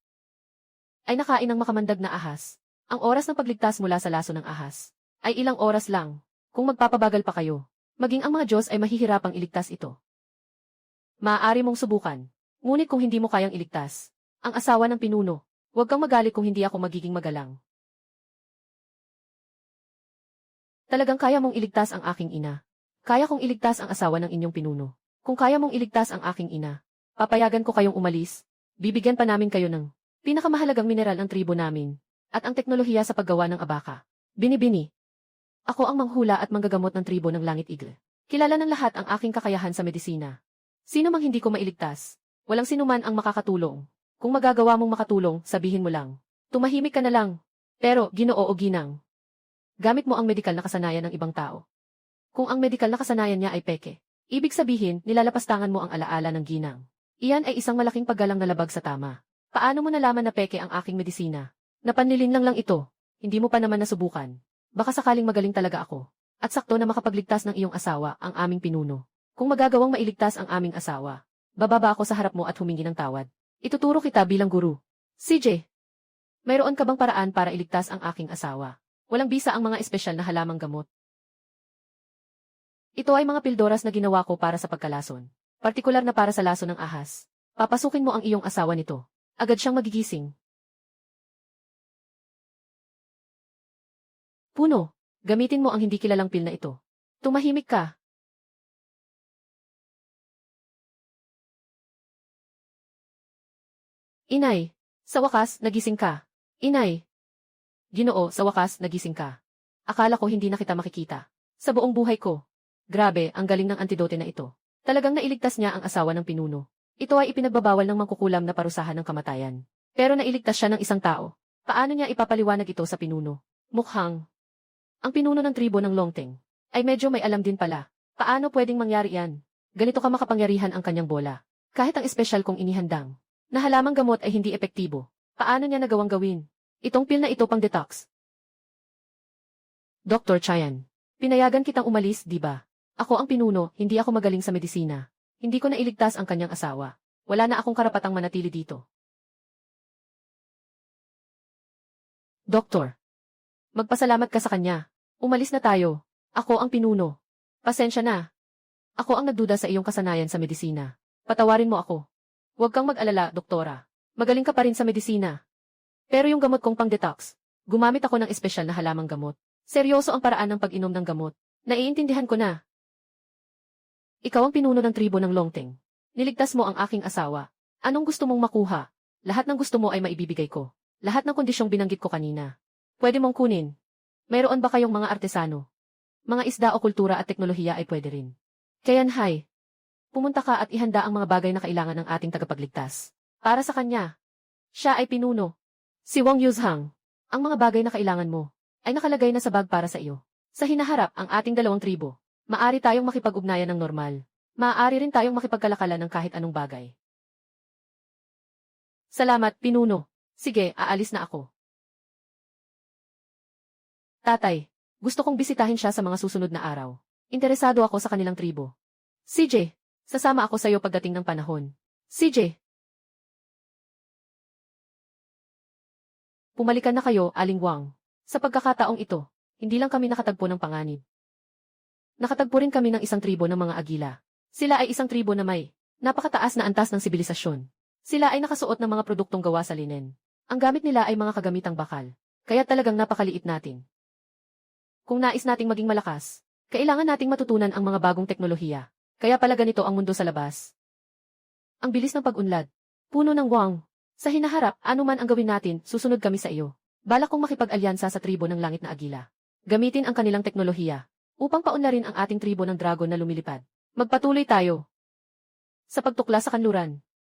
ay nakain ng makamandag na ahas. Ang oras ng pagligtas mula sa laso ng ahas ay ilang oras lang. Kung magpapabagal pa kayo, maging ang mga Diyos ay mahihirapang iligtas ito. Maaari mong subukan. Ngunit kung hindi mo kayang iligtas ang asawa ng pinuno, huwag kang magalit kung hindi ako magiging magalang. Talagang kaya mong iligtas ang aking ina. Kaya kong iligtas ang asawa ng inyong pinuno. Kung kaya mong iligtas ang aking ina, papayagan ko kayong umalis. Bibigyan pa namin kayo ng pinakamahalagang mineral ng tribo namin at ang teknolohiya sa paggawa ng abaka. Bini-bini. Ako ang manghula at manggagamot ng tribo ng Langit Eagle. Kilala ng lahat ang aking kakayahan sa medisina. Sino mang hindi ko mailigtas, walang sinuman ang makakatulong. Kung magagawa mong makatulong, sabihin mo lang. Tumahimik ka na lang. Pero, Ginoo o Ginang, gamit mo ang medikal na kasanayan ng ibang tao. Kung ang medikal na kasanayan niya ay peke, ibig sabihin, nilalapastangan mo ang alaala ng Ginang. Iyan ay isang malaking paggalang na labag sa tama. Paano mo nalaman na peke ang aking medisina? Napanlilin lang ito. Hindi mo pa naman nasubukan. Baka sakaling magaling talaga ako. At sakto na makapagligtas ng iyong asawa, ang aming pinuno. Kung magagawang mailigtas ang aming asawa, bababa ako sa harap mo at humingi ng tawad. Ituturo kita bilang guru. CJ, mayroon ka bang paraan para iligtas ang aking asawa? Walang bisa ang mga espesyal na halamang gamot. Ito ay mga pildoras na ginawa ko para sa pagkalason. Partikular na para sa lason ng ahas. Papasukin mo ang iyong asawa nito. Agad siyang magigising. Puno, gamitin mo ang hindi kilalang pil na ito. Tumahimik ka. Inay, sa wakas, nagising ka. Inay. Ginoo, sa wakas, nagising ka. Akala ko hindi na kita makikita. Sa buong buhay ko. Grabe, ang galing ng antidote na ito. Talagang nailigtas niya ang asawa ng pinuno. Ito ay ipinagbabawal ng mangkukulam na parusahan ng kamatayan. Pero nailigtas siya ng isang tao. Paano niya ipapaliwanag ito sa pinuno? Mukhang ang pinuno ng tribo ng Longteng ay medyo may alam din pala. Paano pwedeng mangyari yan? Ganito ka makapangyarihan ang kanyang bola. Kahit ang espesyal kong inihandang na halamang gamot ay hindi epektibo. Paano niya nagawang gawin? Itong pil na ito pang detox. Dr. Chayan, pinayagan kitang umalis, di ba? Ako ang pinuno, hindi ako magaling sa medisina. Hindi ko nailigtas ang kanyang asawa. Wala na akong karapatang manatili dito. Doktor, magpasalamat ka sa kanya. Umalis na tayo. Ako ang pinuno. Pasensya na. Ako ang nagduda sa iyong kasanayan sa medisina. Patawarin mo ako. Huwag kang mag-alala, doktora. Magaling ka pa rin sa medisina. Pero yung gamot kong pang-detox, gumamit ako ng espesyal na halamang gamot. Seryoso ang paraan ng pag-inom ng gamot. Naiintindihan ko na. Ikaw ang pinuno ng tribo ng Longteng. Niligtas mo ang aking asawa. Anong gusto mong makuha? Lahat ng gusto mo ay maibibigay ko. Lahat ng kondisyong binanggit ko kanina. Pwede mong kunin. Mayroon ba kayong mga artesano? Mga isda o kultura at teknolohiya ay pwede rin. Kayanhay, pumunta ka at ihanda ang mga bagay na kailangan ng ating tagapagligtas. Para sa kanya. Siya ay pinuno. Si Wang Yuzhang. Ang mga bagay na kailangan mo ay nakalagay na sa bag para sa iyo. Sa hinaharap ang ating dalawang tribo. Maari tayong makipag-ugnayan ng normal. Maaari rin tayong makipagkalakalan ng kahit anong bagay. Salamat, pinuno. Sige, aalis na ako. Tatay, gusto kong bisitahin siya sa mga susunod na araw. Interesado ako sa kanilang tribo. CJ, sasama ako sa iyo pagdating ng panahon. CJ. Pumalikan na kayo, Aling Wang. Sa pagkakataong ito, hindi lang kami nakatagpo ng panganib. Nakatagpo rin kami ng isang tribo ng mga agila. Sila ay isang tribo na may napakataas na antas ng sibilisasyon. Sila ay nakasuot ng mga produktong gawa sa linen. Ang gamit nila ay mga kagamitang bakal. Kaya talagang napakaliit natin. Kung nais nating maging malakas, kailangan nating matutunan ang mga bagong teknolohiya. Kaya pala ganito ang mundo sa labas. Ang bilis ng pag-unlad. Puno ng Wang. Sa hinaharap, anuman ang gawin natin, susunod kami sa iyo. Balak kong makipag-alyansa sa tribo ng langit na agila. Gamitin ang kanilang teknolohiya upang paunlarin ang ating tribo ng dragon na lumilipad. Magpatuloy tayo sa pagtuklas sa kanluran.